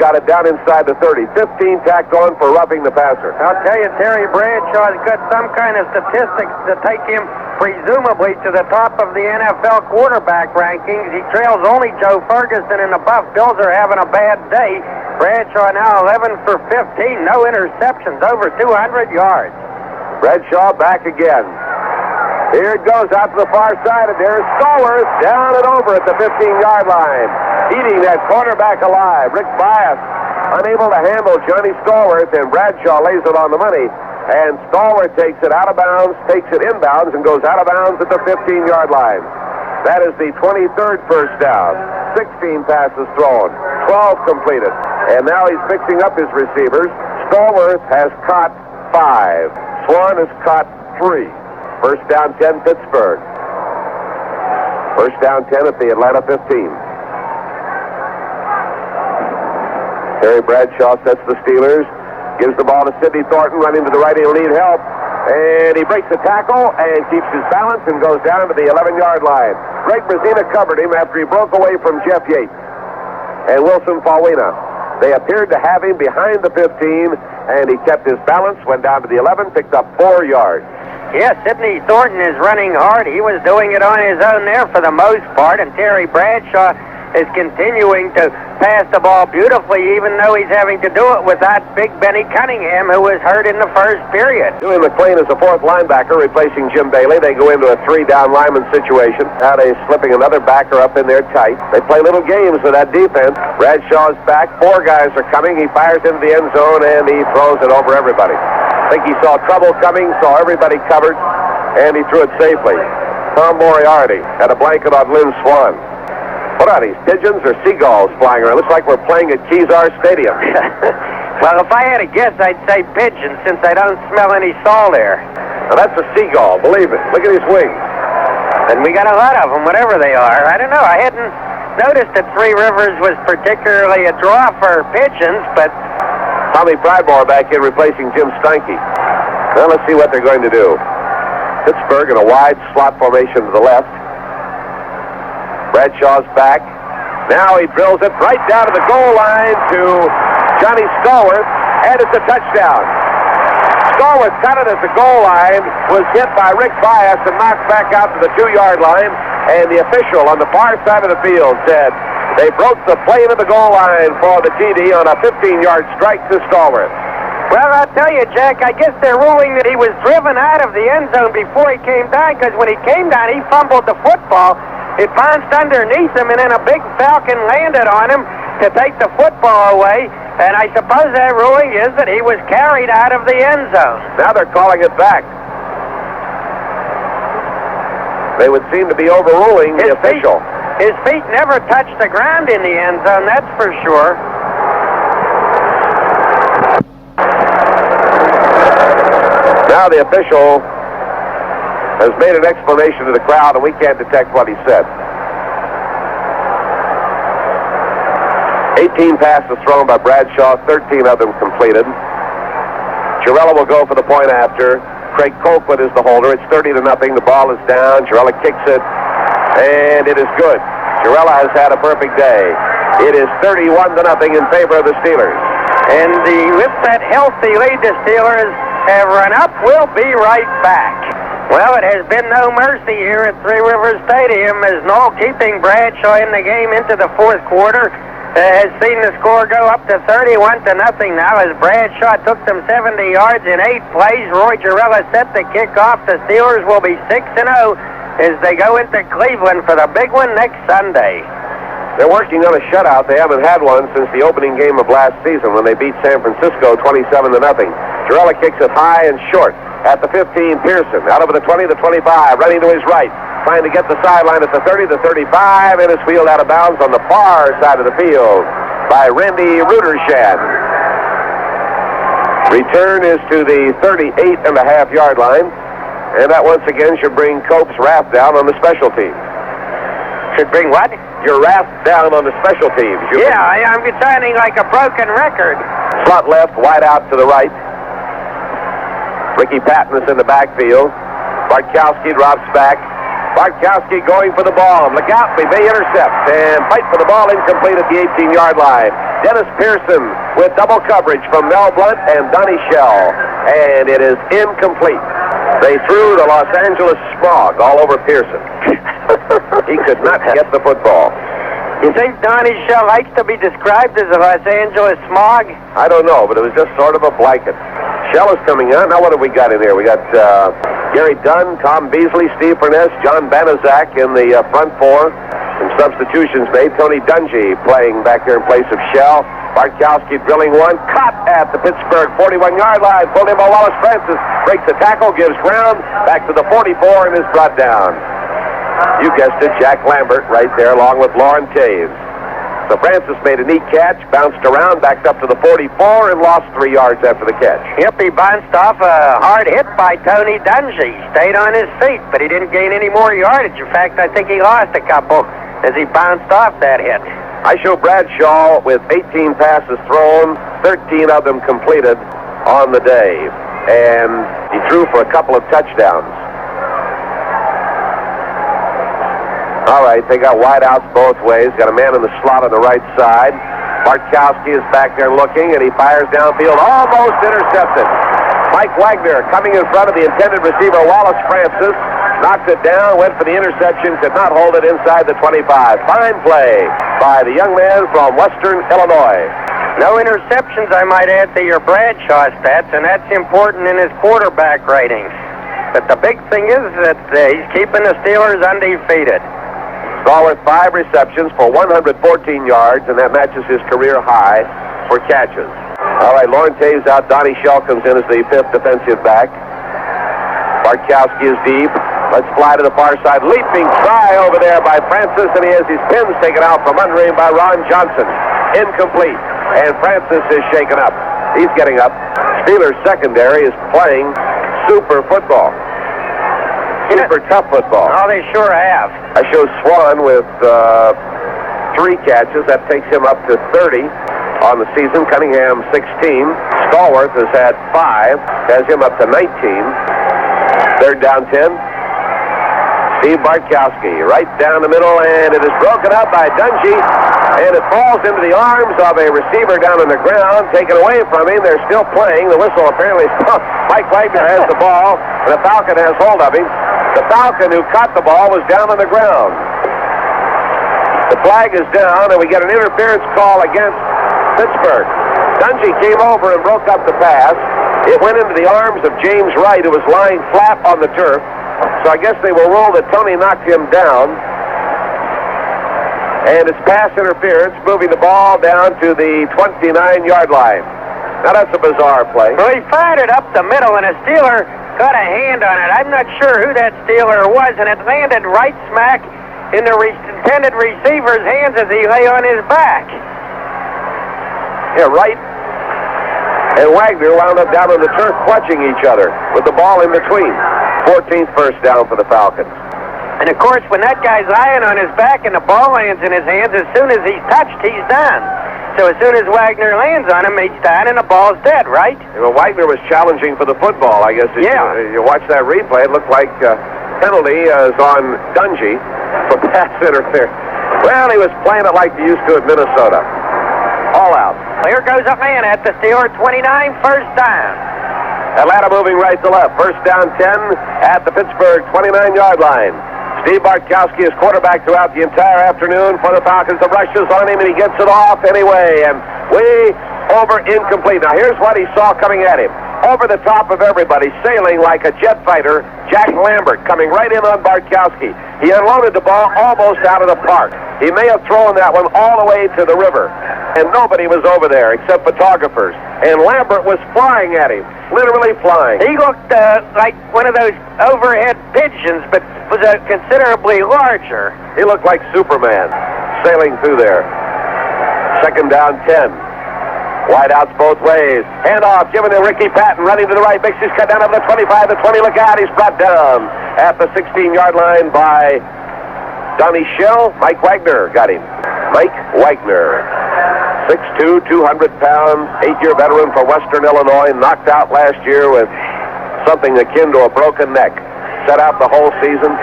got it down inside the 30. 15 tacked on for roughing the passer. I'll tell you, Terry Bradshaw's got some kind of statistics to take him presumably to the top of the NFL quarterback rankings. He trails only Joe Ferguson, and the Buff Bills are having a bad day. Bradshaw now 11 for 15, no interceptions, over 200 yards. Bradshaw back again. Here it goes out to the far side, and there's Stallworth down and over at the 15-yard line, eating that cornerback alive. Rick Bias unable to handle Johnny Stallworth, and Bradshaw lays it on the money. And Stallworth takes it out of bounds, takes it inbounds, and goes out of bounds at the 15-yard line. That is the 23rd first down. 16 passes thrown, 12 completed. And now he's fixing up his receivers. Stallworth has caught 5. Swan has caught 3. First down 10, Pittsburgh. First down 10 at the Atlanta 15. Terry Bradshaw sets the Steelers. Gives the ball to Sidney Thornton, running to the right. He'll need help. And he breaks the tackle and keeps his balance and goes down to the 11-yard line. Greg Brazina covered him after he broke away from Jeff Yates and Wilson Faulina. They appeared to have him behind the 15, and he kept his balance, went down to the 11, picked up 4 yards. Yes, Sidney Thornton is running hard. He was doing it on his own there for the most part, and Terry Bradshaw is continuing to pass the ball beautifully, even though he's having to do it without Big Benny Cunningham, who was hurt in the first period. Dewey McClain is the 4th linebacker, replacing Jim Bailey. They go into a 3-down lineman situation. Now they're slipping another backer up in there tight. They play little games with that defense. Bradshaw's back. 4 guys are coming. He fires into the end zone, and he throws it over everybody. I think he saw trouble coming, saw everybody covered, and he threw it safely. Tom Moriarty had a blanket on Lynn Swan. What are these, pigeons or seagulls flying around? Looks like we're playing at Kezar Stadium. Well, if I had to guess, I'd say pigeons, since I don't smell any saw there. Now, that's a seagull, believe it. Look at his wings. And we got a lot of them, whatever they are. I don't know. I hadn't noticed that Three Rivers was particularly a draw for pigeons, but... Tommy Pridemore back in replacing Jim Steinke. Now, let's see what they're going to do. Pittsburgh in a wide slot formation to the left. Bradshaw's back. Now he drills it right down to the goal line to Johnny Stallworth, and it's a touchdown. Stallworth cut it at the goal line, was hit by Rick Bias and knocked back out to the 2-yard line, and the official on the far side of the field said they broke the plane of the goal line for the TD on a 15-yard strike to Stallworth. Well, I'll tell you, Jack, I guess they're ruling that he was driven out of the end zone before he came down, because when he came down, he fumbled the football. It bounced underneath him, and then a big Falcon landed on him to take the football away. And I suppose that ruling is that he was carried out of the end zone. Now they're calling it back. They would seem to be overruling the official. His feet never touched the ground in the end zone, that's for sure. Now the official has made an explanation to the crowd, and we can't detect what he said. 18 passes thrown by Bradshaw, 13 of them completed. Girella will go for the point after. Craig Colquitt is the holder. It's 30-0. The ball is down. Girella kicks it, and it is good. Girella has had a perfect day. It is 31-0 in favor of the Steelers. And with that healthy lead the Steelers have run up, we'll be right back. Well, it has been no mercy here at Three Rivers Stadium, as Noel keeping Bradshaw in the game into the 4th quarter has seen the score go up to 31-0 now, as Bradshaw took them 70 yards in 8 plays. Roy Girella set the kickoff. The Steelers will be 6-0 as they go into Cleveland for the big one next Sunday. They're working on a shutout. They haven't had one since the opening game of last season when they beat San Francisco 27-0. Girella kicks it high and short. At the 15, Pearson, out over the 20, the 25, running to his right, trying to get the sideline at the 30, the 35, and is wheeled out of bounds on the far side of the field by Randy Rudershad. Return is to the 38.5-yard line, and that once again should bring Cope's wrath down on the special teams. Should bring what? Your wrath down on the special teams. I'm sounding like a broken record. Slot left, wide out to the right. Ricky Patton is in the backfield. Bartkowski drops back. Bartkowski going for the ball. Look out, he may intercept and fight for the ball, incomplete at the 18-yard line. Dennis Pearson with double coverage from Mel Blunt and Donnie Shell, and it is incomplete. They threw the Los Angeles Smog all over Pearson. He could not get the football. You think Donnie Shell likes to be described as a Los Angeles Smog? I don't know, but it was just sort of a blanket. Shell is coming out. Now what have we got in here? We got Gary Dunn, Tom Beasley, Steve Furness, John Banaszak in the front four. Some substitutions made. Tony Dungy playing back there in place of Shell. Bartkowski drilling one. Caught at the Pittsburgh 41-yard line. Pulled in by Wallace Francis. Breaks the tackle, gives ground. Back to the 44 and is brought down. You guessed it, Jack Lambert right there along with Lauren Taves. So Francis made a neat catch, bounced around, backed up to the 44, and lost 3 yards after the catch. Yep, he bounced off a hard hit by Tony Dungy. Stayed on his feet, but he didn't gain any more yardage. In fact, I think he lost a couple as he bounced off that hit. I show Bradshaw with 18 passes thrown, 13 of them completed on the day. And he threw for a couple of touchdowns. All right, they got wideouts both ways. Got a man in the slot on the right side. Bartkowski is back there looking, and he fires downfield, almost intercepted. Mike Wagner coming in front of the intended receiver, Wallace Francis. Knocked it down, went for the interception, could not hold it inside the 25. Fine play by the young man from Western Illinois. No interceptions, I might add, to your Bradshaw stats, and that's important in his quarterback ratings. But the big thing is that he's keeping the Steelers undefeated. Stallworth 5 receptions for 114 yards, and that matches his career high for catches. All right, Lauren Taves out. Donnie Shell comes in as the 5th defensive back. Bartkowski is deep. Let's fly to the far side. Leaping try over there by Francis, and he has his pins taken out from under him by Ron Johnson. Incomplete. And Francis is shaken up. He's getting up. Steelers secondary is playing super football. Super tough football. Oh, they sure have. I show Swan with 3 catches. That takes him up to 30 on the season. Cunningham 16. Stallworth has had 5. Has him up to 19. 3rd down 10. Steve Bartkowski right down the middle, and it is broken up by Dungy, and it falls into the arms of a receiver down on the ground, taken away from him. They're still playing. The whistle apparently Mike Wagner has the ball, and the Falcon has hold of him. The Falcon who caught the ball was down on the ground. The flag is down, and we get an interference call against Pittsburgh. Dungy came over and broke up the pass. It went into the arms of James Wright, who was lying flat on the turf. So I guess they will rule that Tony knocked him down. And it's pass interference, moving the ball down to the 29-yard line. Now that's a bizarre play. Well, he fired it up the middle, and a Steeler got a hand on it. I'm not sure who that Steeler was, and it landed right smack in the intended receiver's hands as he lay on his back. Yeah, Wright and Wagner wound up down on the turf clutching each other with the ball in between. 14th first down for the Falcons. And of course, when that guy's lying on his back and the ball lands in his hands, as soon as he's touched, he's done. So as soon as Wagner lands on him, he's done and the ball's dead, right? Yeah, well, Wagner was challenging for the football, I guess. Yeah. You watch that replay, it looked like penalty is on Dungy for pass interference. Well, he was playing it like he used to at Minnesota. All out. Well, here goes a man at the Steeler 29, first down. Atlanta moving right to left. First down 10 at the Pittsburgh 29-yard line. Steve Bartkowski is quarterback throughout the entire afternoon for the Falcons. The rushes on him, and he gets it off anyway. And way over incomplete. Now, here's what he saw coming at him. Over the top of everybody, sailing like a jet fighter, Jack Lambert coming right in on Bartkowski. He unloaded the ball almost out of the park. He may have thrown that one all the way to the river. And nobody was over there except photographers. And Lambert was flying at him, literally flying. He looked like one of those overhead pigeons, but was considerably larger. He looked like Superman sailing through there. Second down 10. Wideouts both ways. Handoff given to Ricky Patton, running to the right. Makes his cut down over the 25, the 20. Look out, he's brought down at the 16-yard line by Donnie Shell. Mike Wagner got him. Mike Wagner, 6'2", 200 pounds, 8-year veteran for Western Illinois, knocked out last year with something akin to a broken neck. Set out the whole season.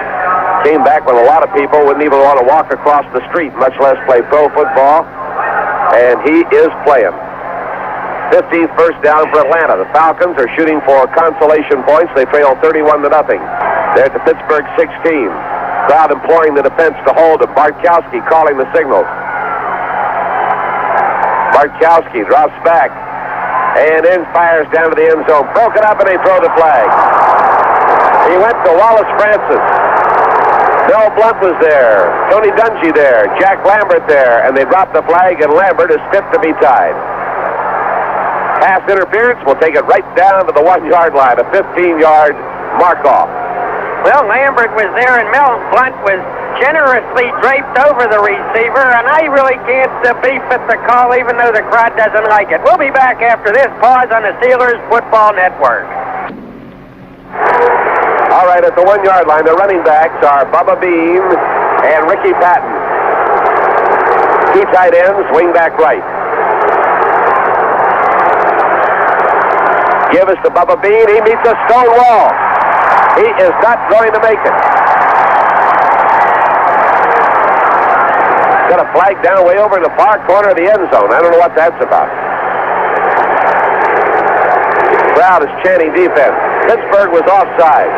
Came back when a lot of people wouldn't even want to walk across the street, much less play pro football. And he is playing. 15th first down for Atlanta. The Falcons are shooting for consolation points. They trail 31-0. They're at the Pittsburgh 16. Crowd imploring the defense to hold him. Bartkowski calling the signals. Bartkowski drops back and then fires down to the end zone. Broken up, and they throw the flag. He went to Wallace Francis. Bill Blunt was there. Tony Dungy there. Jack Lambert there. And they dropped the flag, and Lambert is fit to be tied. Pass interference will take it right down to the 1-yard line, a 15-yard mark-off. Well, Lambert was there, and Mel Blunt was generously draped over the receiver, and I really can't beef at the call, even though the crowd doesn't like it. We'll be back after this pause on the Steelers Football Network. All right, at the 1-yard line, the running backs are Bubba Bean and Ricky Patton. 2 tight ends, wing back right. Give us to Bubba Bean. He meets a stone wall. He is not going to make it. Got a flag down way over in the far corner of the end zone. I don't know what that's about. Crowd is chanting defense. Pittsburgh was offside.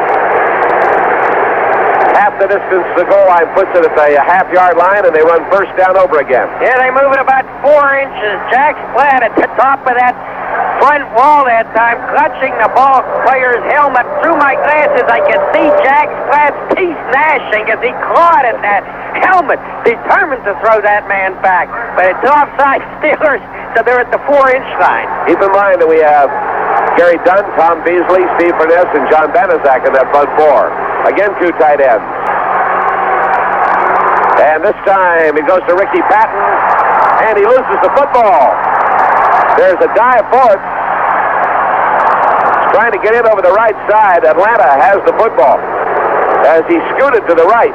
Half the distance to the goal line puts it at the half-yard line, and they run first down over again. Yeah, they move it about 4 inches. Jack Splat at the top of that front wall that time, clutching the ball player's helmet. Through my glasses, I could see Jack Splat's teeth gnashing as he clawed at that helmet, determined to throw that man back. But it's offside Steelers, so they're at the 4-inch line. Keep in mind that we have Gary Dunn, Tom Beasley, Steve Furness, and John Banaszak in that front 4. Again, 2 tight ends. And this time it goes to Ricky Patton, and he loses the football. There's a dive for it. He's trying to get in over the right side. Atlanta has the football. As he scooted to the right,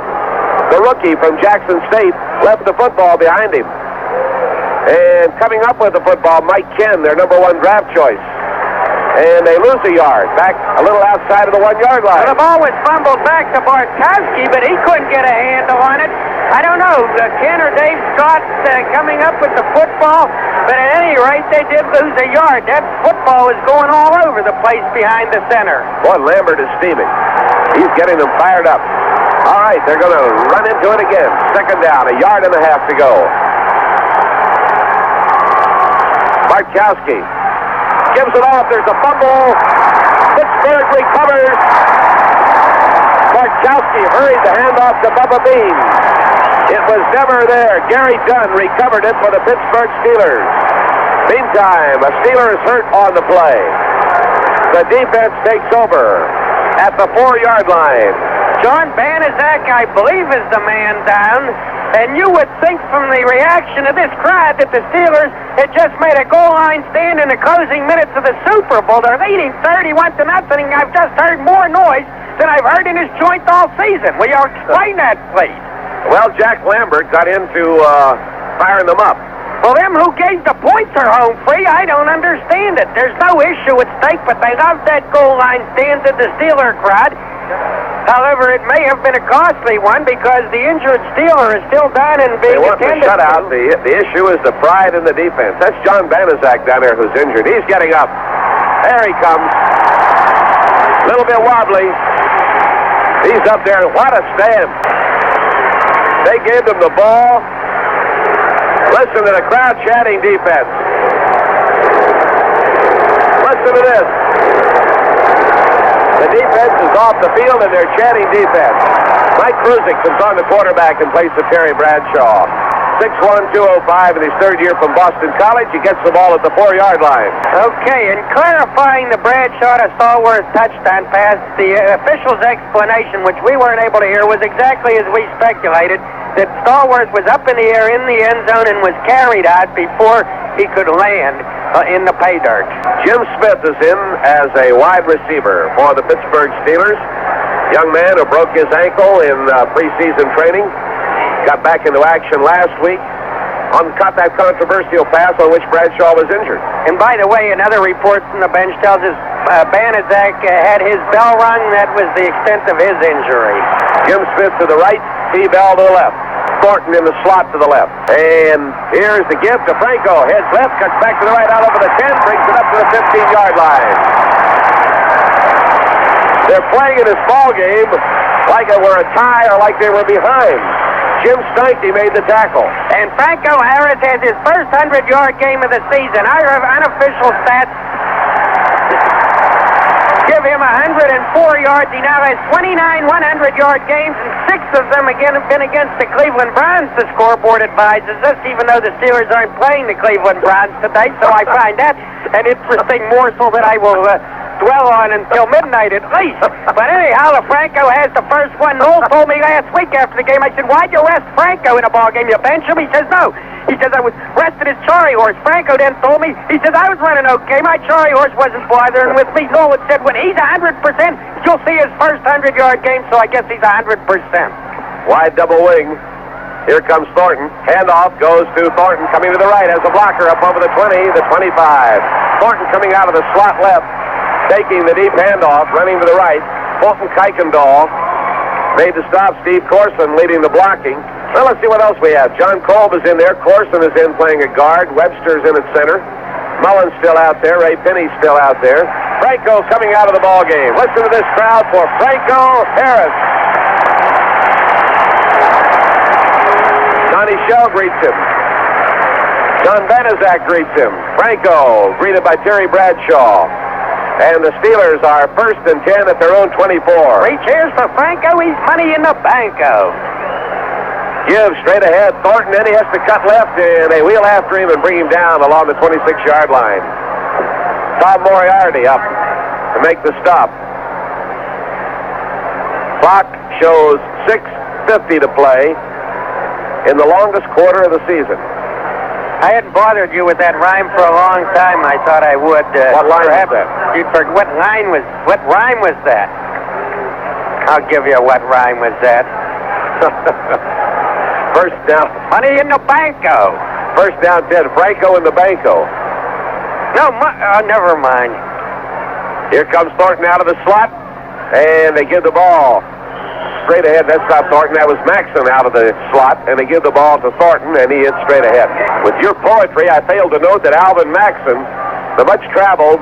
the rookie from Jackson State left the football behind him. And coming up with the football, Mike Ken, their number 1 draft choice. And they lose a yard, back a little outside of the 1-yard line. Well, the ball was fumbled back to Bartkowski, but he couldn't get a handle on it. I don't know, Ken or Dave Scott coming up with the football, but at any rate, they did lose a yard. That football is going all over the place behind the center. Boy, Lambert is steaming. He's getting them fired up. All right, they're going to run into it again. Second down, 1.5 yards to go. Bartkowski gives it off. There's a fumble. Pittsburgh recovers. Bartkowski hurried the handoff to Bubba Bean. It was never there. Gary Dunn recovered it for the Pittsburgh Steelers. Meantime, a Steeler is hurt on the play. The defense takes over at the 4-yard line. John Banaszak, I believe, is the man down. And you would think from the reaction of this crowd that the Steelers had just made a goal line stand in the closing minutes of the Super Bowl. They're leading 31-0. I've just heard more noise than I've heard in this joint all season. Will you explain that, please? Well, Jack Lambert got into firing them up. Well, them who gave the points are home free. I don't understand it. There's no issue at stake, but they love that goal line stand to the Steeler crowd. However, it may have been a costly one because the injured Steeler is still down and being attended to. They want the shutout. The issue is the pride in the defense. That's John Banaszak down there who's injured. He's getting up. There he comes. A little bit wobbly. He's up there. What a stand. They gave him the ball. Listen to the crowd chanting defense. Listen to this. The defense is off the field, and they're chanting defense. Mike Kruzik comes on the quarterback in place of Terry Bradshaw. 6'1", 205 in his 3rd year from Boston College. He gets the ball at the 4-yard line. Okay, and clarifying the Bradshaw to Stallworth touchdown pass, the official's explanation, which we weren't able to hear, was exactly as we speculated, that Stallworth was up in the air in the end zone and was carried out before he could land in the pay dirt. Jim Smith is in as a wide receiver for the Pittsburgh Steelers. Young man who broke his ankle in preseason training. Got back into action last week. Caught that controversial pass on which Bradshaw was injured. And by the way, another report from the bench tells us Banaszak had his bell rung. That was the extent of his injury. Jim Smith to the right, T-Bell to the left. Thornton in the slot to the left. And here's the gift to Franco. Heads left, cuts back to the right, out over the 10, brings it up to the 15-yard line. They're playing in this ball game like it were a tie or like they were behind. Jim Steinke made the tackle. And Franco Harris has his first 100-yard game of the season. I have unofficial stats. give him 104 yards. He now has 29 100-yard games, and 6 of them again have been against the Cleveland Browns, the scoreboard advises us, even though the Steelers aren't playing the Cleveland Browns today, so I find that an interesting morsel that I will dwell on until midnight at least. But anyhow, Franco has the first one. Noel told me last week after the game, I said, why'd you rest Franco in a ball game? You bench him? He says, no. He says, I was rested his charry horse. Franco then told me, he says, I was running okay. My charry horse wasn't bothering with me. Noel had said, when he's 100%, you'll see his first 100-yard game, so I guess he's 100%. Wide double wing. Here comes Thornton. Handoff goes to Thornton, coming to the right as a blocker up over the 20, the 25. Thornton coming out of the slot left, taking the deep handoff, running to the right. Fulton Kuykendall made the stop. Steve Corson leading the blocking. Well, let's see what else we have. John Kolb is in there. Corson is in playing a guard. Webster's in at center. Mullen's still out there. Ray Penny's still out there. Franco coming out of the ball game. Listen to this crowd for Franco Harris. Johnny Shell greets him. John Banaszak greets him. Franco greeted by Terry Bradshaw. And the Steelers are 1st and 10 at their own 24. 3 cheers for Franco. He's money in the banco. Give straight ahead. Thornton, then he has to cut left, and they wheel after him and bring him down along the 26-yard line. Tom Moriarty up to make the stop. Clock shows 6:50 to play in the longest quarter of the season. I hadn't bothered you with that rhyme for a long time. I thought I would. What line is that? You'd forget what rhyme was that? I'll give you what rhyme was that. First down. Money in the banco. First down 10. Franco in the banco. No, never mind. Here comes Thornton out of the slot, and they give the ball straight ahead. That's not Thornton. That was Maxson out of the slot, and they give the ball to Thornton, and he hits straight ahead. With your poetry, I failed to note that Alvin Maxson, the much-traveled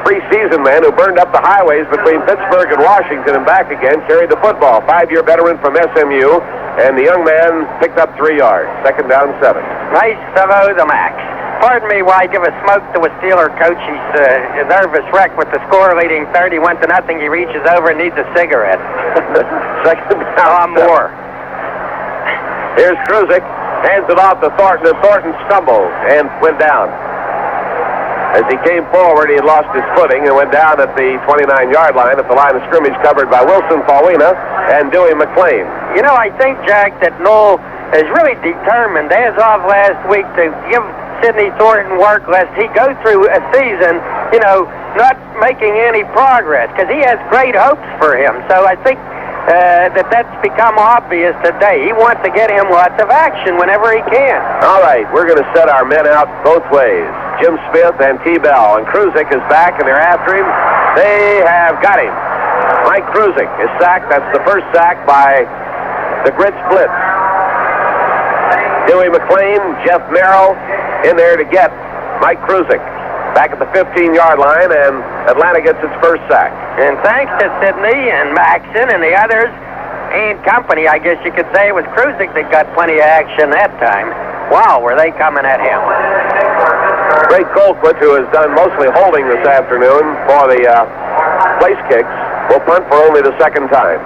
preseason man who burned up the highways between Pittsburgh and Washington and back again, carried the football. 5-year veteran from SMU, and the young man picked up 3 yards. 2nd down 7. Nice of the Max. Pardon me while I give a smoke to a Steeler coach. He's a nervous wreck with the score leading 31-0. He reaches over and needs a cigarette. 2nd down more. Here's Kruzik. Hands it off to Thornton, and Thornton stumbled and went down. As he came forward, he had lost his footing and went down at the 29-yard line at the line of scrimmage, covered by Wilson Paulina and Dewey McClain. You know, I think, Jack, that Noel is really determined, as of last week, to give Sidney Thornton work lest he go through a season, not making any progress, because he has great hopes for him. So I think that's become obvious today. He wants to get him lots of action whenever he can. All right, we're going to set our men out both ways. Jim Smith and T-Bell. And Kruzik is back, and they're after him. They have got him. Mike Kruzik is sacked. That's the first sack by the Grit Splits. Dewey McClain, Jeff Merrill in there to get Mike Kruzik. Back at the 15-yard line, and Atlanta gets its first sack. And thanks to Sidney and Maxson and the others and company, I guess you could say it was Kruzik that got plenty of action that time. Wow, were they coming at him. Ray Colquitt, who has done mostly holding this afternoon for the place kicks, will punt for only the 2nd time.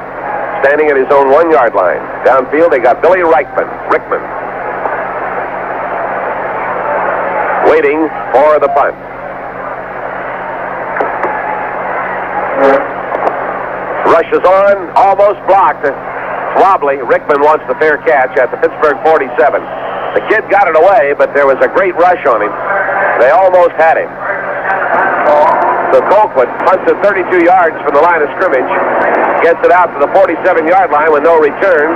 Standing at his own 1-yard line. Downfield, they got Billy Rickman. Waiting for the punt. Rushes on, almost blocked. Wobbly. Rickman wants the fair catch at the Pittsburgh 47. The kid got it away, but there was a great rush on him. They almost had him. So Colquitt punts it 32 yards from the line of scrimmage, gets it out to the 47-yard line with no return,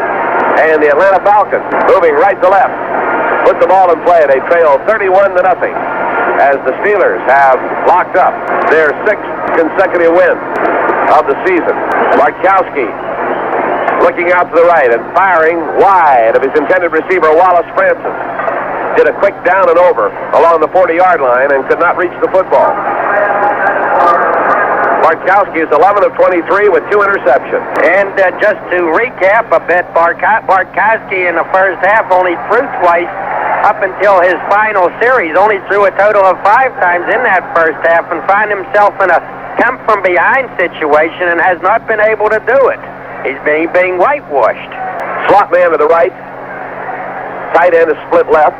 and the Atlanta Falcons, moving right to left, put the ball in play. They trail 31-0 as the Steelers have locked up their 6th consecutive win of the season. Bartkowski looking out to the right and firing wide of his intended receiver, Wallace Francis. Did a quick down and over along the 40-yard line and could not reach the football. Bartkowski is 11 of 23 with 2 interceptions. And just to recap a bit, Bartkowski in the first half only threw twice up until his final series. Only threw a total of 5 times in that first half and found himself in a come from behind situation and has not been able to do it. He's being whitewashed. Slot man to the right. Tight end is split left.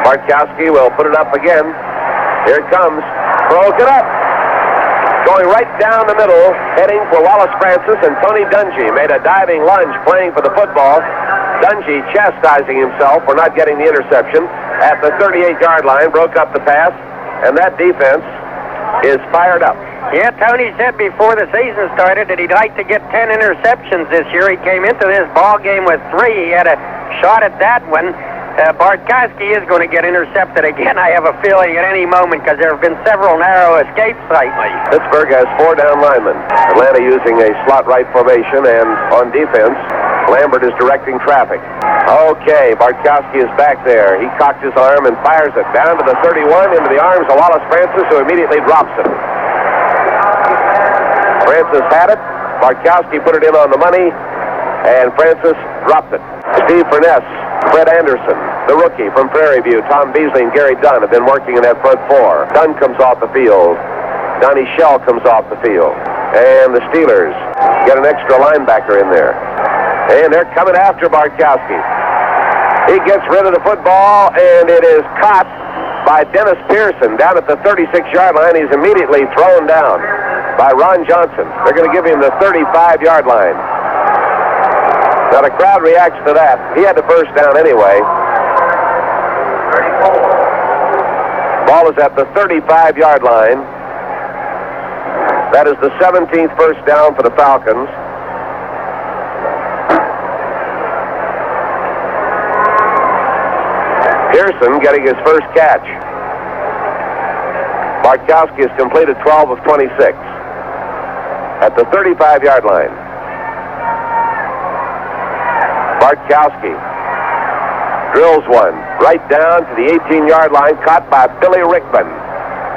Bartkowski will put it up again. Here it comes. Throws it up. Going right down the middle, heading for Wallace Francis, and Tony Dungy made a diving lunge playing for the football. Dungy chastising himself for not getting the interception at the 38-yard line, broke up the pass, and that defense is fired up. Yeah, Tony said before the season started that he'd like to get 10 interceptions this year. He came into this ball game with 3. He had a shot at that one. Bartkowski is going to get intercepted again, I have a feeling, at any moment, because there have been several narrow escapes lately. Pittsburgh has 4 down linemen. Atlanta using a slot right formation, and on defense, Lambert is directing traffic. Okay, Bartkowski is back there. He cocked his arm and fires it down to the 31 into the arms of Wallace Francis, who immediately drops it. Francis had it. Bartkowski put it in on the money, and Francis dropped it. Steve Furness, Fred Anderson, the rookie from Prairie View, Tom Beasley and Gary Dunn have been working in that front 4. Dunn comes off the field. Donnie Shell comes off the field. And the Steelers get an extra linebacker in there. And they're coming after Bartkowski. He gets rid of the football, and it is caught by Dennis Pearson down at the 36-yard line. He's immediately thrown down by Ron Johnson. They're going to give him the 35-yard line. Now the crowd reacts to that. He had the first down anyway. Ball is at the 35-yard line. That is the 17th first down for the Falcons. Pearson getting his first catch. Bartkowski has completed 12 of 26 at the 35-yard line. Bartkowski drills one right down to the 18-yard line, caught by Billy Rickman,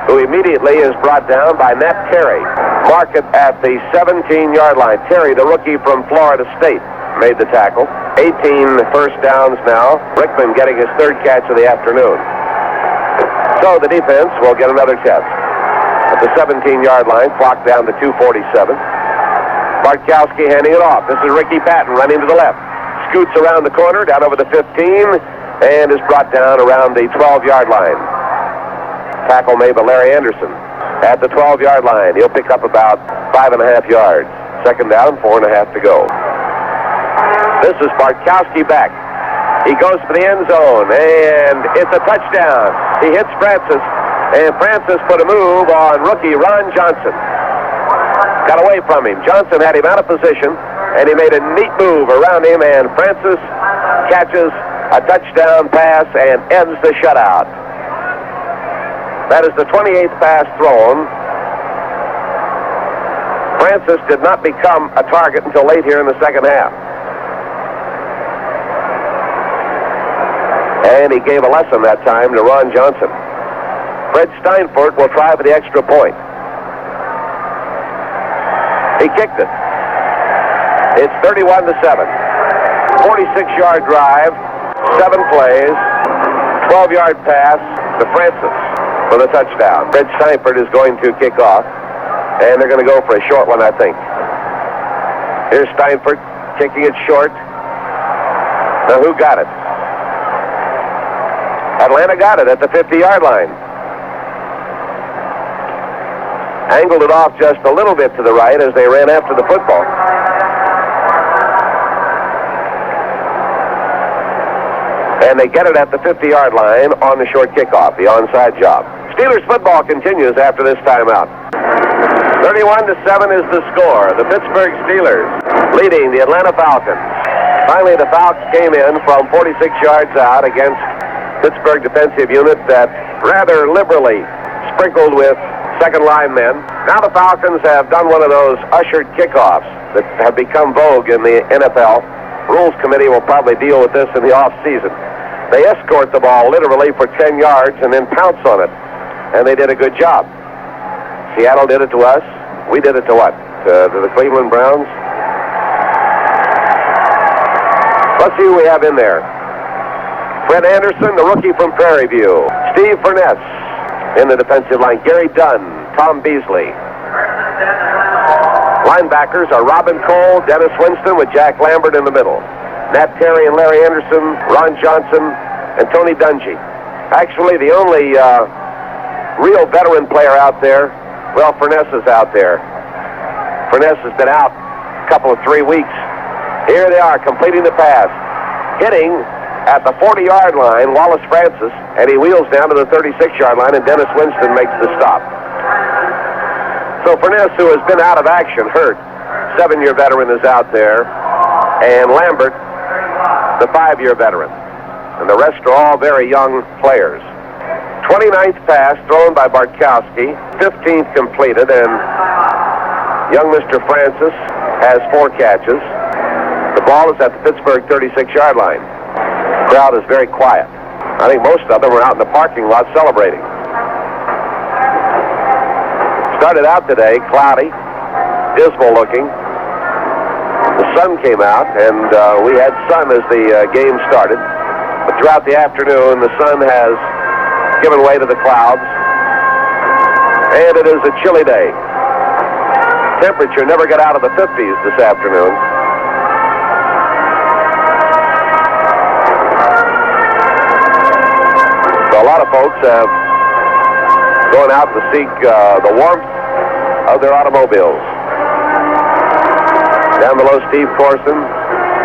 who immediately is brought down by Nat Terry. Mark it at the 17-yard line. Terry, the rookie from Florida State, made the tackle. 18 first downs now. Rickman getting his 3rd catch of the afternoon. So the defense will get another test. At the 17-yard line, clock down to 2:47. Bartkowski handing it off. This is Ricky Patton running to the left. Scoots around the corner, down over the 15, and is brought down around the 12-yard line. Tackle made by Larry Anderson. At the 12-yard line, he'll pick up about 5.5 yards. 2nd down, 4.5 to go. This is Bartkowski back. He goes for the end zone, and it's a touchdown. He hits Francis, and Francis put a move on rookie Ron Johnson. Got away from him. Johnson had him out of position, and he made a neat move around him, and Francis catches a touchdown pass and ends the shutout. That is the 28th pass thrown. Francis did not become a target until late here in the second half. And he gave a lesson that time to Ron Johnson. Fred Steinfurt will try for the extra point. He kicked it. It's 31-7. 46-yard drive, 7 plays, 12-yard pass to Francis for the touchdown. Fred Steinfurt is going to kick off, and they're going to go for a short one, I think. Here's Steinfurt kicking it short. Now who got it? Atlanta got it at the 50-yard line. Angled it off just a little bit to the right as they ran after the football. And they get it at the 50-yard line on the short kickoff, the onside job. Steelers football continues after this timeout. 31-7 is the score. The Pittsburgh Steelers leading the Atlanta Falcons. Finally, the Falcons came in from 46 yards out against Pittsburgh defensive unit that rather liberally sprinkled with second-line men. Now the Falcons have done one of those ushered kickoffs that have become vogue in the NFL. Rules Committee will probably deal with this in the off-season. They escort the ball literally for 10 yards and then pounce on it. And they did a good job. Seattle did it to us. We did it to what? To the Cleveland Browns? Let's see who we have in there. Fred Anderson, the rookie from Prairie View. Steve Furness, in the defensive line. Gary Dunn, Tom Beasley. Linebackers are Robin Cole, Dennis Winston with Jack Lambert in the middle. Nat Terry and Larry Anderson, Ron Johnson, and Tony Dungy. Actually, the only real veteran player out there, well, Furness is out there. Furness has been out a couple of 3 weeks. Here they are, completing the pass. Hitting at the 40-yard line, Wallace Francis, and he wheels down to the 36-yard line, and Dennis Winston makes the stop. So Furness, who has been out of action, hurt, 7-year veteran, is out there, and Lambert, the 5-year veteran. And the rest are all very young players. 29th pass thrown by Bartkowski, 15th completed, and young Mr. Francis has 4 catches. The ball is at the Pittsburgh 36-yard line. The crowd is very quiet. I think most of them are out in the parking lot celebrating. Started out today cloudy, dismal looking. The sun came out, and we had sun as the game started. But throughout the afternoon, the sun has given way to the clouds, and it is a chilly day. Temperature never got out of the 50s this afternoon. So a lot of folks have gone out to seek the warmth of their automobiles. Down below, Steve Corson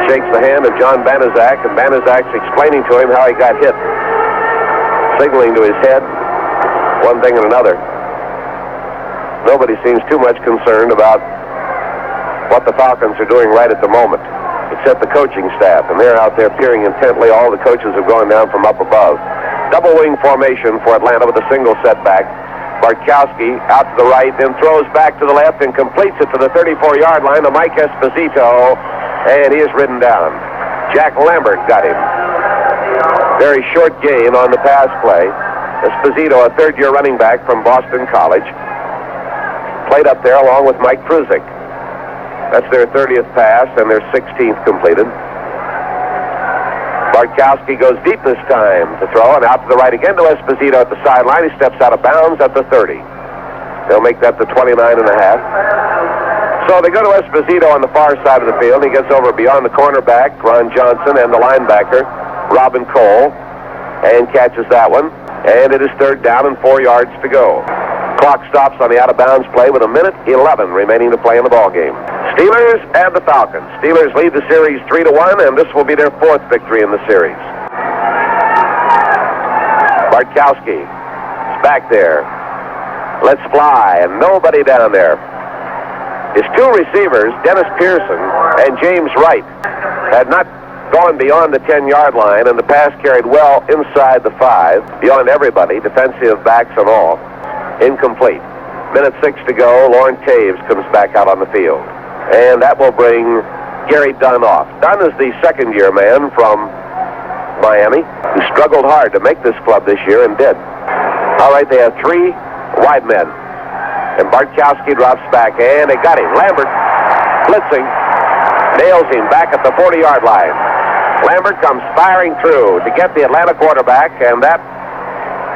shakes the hand of John Banaszak, and Banaszak's explaining to him how he got hit, signaling to his head, one thing and another. Nobody seems too much concerned about what the Falcons are doing right at the moment, except the coaching staff, and they're out there peering intently. All the coaches have gone down from up above. Double wing formation for Atlanta with a single setback. Bartkowski out to the right, then throws back to the left and completes it to the 34-yard line to Mike Esposito, and he is ridden down. Jack Lambert got him. Very short gain on the pass play. Esposito, a third-year running back from Boston College, played up there along with Mike Prusick. That's their 30th pass and their 16th completed. Bartkowski goes deep this time to throw, and out to the right again to Esposito at the sideline. He steps out of bounds at the 30. They'll make that the 29.5. So they go to Esposito on the far side of the field. He gets over beyond the cornerback, Ron Johnson, and the linebacker, Robin Cole, and catches that one. And it is 3rd down and 4 yards to go. Clock stops on the out-of-bounds play with 1:11 remaining to play in the ballgame. Steelers and the Falcons. Steelers lead the series 3-1, and this will be their 4th victory in the series. Bartkowski is back there. Let's fly, and nobody down there. His 2 receivers, Dennis Pearson and James Wright, had not gone beyond the 10-yard line, and the pass carried well inside the 5, beyond everybody, defensive backs and all. Incomplete. 1:06 to go. Lauren Taves comes back out on the field. And that will bring Gary Dunn off. Dunn is the 2nd-year man from Miami, who struggled hard to make this club this year and did. All right, they have 3 wide men. And Bartkowski drops back, and they got him. Lambert, blitzing, nails him back at the 40-yard line. Lambert comes firing through to get the Atlanta quarterback, and that,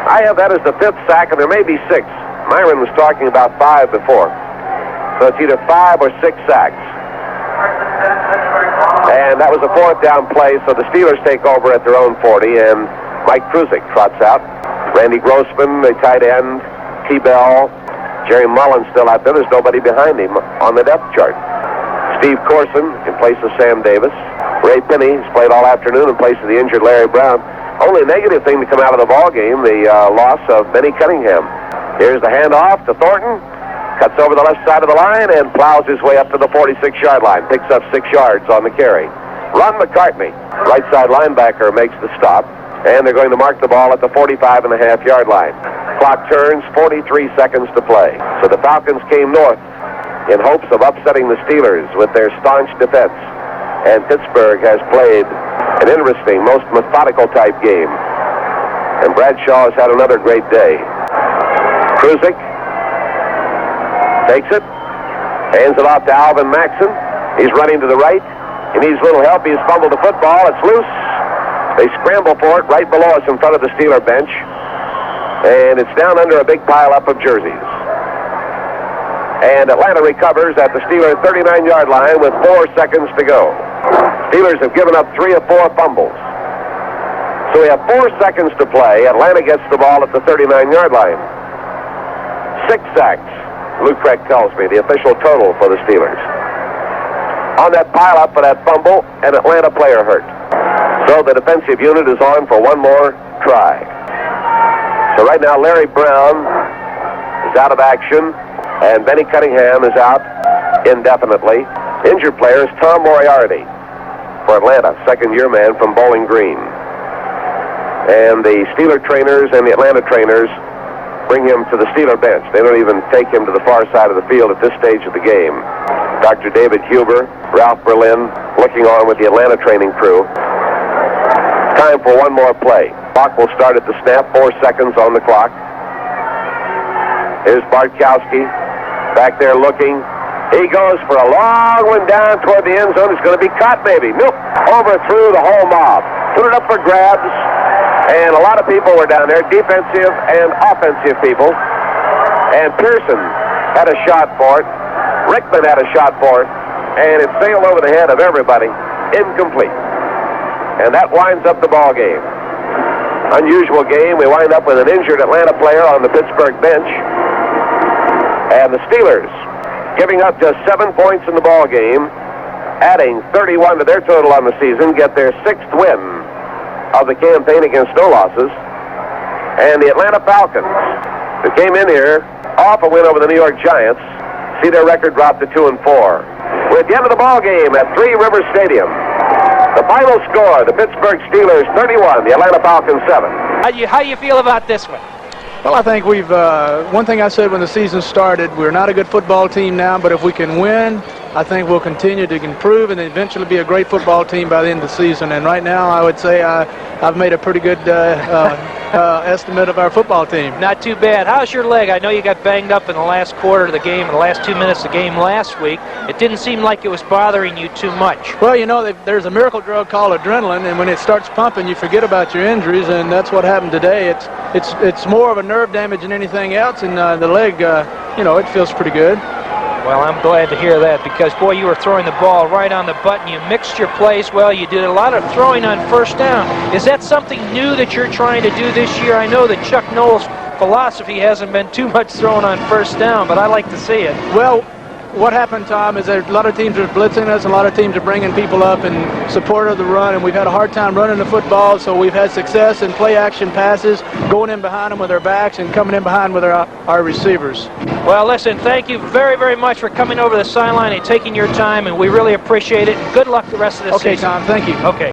I have that as the 5th sack, and there may be 6. Myron was talking about 5 before. So it's either 5 or 6 sacks. And that was a 4th down play, so the Steelers take over at their own 40, and Mike Prusick trots out. Randy Grossman, the tight end, T-Bell, Jerry Mullen still out there. There's nobody behind him on the depth chart. Steve Corson in place of Sam Davis. Ray Pinney has played all afternoon in place of the injured Larry Brown. Only negative thing to come out of the ball game, the loss of Benny Cunningham. Here's the handoff to Thornton. Cuts over the left side of the line and plows his way up to the 46-yard line. Picks up 6 yards on the carry. Ron McCartney, right side linebacker, makes the stop. And they're going to mark the ball at the 45.5-yard line. Clock turns, 43 seconds to play. So the Falcons came north in hopes of upsetting the Steelers with their staunch defense. And Pittsburgh has played an interesting, most methodical type game. And Bradshaw has had another great day. Prusick takes it, hands it off to Alvin Maxson. He's running to the right. He needs a little help. He's fumbled the football. It's loose. They scramble for it right below us in front of the Steeler bench. And it's down under a big pile-up of jerseys. And Atlanta recovers at the Steelers' 39-yard line with 4 seconds to go. Steelers have given up 3 of 4 fumbles. So we have 4 seconds to play. Atlanta gets the ball at the 39-yard line. 6 sacks, Luke Craig tells me, the official total for the Steelers. On that pile-up for that fumble, an Atlanta player hurt. So the defensive unit is on for one more try. So right now, Larry Brown is out of action, and Benny Cunningham is out indefinitely. Injured player is Tom Moriarty for Atlanta, second-year man from Bowling Green. And the Steeler trainers and the Atlanta trainers bring him to the Steeler bench. They don't even take him to the far side of the field at this stage of the game. Dr. David Huber, Ralph Berlin, looking on with the Atlanta training crew. Time for one more play. Clock will start at the snap, 4 seconds on the clock. Here's Bartkowski, back there looking. He goes for a long one down toward the end zone. It's going to be caught maybe. Nope. Overthrew the whole mob. Put it up for grabs. And a lot of people were down there, defensive and offensive people. And Pearson had a shot for it. Rickman had a shot for it. And it sailed over the head of everybody. Incomplete. And that winds up the ball game. Unusual game. We wind up with an injured Atlanta player on the Pittsburgh bench. And the Steelers, giving up just 7 points in the ball game, adding 31 to their total on the season, get their 6th win of the campaign against no losses. And the Atlanta Falcons, who came in here off a win over the New York Giants, see their record drop to 2-4. We're at the end of the ball game at Three Rivers Stadium. The final score, the Pittsburgh Steelers 31, the Atlanta Falcons 7. How you feel about this one? Well, I think we've, one thing I said when the season started, we're not a good football team now, but if we can win, I think we'll continue to improve and eventually be a great football team by the end of the season. And right now, I would say I've made a pretty good estimate of our football team. Not too bad. How's your leg? I know you got banged up in the last quarter of the game, in the last 2 minutes of the game last week. It didn't seem like it was bothering you too much. Well, you know, there's a miracle drug called adrenaline, and when it starts pumping, you forget about your injuries, and that's what happened today. It's more of a nerve damage than anything else, and the leg, you know, it feels pretty good. Well, I'm glad to hear that because, boy, you were throwing the ball right on the button. You mixed your plays well. You did a lot of throwing on first down. Is that something new that you're trying to do this year? I know that Chuck Noll's philosophy hasn't been too much throwing on first down, but I like to see it. Well, what happened, Tom, is that a lot of teams are blitzing us, and a lot of teams are bringing people up in support of the run, and we've had a hard time running the football, so we've had success in play-action passes, going in behind them with our backs and coming in behind with our receivers. Well, listen, thank you very, very much for coming over the sideline and taking your time, and we really appreciate it. And good luck the rest of the season. Okay, Tom, thank you. Okay.